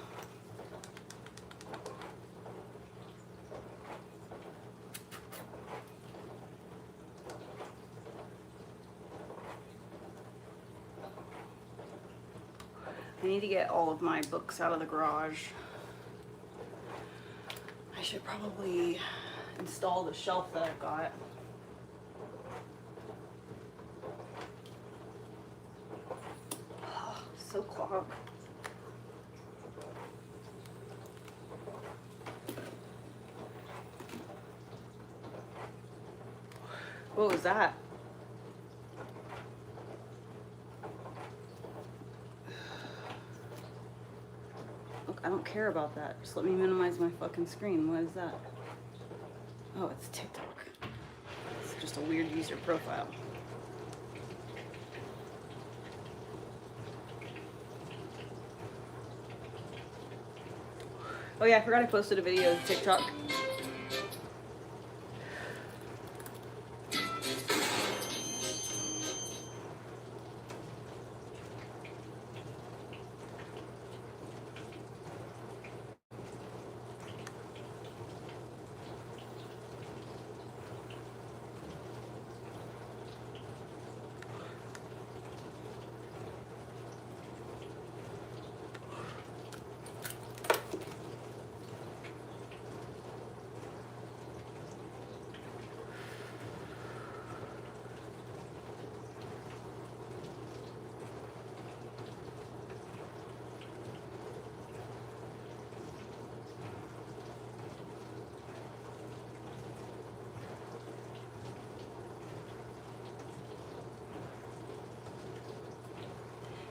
I need to get all of my books out of the garage. I should probably install the shelf that I've got. Oh, so clogged. What was that? Look, I don't care about that. Just let me minimize my fucking screen. What is that? Oh, it's TikTok. It's just a weird user profile. Oh yeah, I forgot I posted a video of TikTok.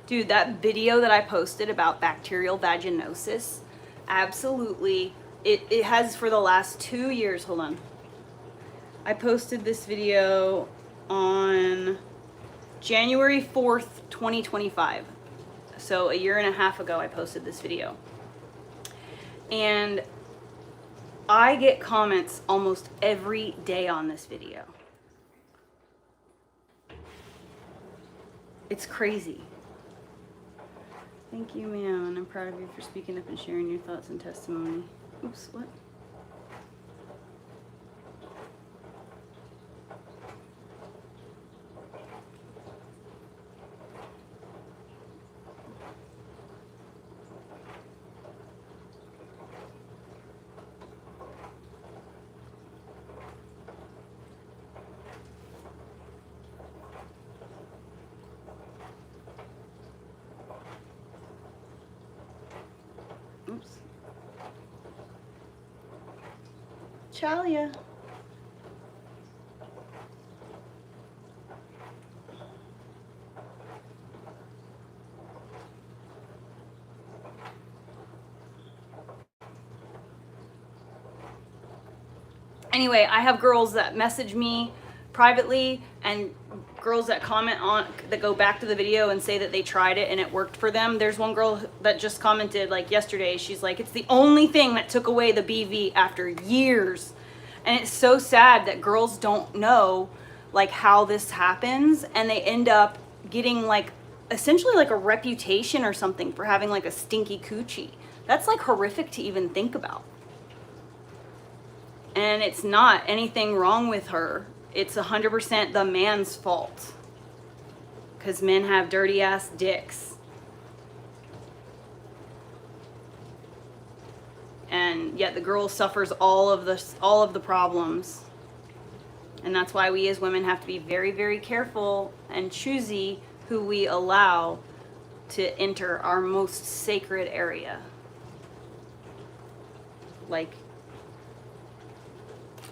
Dude, that video that I posted about bacterial vaginosis, absolutely, it has for the last 2 years. Hold on. I posted this video on January 4th, 2025. So a year and a half ago, I posted this video. And I get comments almost every day on this video. It's crazy. Thank you, ma'am, and I'm proud of you for speaking up and sharing your thoughts and testimony. Oops, what? Oops. Chalia. Anyway, I have girls that message me privately and girls that comment on, that go back to the video and say that they tried it and it worked for them. There's one girl that just commented like yesterday. She's like, it's the only thing that took away the BV after years. And it's so sad that girls don't know like how this happens, and they end up getting like essentially like a reputation or something for having like a stinky coochie. That's like horrific to even think about. And it's not anything wrong with her. It's 100% the man's fault. Because men have dirty ass dicks. And yet the girl suffers all of the problems. And that's why we as women have to be very, very careful and choosy who we allow to enter our most sacred area. Like,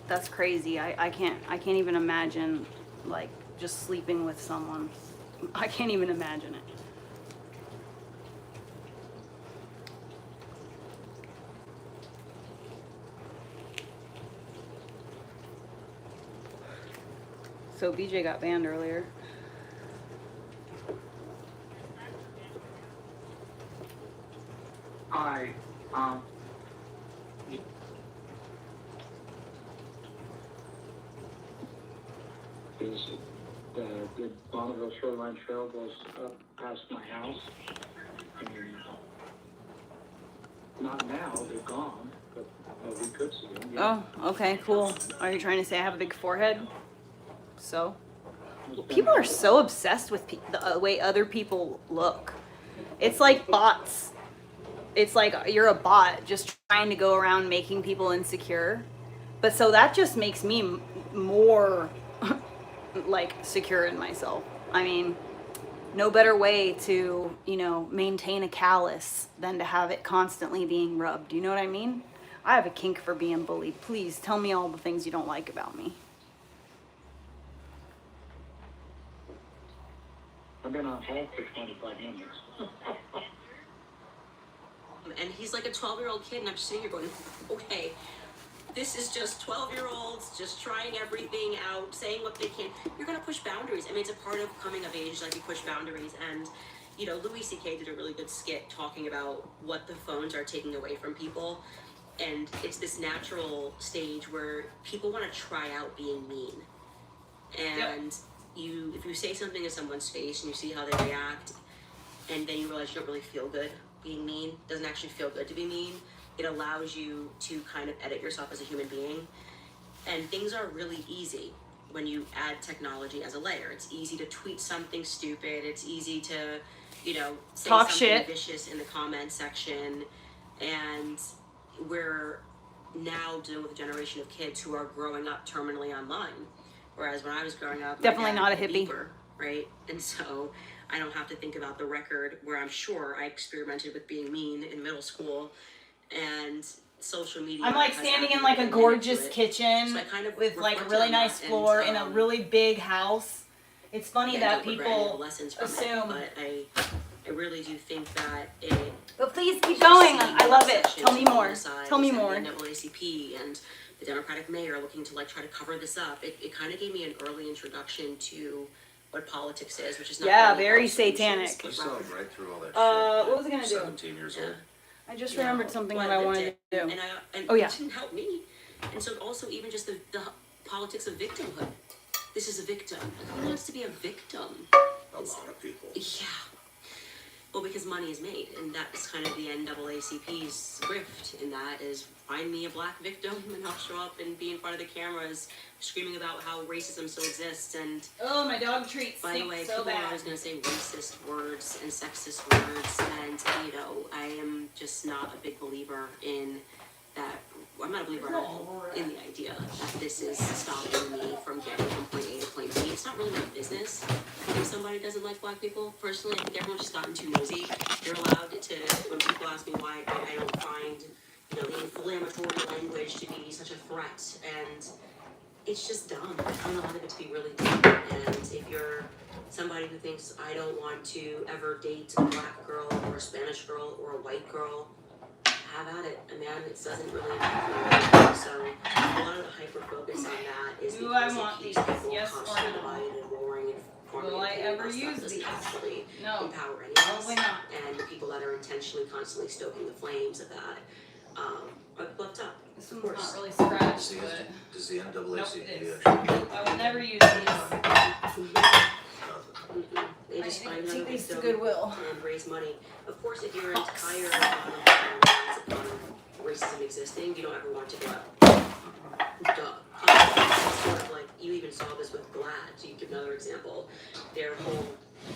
that's crazy. I can't even imagine like just sleeping with someone. I can't even imagine it. So BJ got banned earlier. Hi. Is the Bonneville Shoreline Trail goes up past my house, and not now, they're gone, but we could see them. Yeah. Oh, okay, cool. Are you trying to say I have a big forehead? So? People are so obsessed with the way other people look. It's like bots. It's like you're a bot just trying to go around making people insecure. But so that just makes me more like secure in myself. I mean, no better way to, you know, maintain a callus than to have it constantly being rubbed. You know what I mean? I have a kink for being bullied. Please tell me all the things you don't like about me. I've been on hold for 25 minutes. And he's like a 12-year-old kid, and I'm just sitting here going, okay, this is just 12-year-olds just trying everything out, saying what they can. You're going to push boundaries. I mean, it's a part of coming of age, like you push boundaries. And, you know, Louis C.K. did a really good skit talking about what the phones are taking away from people. And it's this natural stage where people want to try out being mean. And if you say something in someone's face and you see how they react, and then you realize you don't really feel good being mean, doesn't actually feel good to be mean, it allows you to kind of edit yourself as a human being. And things are really easy when you add technology as a layer. It's easy to tweet something stupid. It's easy to, you know, say Talk something shit. vicious in the comment section. And we're now dealing with a generation of kids who are growing up terminally online. Whereas when I was growing up, Definitely not a had hippie. beeper, right? And so I don't have to think about the record where I'm sure I experimented with being mean in middle school. And social media. I'm like has standing in added like a into gorgeous it. kitchen So I kind of with like a reflected really on nice that, floor and, in a really big house. It's funny yeah, that don't regret any of the people lessons from it, assume. but I I really do think that it. But please keep going. I love it. Tell me more. Tell me more. The NAACP and the Democratic mayor looking to like try to cover this up. It kind of gave me an early introduction to what politics is, which is not Yeah, really very about solutions, satanic. but You saw rather- him right through all that shit. What was I gonna do? 17 years old. I just you know, remembered something well, that I lived wanted it, to do. and Oh, yeah. it didn't help me. And so also even just the politics of victimhood. This is a victim. Who wants to be a victim? A lot of people. Yeah. Well, because money is made, and that's kind of the NAACP's grift, and that is find me a black victim, and I'll show up and be in front of the cameras screaming about how racism still exists. And Oh, my dog treats by the stink way, so people are bad. always going to say racist words and sexist words, and you know, I am just not a big believer in that. I'm not a believer at all in the idea that this is stopping me from getting from point A to point B. It's not really my business if somebody doesn't like black people. Personally, I think everyone's just gotten too nosy. They're allowed to, when people ask me why I don't find, you know, the inflammatory language to be such a threat, and it's just dumb. I find a lot of it to be really dumb. And if you're somebody who thinks I don't want to ever date a black girl or a Spanish girl or a white girl, have at it. I mean, it doesn't really matter. So a lot of the hyper focus on that is Do I because want it keeps these? people Yes or constantly no? divided and warring and forming Will I opinion ever about stuff use doesn't these? actually No. empower any of us. Probably not. And the people that are intentionally constantly stoking the flames of that are left up. This Of one's course. not really Does scratched, the, but does the NAACP Nope, it is. actually I will never use these. nothing? They just find another Take these to victim Goodwill. and raise money. Of course, if your entire relies upon racism existing, you don't ever want to go out. Duh. It's sort of like, you even saw this with GLAAD, to give another example. Their whole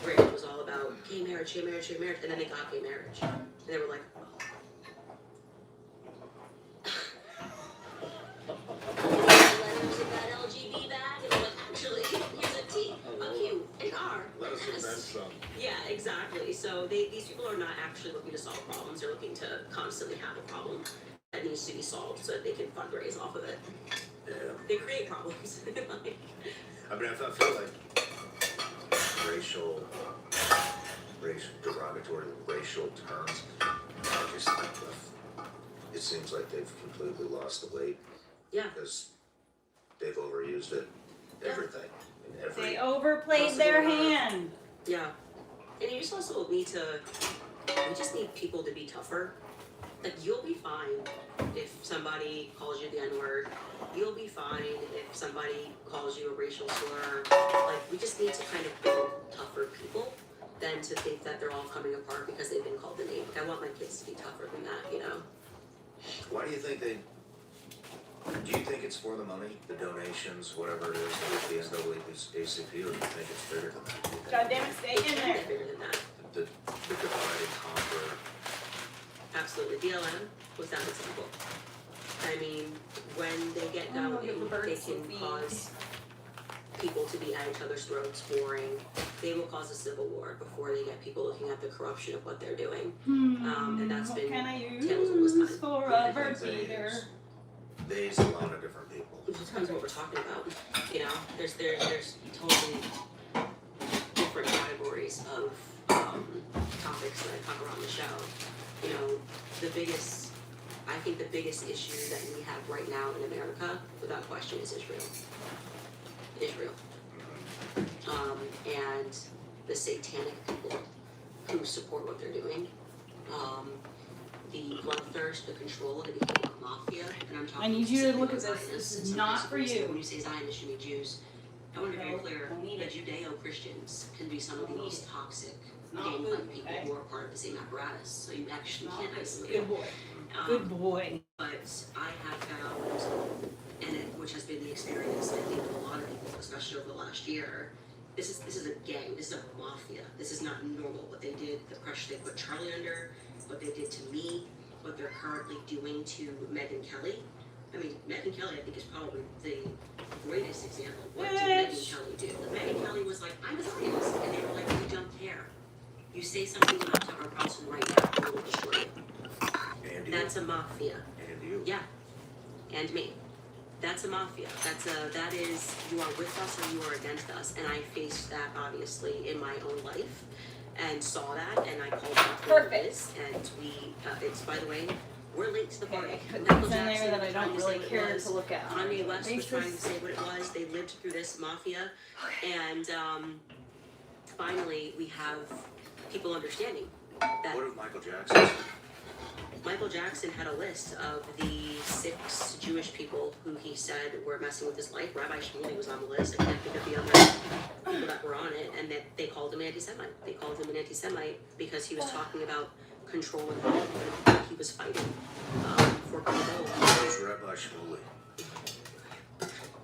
bridge was all about gay marriage, gay marriage, gay marriage, and then they got gay marriage. And they were like, letters of that LGB bag, and I'm like, actually, here's a T, a Q, an R. Let us invent S. some. Yeah, exactly. So these people are not actually looking to solve problems. They're looking to constantly have a problem that needs to be solved so that they can fundraise off of it. Yeah. They create problems. Like, I mean, I feel like racial, derogatory racial terms, it seems like they've completely lost the weight yeah. because they've overused it. Everything. In every. They overplayed their hand. Yeah. And you just also need to, we just need people to be tougher. Like, you'll be fine if somebody calls you the N-word. You'll be fine if somebody calls you a racial slur. Like, we just need to kind of build tougher people than to think that they're all coming apart because they've been called the name. Like, I want my kids to be tougher than that, you know? Why do you think do you think it's for the money, the donations, whatever it is, the NAACP, or do you think it's bigger than that? Do you think God damn it, stay in there. It's bigger than that. The divide and conquer. Absolutely. BLM was that example. I mean, when they get Oh, going, give the birds they some can feed. cause people to be at each other's throats, warring. They will cause a civil war before they get people looking at the corruption of what they're doing. And that's What been can I tales all this use time. for a bird feeder? There's a lot of different people. It just depends on what we're talking about. You know, there's totally different categories of topics that I talk around the show. You know, I think the biggest issue that we have right now in America, without question, is Israel. Israel. And the satanic people who support what they're doing. The bloodthirst, the control, they became a mafia, and I'm talking. I need you to look at specifically this. about This is Zionists. not So for basically, you. When you say Zionists, you mean Jews. I want to be very No, clear don't eat that it. Judeo-Christians can be some of the most toxic Not gang food, like people okay? who are part of the same apparatus. So you actually Not can't good. isolate Good them. boy. Good boy. But I have found, which has been the experience, I think, of a lot of people, especially over the last year. This is a gang. This is a mafia. This is not normal. What they did, the pressure they put Charlie under, what they did to me, what they're currently doing to Megyn Kelly. I mean, Megyn Kelly, I think, is probably the greatest example. What did Megyn Kelly do? Megyn Kelly was like, I'm a Zionist. And they were like, we don't care. You say something about Tucker Carlson right now, we will destroy you. And you. That's a mafia. And you. Yeah. And me. That's a mafia. That is, you are with us or you are against us. And I faced that, obviously, in my own life. and saw that, and I called Dr. Liz, and we, it's, by the way, we're late to the party. Okay, I put Michael things in there Jackson that I was don't trying to say really what it care was. to look at. Kanye West was trying to Basis. say what it was. They lived through this mafia, and finally we have people understanding that What of Michael Jackson? Michael Jackson had a list of the 6 Jewish people who he said were messing with his life. Rabbi Shmuley was on the list. I can't think of the other people that were on it, and that they called him an anti-Semite. They called him an anti-Semite because he was talking about control and power. He was fighting for control. Who's Rabbi Shmuley?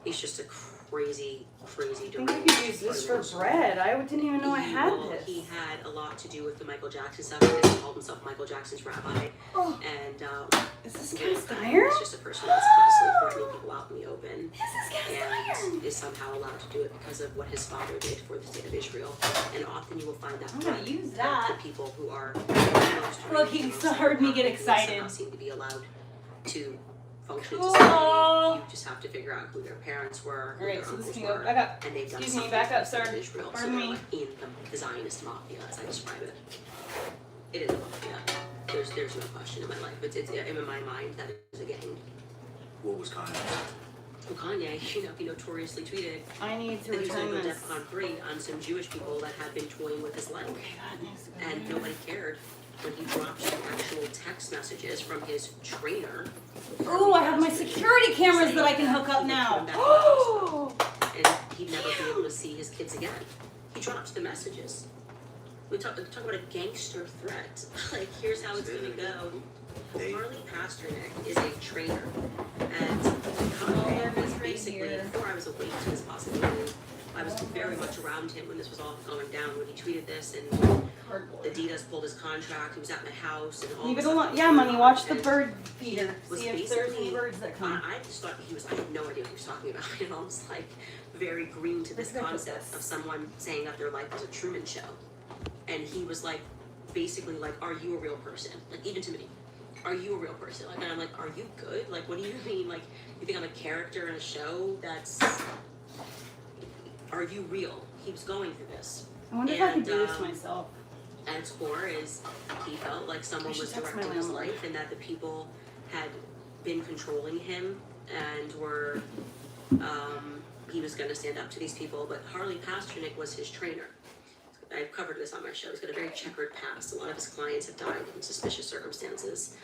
He's just a crazy I think deranged. I could use this for bread. I didn't even know I had Well, this. he had a lot to do with the Michael Jackson stuff because he called himself Michael Jackson's rabbi. Oh, And is this cast iron? he's just a person that's constantly threatening people out in the open. This is cast iron. And is somehow allowed to do it because of what his father did for the state of Israel. And often you will find that I'm gonna threat use the that. people who are Look, he heard me get excited. somehow seem to be allowed to function Cool. in society. You just have to figure out who their parents were, who Alright, their so this uncles can go were, back up. and they've done Excuse me, something back up, for the sir. Israel. Pardon so they're me. like in the Zionist mafia, as I describe it. It is a mafia. There's no question in my life. It's in my mind that is a gang. What was Kanye? Well, Kanye, he notoriously tweeted I need to that he was going return to go this. DEFCON 3 on some Jewish people that had been toying with his life. Okay, that needs to go And in. nobody cared when he dropped some actual text messages from his trainer. Ooh, I have my security cameras that I can hook up now. Oh! And he'd never be able to see his kids again. He drops the messages. We talk about a gangster threat. Like, here's how it's gonna go. Harley Pasternak is a trainer, and Kanye was basically, before I was awake to this possibility, I was very much around him when this was all going down, when he tweeted this, and Adidas pulled his contract, he was at my house, and all Leave it this stuff alone. was Yeah, going Money, on, watch the and bird feeder. was See if there's basically- any birds that come. I just thought I had no idea what he was talking about. You know, I was like very green to this Let's look at concept this. of someone saying that their life was a Truman Show. And he was like, basically like, are you a real person? Like, even to me, are you a real person? Like, and I'm like, are you good? Like, what do you mean? Like, you think I'm a character in a show? Are you real? He was going through this. I wonder if I could And, do this myself. At its core is he felt like someone I should was text my directing his landlord. life and that the people had been controlling him and were he was going to stand up to these people. But Harley Pasternak was his trainer. I've covered this on my show. He's got a very checkered past. A lot of his clients have died in suspicious circumstances.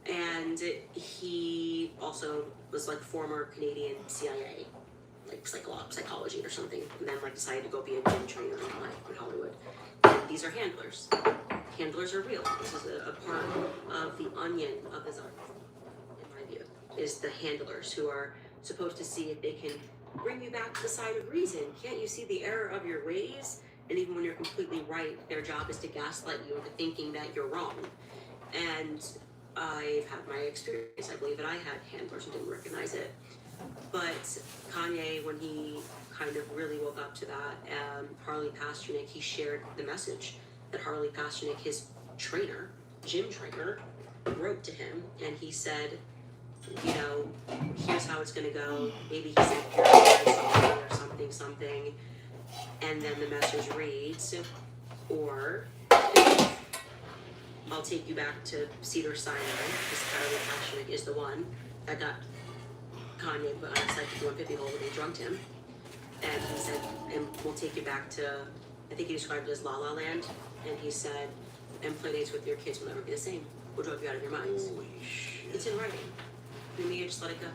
And he also was like former Canadian CIA, like psychology or something, and then like decided to go be a gym trainer in Hollywood. And these are handlers. Handlers are real. This is a part of the onion of his art, in my view, is the handlers who are supposed to see if they can bring you back to the side of reason. Can't you see the error of your ways? And even when you're completely right, their job is to gaslight you into thinking that you're wrong. And I've had my experience. I believe that I had handlers who didn't recognize it. But Kanye, when he kind of really woke up to that, Harley Pasternak, he shared the message that Harley Pasternak, his trainer, gym trainer, wrote to him. And he said, you know, here's how it's going to go. Maybe he said, or something. And then the message reads, or I'll take you back to Cedar Sinai, because Harley Pasternak is the one that got Kanye put on a psychic 150 hole when they drugged him. And he said, and we'll take you back to, I think he described it as La La Land, and he said, and play dates with your kids will never be the same. We'll drive you out of your minds. Holy shit. It's in writing. The media just let it go.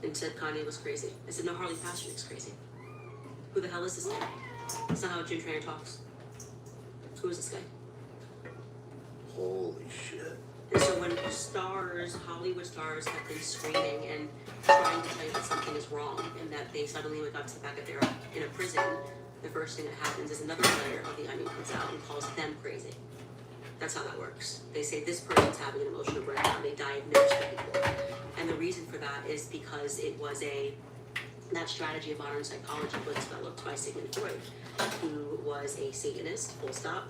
And said Kanye was crazy. I said, no, Harley Pasternak's crazy. Who the hell is this guy? That's not how a gym trainer talks. Who is this guy? Holy shit. And so when stars, Hollywood stars, have been screaming and trying to tell you that something is wrong and that they suddenly wake up to the fact that they're in a prison, the first thing that happens is another layer of the onion comes out and calls them crazy. That's how that works. They say this person's having an emotional breakdown. They diagnose the people. And the reason for that is because it was that strategy of modern psychology was developed by Sigmund Freud, who was a Satanist, full stop.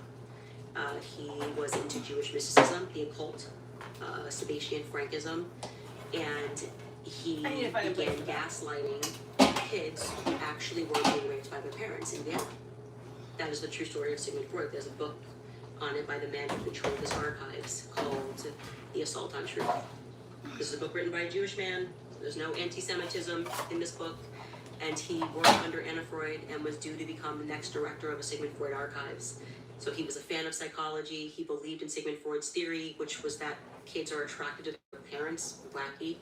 He was into Jewish mysticism, the occult, Sabbatian Frankism, and he began gaslighting kids who actually were being raped by their parents in Vienna. that is the true story of Sigmund Freud. There's a book on it by the man who controlled his archives called The Assault on Truth. This is a book written by a Jewish man. There's no anti-Semitism in this book. And he worked under Anna Freud and was due to become the next director of the Sigmund Freud archives. So he was a fan of psychology. He believed in Sigmund Freud's theory, which was that kids are attracted to their parents, wacky.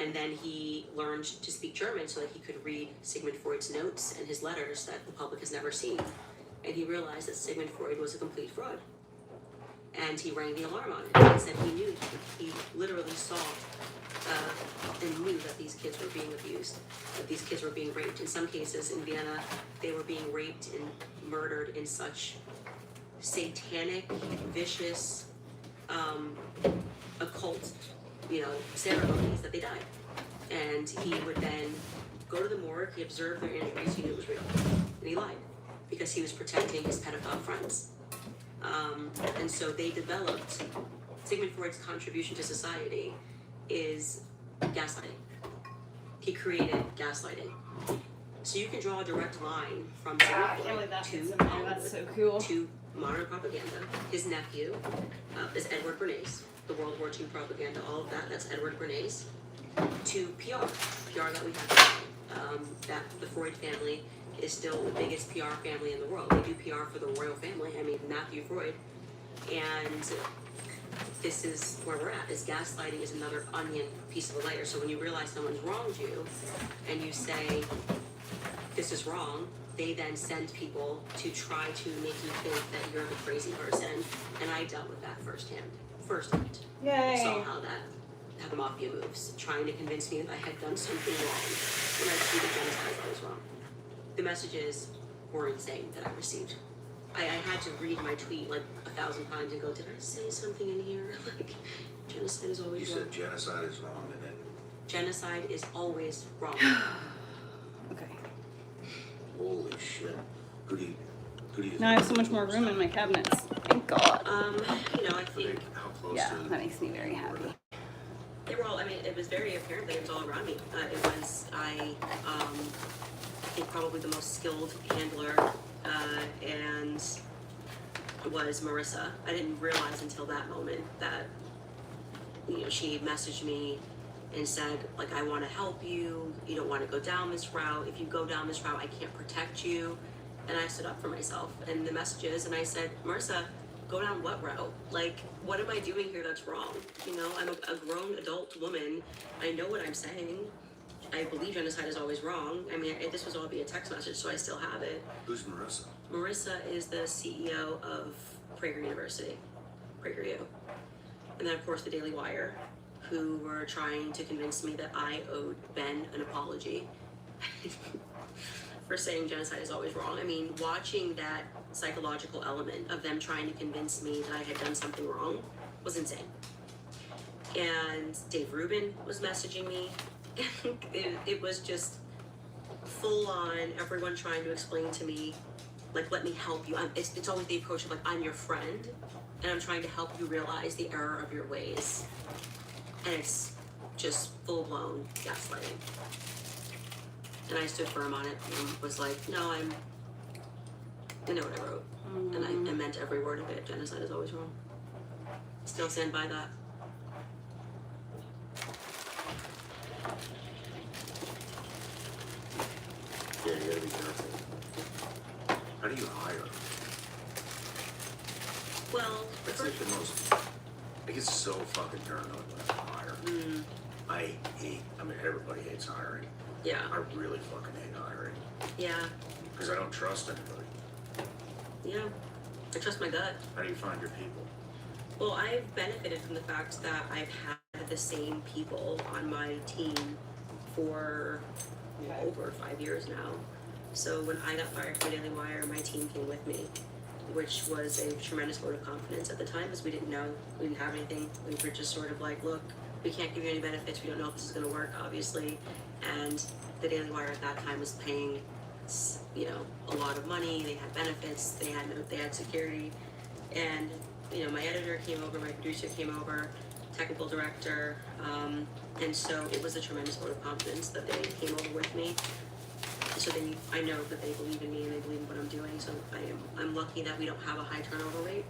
And then he learned to speak German so that he could read Sigmund Freud's notes and his letters that the public has never seen. And he realized that Sigmund Freud was a complete fraud. And he rang the alarm on it. He said he knew, he literally saw and knew that these kids were being abused, that these kids were being raped. In some cases in Vienna, they were being raped and murdered in such satanic, vicious, occult, ceremonies that they died. And he would then go to the morgue, he observed their injuries, he knew it was real. And he lied because he was protecting his pedophile friends. And so they developed, Sigmund Freud's contribution to society is gaslighting. He created gaslighting. So you can draw a direct line from Sigmund Freud to modern propaganda. His nephew is Edward Bernays, the World War II propaganda, all of that, that's Edward Bernays, to PR that we have, that the Freud family is still the biggest PR family in the world. They do PR for the royal family, Matthew Freud, and this is where we're at, is gaslighting is another onion piece of a layer. So when you realize someone's wronged you, and you say, this is wrong, they then send people to try to make you think that you're the crazy person, and I dealt with that firsthand. Yay. I saw how the mafia moves, trying to convince me that I had done something wrong, when I tweeted genocide I was wrong. The messages were insane that I received. I had to read my tweet like 1,000 times and go, did I say something in here? Like, genocide is always wrong. You said genocide is wrong, and then Genocide is always wrong. Okay. holy shit. Who do you? Now I have so much more room in my cabinets. Thank God. I think How close Yeah, to? that makes me very happy. they were all, it was very apparent that it was all around me. I think probably the most skilled handler, and was Marissa. I didn't realize until that moment that, she messaged me and said, like, I want to help you. You don't want to go down this route. If you go down this route, I can't protect you. And I stood up for myself and the messages, and I said, Marissa, go down what route? Like, what am I doing here that's wrong? I'm a grown adult woman. I know what I'm saying. I believe genocide is always wrong. This was all via text message, so I still have it. Who's Marissa? Marissa is the CEO of Prager University, PragerU. And then, of course, the Daily Wire, who were trying to convince me that I owed Ben an apology for saying genocide is always wrong. Watching that psychological element of them trying to convince me that I had done something wrong was insane. And Dave Rubin was messaging me. It was just full on, everyone trying to explain to me, like, let me help you. It's always the approach of, like, I'm your friend, and I'm trying to help you realize the error of your ways. And it's just full-blown gaslighting. And I stood firm on it and was like, no, I know what I wrote. And I meant every word of it. Genocide is always wrong. Still stand by that. Yeah, you gotta be careful. How do you hire? Well, That's like the most. I get so fucking paranoid when I hire. Everybody hates hiring. yeah, I really fucking hate hiring yeah, because I don't trust anybody. yeah. I trust my gut. How do you find your people? Well, I've benefited from the fact that I've had the same people on my team for over 5 years now. So when I got fired from Daily Wire, my team came with me, which was a tremendous vote of confidence at the time, because we didn't know, we didn't have anything. We were just sort of like, look, we can't give you any benefits. We don't know if this is going to work, obviously. And the Daily Wire at that time was paying, a lot of money. They had benefits. They had security. And my editor came over, my producer came over, technical director, and so it was a tremendous vote of confidence that they came over with me. so I know that they believe in me and they believe in what I'm doing. So I'm lucky that we don't have a high turnover rate,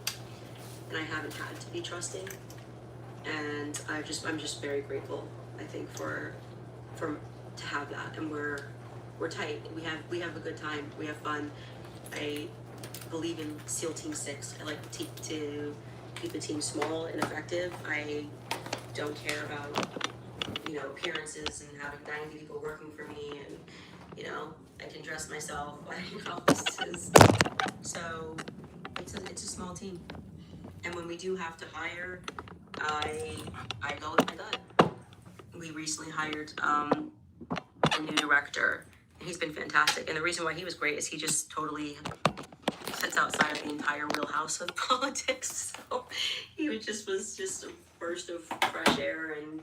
and I haven't had to be trusting. And I'm just very grateful, I think, for to have that. And we're tight. We have a good time. We have fun. I believe in SEAL Team 6. I like to keep the team small and effective. I don't care about, appearances and having 90 people working for me, and, I can dress myself. So it's a small team. And when we do have to hire, I go with my gut. We recently hired a new director, and he's been fantastic. And the reason why he was great is he just totally sits outside of the entire wheelhouse of politics. So he was just a burst of fresh air, and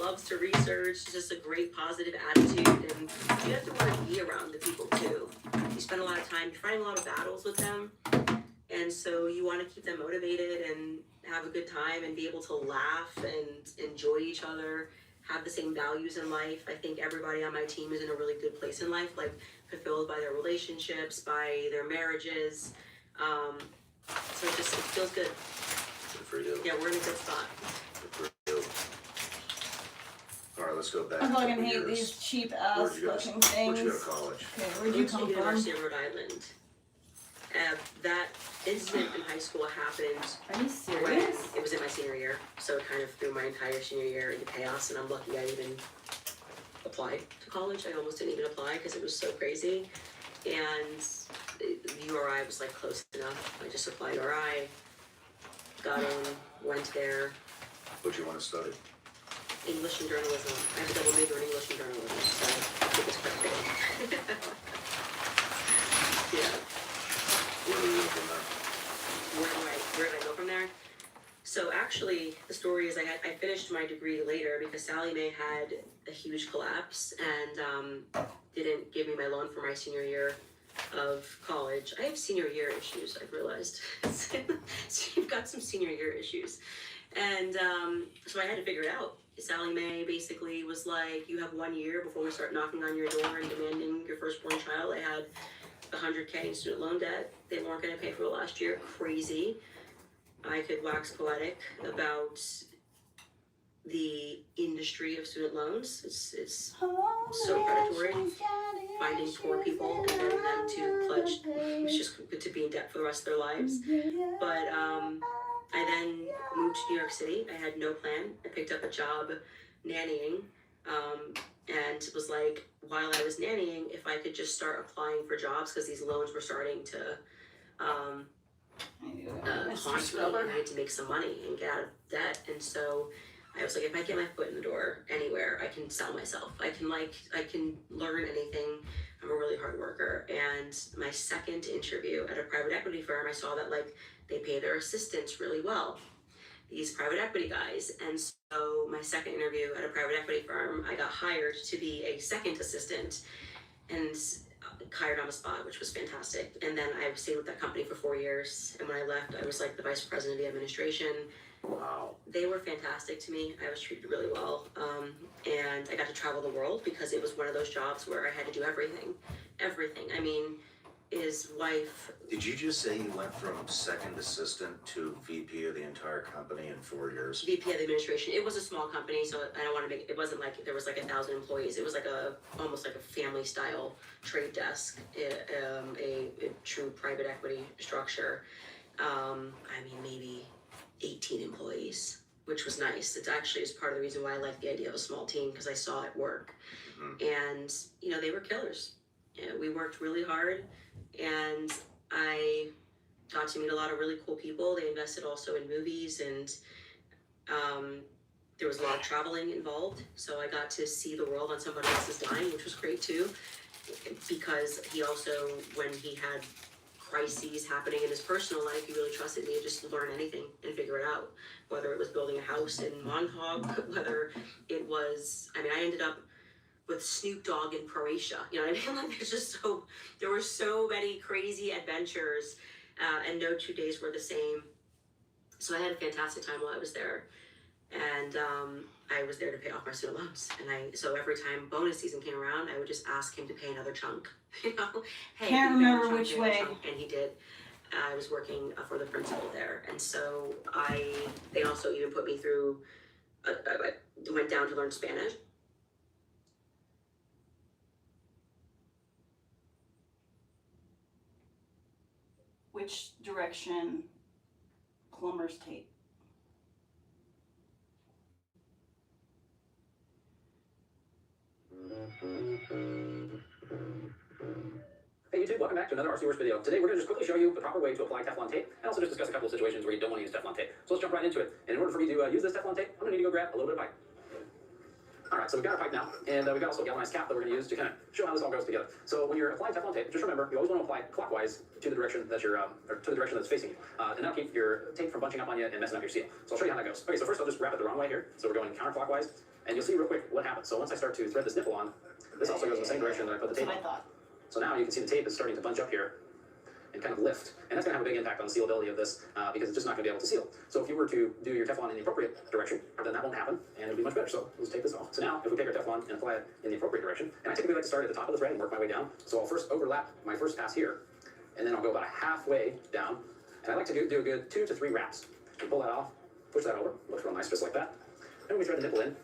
loves to research, just a great positive attitude. And you have to want to be around the people too. You spend a lot of time, you're fighting a lot of battles with them, and so you want to keep them motivated and have a good time and be able to laugh and enjoy each other, have the same values in life. I think everybody on my team is in a really good place in life, like fulfilled by their relationships, by their marriages. So it feels good. Good for you. Yeah, we're in a good spot. Good for you. All right, let's go back. I a fucking couple hate years. these cheap Where'd ass you go? fucking Where'd you go things. to college? Okay, where'd you come from? University of Rhode Island. That incident in high school happened Are you when serious? it was in my senior year, so it kind of threw my entire senior year into chaos, and I'm lucky I even applied to college. I almost didn't even apply because it was so crazy, and URI was like close enough. I just applied RI, got in, went there. What'd you want to study? English and journalism. I have a double major in English and journalism, so I think it's quite cool. Yeah. Where do you go from Where did I go from there? So actually, the story is I finished my degree later because Sally Mae had a huge collapse and didn't give me my loan for my senior year of college. I have senior year issues, I've realized. So you've got some senior year issues. And so I had to figure it out. Sally Mae basically was like, you have 1 year before we start knocking on your door and demanding your firstborn child. I had $100K in student loan debt. They weren't going to pay for the last year. Crazy. I could wax poetic about the industry of student loans. It's so predatory. Finding poor people and getting them to pledge. It's just to be in debt for the rest of their lives. But I then moved to New York City. I had no plan. I picked up a job nannying, and was like, while I was nannying, if I could just start applying for jobs, because these loans were starting to haunt me, and I had to make some money and get out of debt. And so I was like, if I get my foot in the door anywhere, I can sell myself. I can learn anything. I'm a really hard worker. And my second interview at a private equity firm, I saw that they pay their assistants really well, these private equity guys. And so my second interview at a private equity firm, I got hired to be a second assistant and hired on the spot, which was fantastic. And then I stayed with that company for 4 years. And when I left, I was like the vice president of the administration. Wow. They were fantastic to me. I was treated really well. And I got to travel the world because it was one of those jobs where I had to do everything. Everything. I mean, his wife. Did you just say you went from second assistant to VP of the entire company in 4 years? VP of the administration. It was a small company, so I don't want to make it wasn't like there was like 1,000 employees. It was like almost like a family style trade desk, a true private equity structure. I mean, maybe 18 employees, which was nice. It actually is part of the reason why I like the idea of a small team, because I saw it work. And they were killers. We worked really hard, and I got to meet a lot of really cool people. They invested also in movies, and there was a lot of traveling involved. So I got to see the world on somebody else's dime, which was great too, because he also, when he had crises happening in his personal life, he really trusted me to just learn anything and figure it out. Whether it was building a house in Montauk, whether it was, I ended up with Snoop Dogg in Croatia. You know what I mean? There were so many crazy adventures, and no 2 days were the same. So I had a fantastic time while I was there. And and I was there to pay off my student loans. And so every time bonus season came around, I would just ask him to pay another chunk. You know, hey, Can't can you pay remember another which chunk, pay another way. chunk? And he did. I was working for the principal there, and so they also even put me through. I went down to learn Spanish. Which direction plumber's tape? Hey YouTube, welcome back to another RCWorks video. Today we're going to just quickly show you the proper way to apply Teflon tape and also just discuss a couple of situations where you don't want to use Teflon tape. So let's jump right into it. And in order for me to use this Teflon tape, I'm going to need to go grab a little bit of pipe. Alright, so we've got our pipe now, and we've got also a galvanized cap that we're going to use to kind of show how this all goes together. So when you're applying Teflon tape, just remember, you always want to apply it clockwise to the direction that you're, or to the direction that's facing you. And that'll keep your tape from bunching up on you and messing up your seal. So I'll show you how that goes. Okay, so first I'll just wrap it the wrong way here. So we're going counterclockwise, and you'll see real quick what happens. So once I start to thread this nipple on, this also goes in the same direction that I put the That's tape what I on. thought. So now you can see the tape is starting to bunch up here and kind of lift. And that's going to have a big impact on the sealability of this because it's just not going to be able to seal. So if you were to do your Teflon in the appropriate direction, then that won't happen and it'll be much better. So let's take this off. So now if we take our Teflon and apply it in the appropriate direction, and I typically like to start at the top of the thread and work my way down. So I'll first overlap my first pass here, and then I'll go about halfway down. And I like to do a good 2 to 3 wraps. You pull that off, push that over, looks real nice just like that. And we thread the nipple in.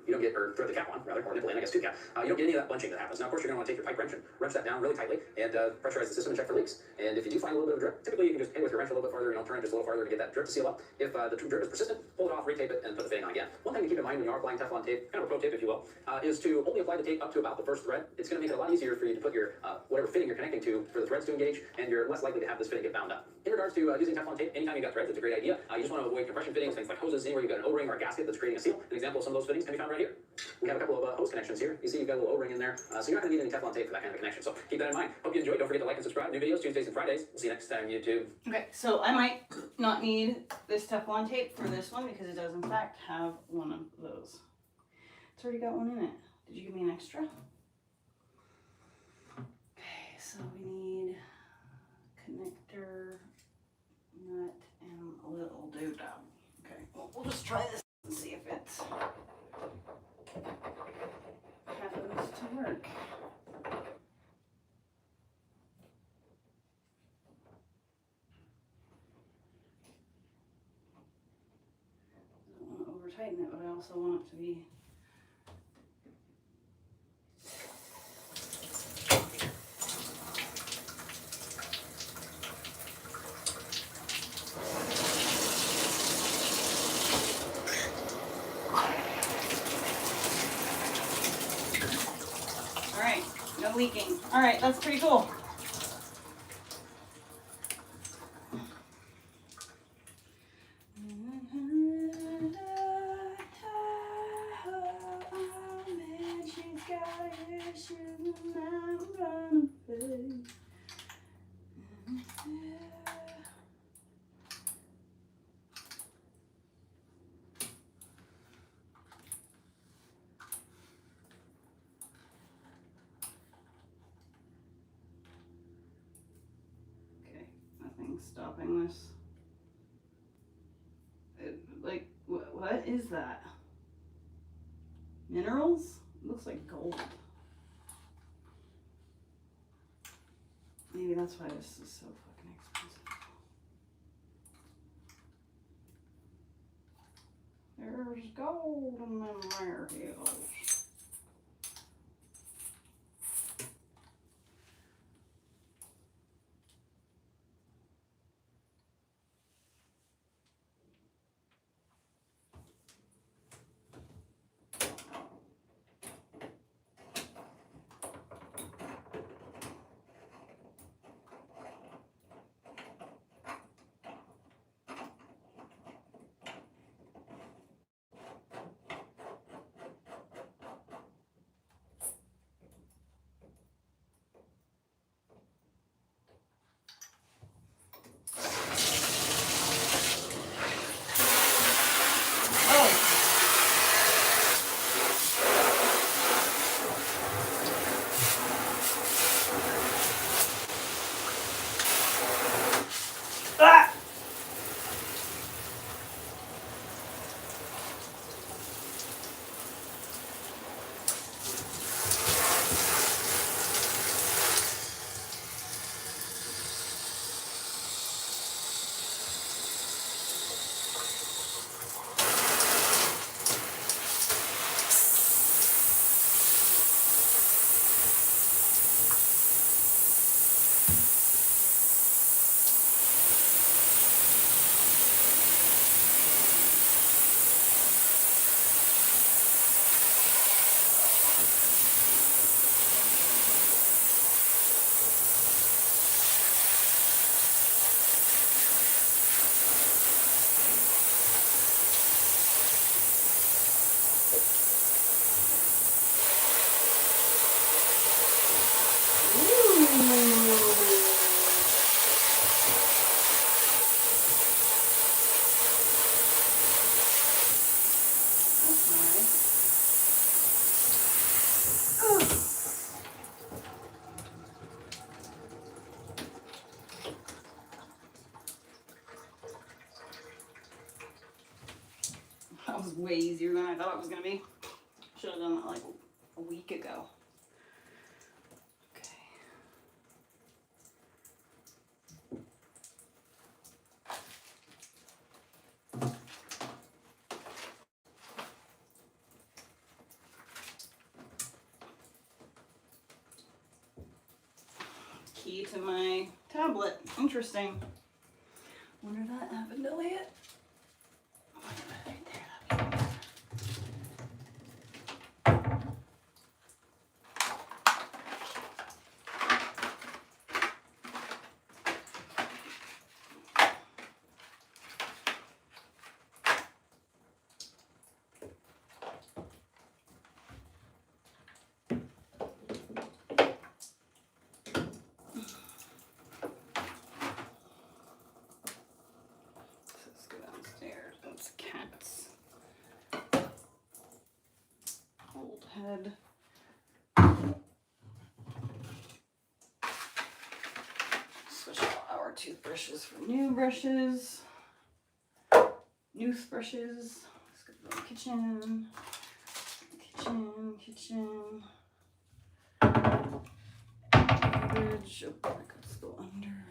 You don't get, or thread the cap on, rather, or nipple in, I guess, tooth cap. You don't get any of that bunching that happens. Now, of course, you're going to want to take your pipe wrench and wrench that down really tightly and pressurize the system and check for leaks. And if you do find a little bit of drip, typically you can just hit with your wrench a little bit farther, turn it just a little farther to get that drip to seal up. If the drip is persistent, pull it off, retape it, and put the fitting on again. One thing to keep in mind when you are applying Teflon tape, kind of a pro tip, if you will, is to only apply the tape up to about the first thread. It's going to make it a lot easier for you to put your whatever fitting you're connecting to for the threads to engage, and you're less likely to have this fitting get bound up. In regards to using Teflon tape, anytime you've got threads, it's a great idea. You just want to avoid compression fittings, things like hoses, anywhere you've got an O-ring or a gasket that's creating a seal. An example of some of those fittings can be found right here. We have a couple of hose connections here. You see you've got a little O-ring in there, so you're not going to need any Teflon tape for that kind of a connection. So keep that in mind. Hope you enjoyed. Don't forget to like and subscribe. New videos Tuesdays and Fridays. We'll see you next time, YouTube. Okay, so I might not need this Teflon tape for this one because it does in fact have one of those. It's already got one in it. Did you give me an extra? Okay, so we need connector, nut, and a little doodah. Okay, well, we'll just try this and see if it happens to work. I don't want to over tighten it, but I also want it to be no leaking. All right, that's pretty cool. Stopping this. Like, what is that? Minerals? It looks like gold. Maybe that's why this is so fucking expensive. There's gold in them rare hills. That was way easier than I thought it was gonna be. Should have done that like a week ago. Okay. Key to my tablet. Interesting. Wonder if that happened to lay it. Right there. That'd be good. Let's go downstairs. That's cats. Old head. Switch out our toothbrushes for new brushes. New brushes. Let's go to the kitchen. Kitchen. Garbage. Oh, that could go under.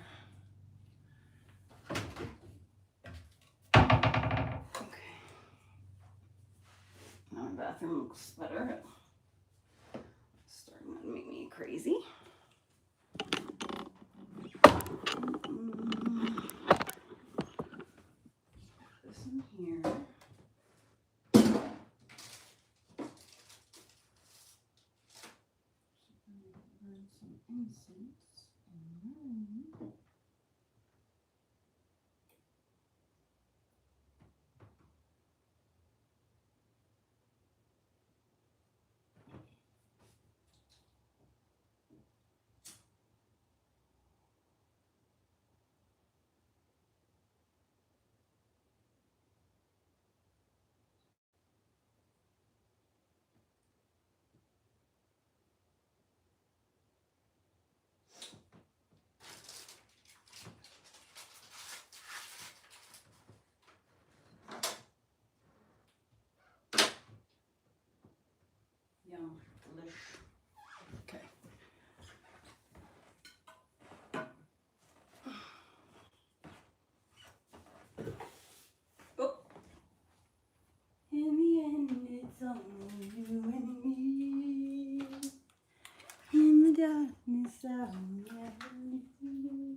Okay. Now my bathroom looks better. It's starting to make me crazy. This in here. Burn some incense. Yum, delish. Okay. Oh. In the end, it's only you and me. In the darkness, I'll never leave.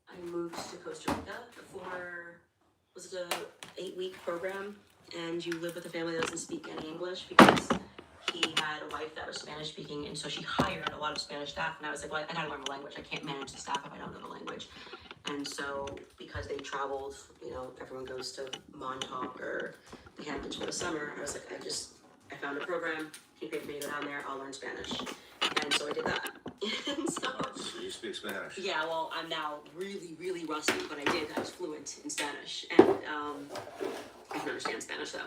I moved to Costa Rica for, was it a 8-week program? And you live with a family that doesn't speak any English because he had a wife that was Spanish speaking, and so she hired a lot of Spanish staff. And I was like, well, I gotta learn the language. I can't manage the staff if I don't know the language. And so because they traveled, you know, everyone goes to Montauk or the Hamptons for the summer. I was like, I found a program. He paid for me to go down there. I'll learn Spanish. And so I did that. And so You speak Spanish. yeah, well, I'm now really, really rusty, but I was fluent in Spanish, and I can understand Spanish though.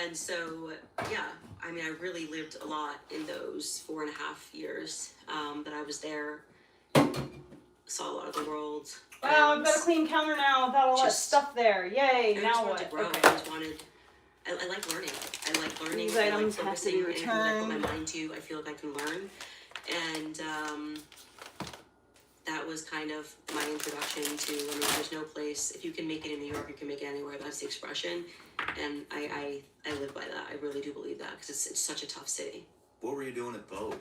And so, yeah, I mean, I really lived a lot in those 4.5 years that I was there. Saw a lot of the world. Wow, I've got a clean counter now without all that Just- stuff there. Yay, I now just what? wanted to grow. Okay. I just wanted. I like learning. I like learning. These I like items have to focusing. be Anything that I put my returned. mind to, I feel like I can learn. And that was kind of my introduction to, I mean, there's no place, if you can make it in New York, you can make it anywhere. That's the expression. And I live by that. I really do believe that because it's such a tough city. What were you doing at Vogue?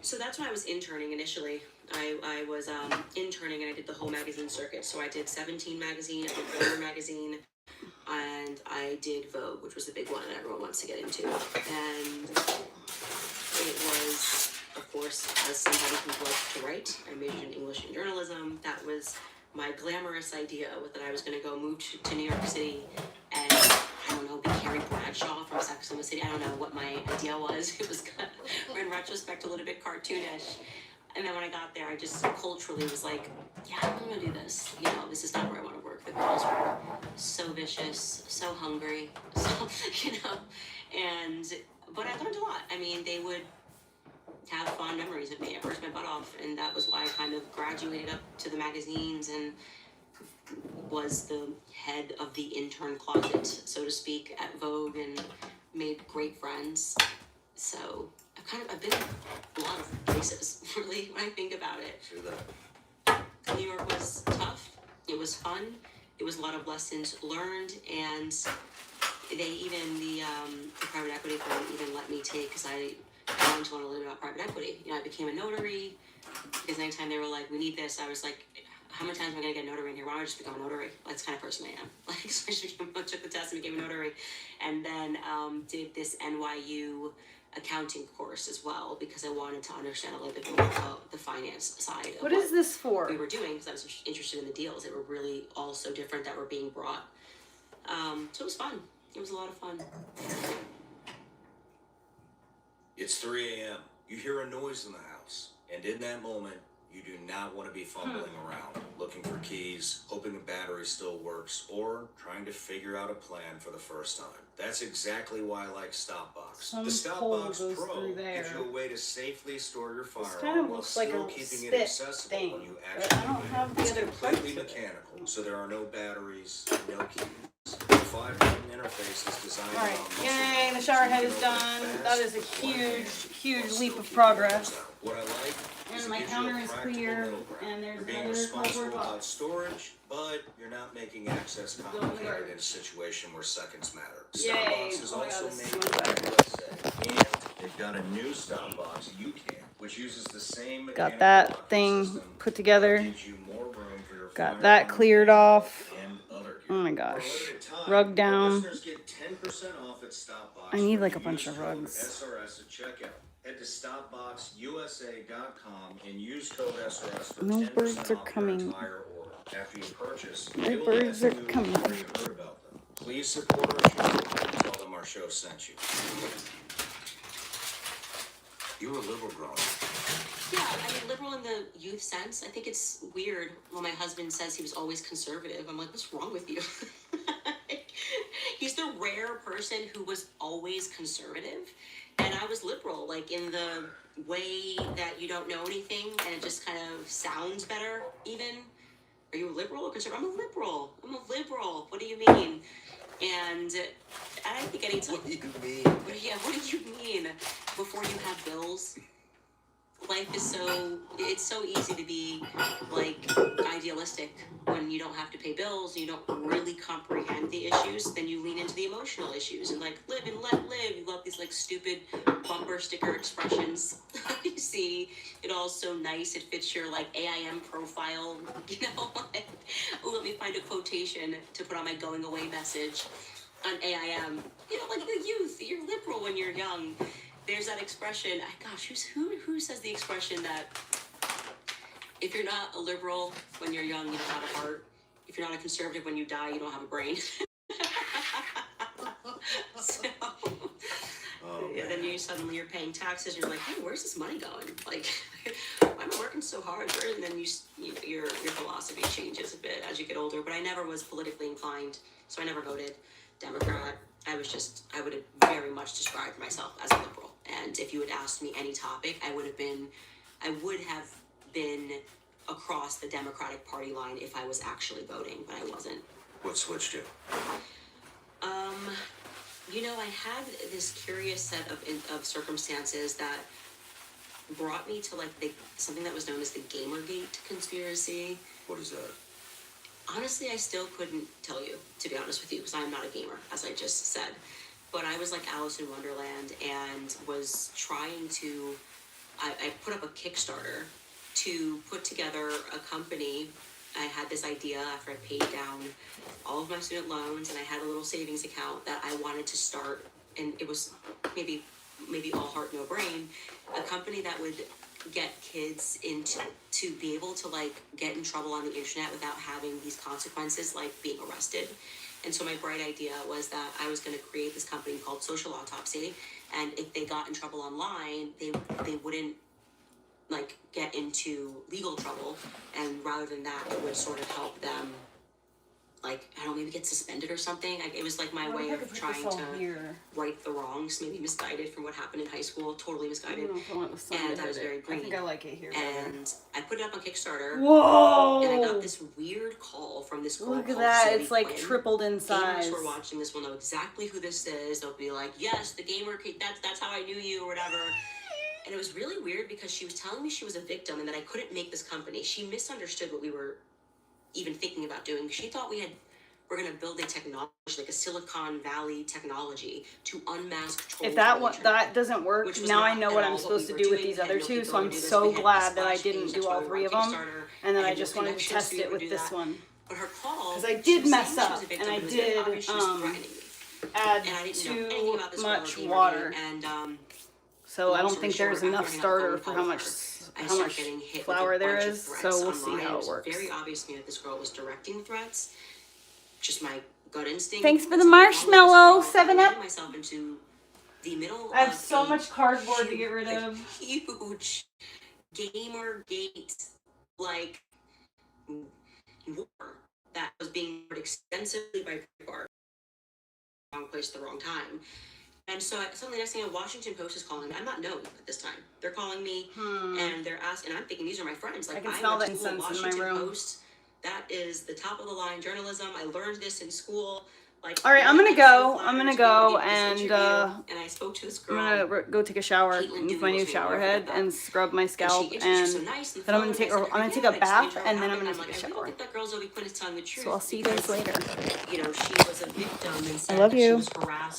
So that's when I was interning initially. I was interning and I did the whole magazine circuit. So I did 17 magazine, I did Glamour magazine, and I did Vogue, which was the big one that everyone wants to get into. And it was, of course, as somebody who loved to write, I majored in English and journalism. That was my glamorous idea, was that I was going to go move to New York City and don't know, be Carrie Bradshaw from Sex and the City. I don't know what my idea was. It was kind of, in retrospect, a little bit cartoonish. And then when I got there, I just culturally was like, yeah, I don't want to do this. You know, this is not where I want to work. The girls were so vicious, so hungry, so, you know, but I learned a lot. I mean, they would have fond memories of me. I worked my butt off, and that was why I kind of graduated up to the magazines and was the head of the intern closet, so to speak, at Vogue, and made great friends. So I've been in a lot of places, really, when I think about it. See that? New York was tough. It was fun. It was a lot of lessons learned, and they even, the private equity firm even let me take, because I wanted to learn a little bit about private equity. You know, I became a notary, because anytime they were like, we need this, I was like, how many times am I going to get a notary in here? Why don't I just become a notary? That's the kind of person I am. Like, so I took the test and became a notary. And then did this NYU accounting course as well, because I wanted to understand a little bit more about the finance side of What is this for? we were doing, because I was interested in the deals. They were really all so different that were being brought. So it was fun. It was a lot of fun. It's 3 a.m. You hear a noise in the house, and in that moment, you do not want to be fumbling around, looking for keys, hoping the battery still works, or trying to figure out a plan for the first time. That's exactly why I like Stopbox. Some The hole Stopbox goes Pro through there. gives you a way to safely store your firearm kind of while looks like still a keeping it spit accessible thing, when you but actually I don't need have it. the It's other completely parts of it. mechanical, so there are no batteries, no keys. The 5-button interface is designed Alright, around muscle yay, the memory, shower so head you is can open done. it That fast is a with one huge, hand huge while leap still of keeping progress. your thumbs out. What I like is And it my gives you counter a is practical clear, middle ground. and there's You're being another responsible cardboard about box. storage, but you're not making access complicated in a situation where seconds matter. Yay. Stopbox is Oh my God, also this is made so in much the better. USA, and they've got a new Stopbox UCAN, which uses the same Got mechanical that locking thing system, put together. but gives you more room for your Got that firearm cleared ammo off. and other gear. Oh my For a gosh. limited time, Rug our down. listeners get 10% off at Stopbox I need when like you a bunch use of code rugs. SRS at checkout. Head to stopboxusa.com and use code SRS for No 10% birds are off your coming. entire order. After you purchase, No they will birds ask are you coming. where you heard about them. Please support our show and tell them our show sent you. You were liberal growing up. Yeah, I mean, liberal in the youth sense. I think it's weird when my husband says he was always conservative. I'm like, what's wrong with you? He's the rare person who was always conservative. And I was liberal, like in the way that you don't know anything and it just kind of sounds better, even. Are you a liberal or conservative? I'm a liberal. What do you mean? And I think anytime. What do you mean? Yeah, what do you mean? Before you have bills, life is it's so easy to be like idealistic when you don't have to pay bills, you don't really comprehend the issues, then you lean into the emotional issues and like live and let live. You love these like stupid bumper sticker expressions. You see it all so nice, it fits your like AIM profile, you know, like, let me find a quotation to put on my going away message on AIM. You know, like the youth, you're liberal when you're young. There's that expression. Gosh, who says the expression that if you're not a liberal when you're young, you don't have a heart. If you're not a conservative when you die, you don't have a brain. So, then you're paying taxes. You're like, hey, where's this money going? Like, why am I working so hard? And then your philosophy changes a bit as you get older. But I never was politically inclined, so I never voted Democrat. I would have very much described myself as a liberal. And if you had asked me any topic, I would have been across the Democratic Party line if I was actually voting, but I wasn't. What switched you? You know, I had this curious set of circumstances that brought me to like something that was known as the Gamergate conspiracy. What is that? Honestly, I still couldn't tell you, to be honest with you, because I'm not a gamer, as I just said. But I was like Alice in Wonderland and was trying to, I put up a Kickstarter to put together a company. I had this idea after I paid down all of my student loans and I had a little savings account that I wanted to start, and it was maybe all heart, no brain, a company that would get kids to be able to like get in trouble on the internet without having these consequences like being arrested. And so my bright idea was that I was going to create this company called Social Autopsy, and if they got in trouble online, they wouldn't like get into legal trouble, and rather than that, it would sort of help them, like, I don't know, maybe get suspended or something. It was like my way of trying to right the wrongs, maybe misguided from what happened in high school, totally misguided. And I was very green. I think I like it here. And I put it up on Kickstarter. Whoa! And I got this weird call from this girl. Look at called that, Zoe it's like Quinn. tripled in size. Gamers who are watching this will know exactly who this is. They'll be like, yes, the gamer, that's how I knew you or whatever. And it was really weird because she was telling me she was a victim and that I couldn't make this company. She misunderstood what we were even thinking about doing. She thought we're going to build a technology, like a Silicon Valley technology, to unmask trolls. If that doesn't work, now I know what I'm supposed to do with these other two, so I'm so glad that I didn't do all three of them, and then I just wanted to test it with this one. But her call, because I did mess up, and I did add too much water. So I don't think there's enough starter for how much flour there is, so we'll see how it works. Very obvious to me that this girl was directing threats. Just my gut instinct. Thanks for the marshmallow, 7-Up. Myself into the middle. I have so much cardboard to get rid of. Huge Gamergate like war that was being heard extensively by people. Wrong place at the wrong time. And so suddenly next thing the Washington Post is calling me. I'm not known at this time. They're calling me and they're asking, and I'm thinking these are my friends. Like, I can smell the incense in my room. Post, that is the top of the line journalism. I learned this in school. Like, all right, I'm gonna go and I spoke to this girl. I'm gonna go take a shower with my new shower head and scrub my scalp, and then I'm gonna take a bath, and then I'm gonna take a shower. So I'll see you guys later. You know, she was a victim and I love you. she was harassed.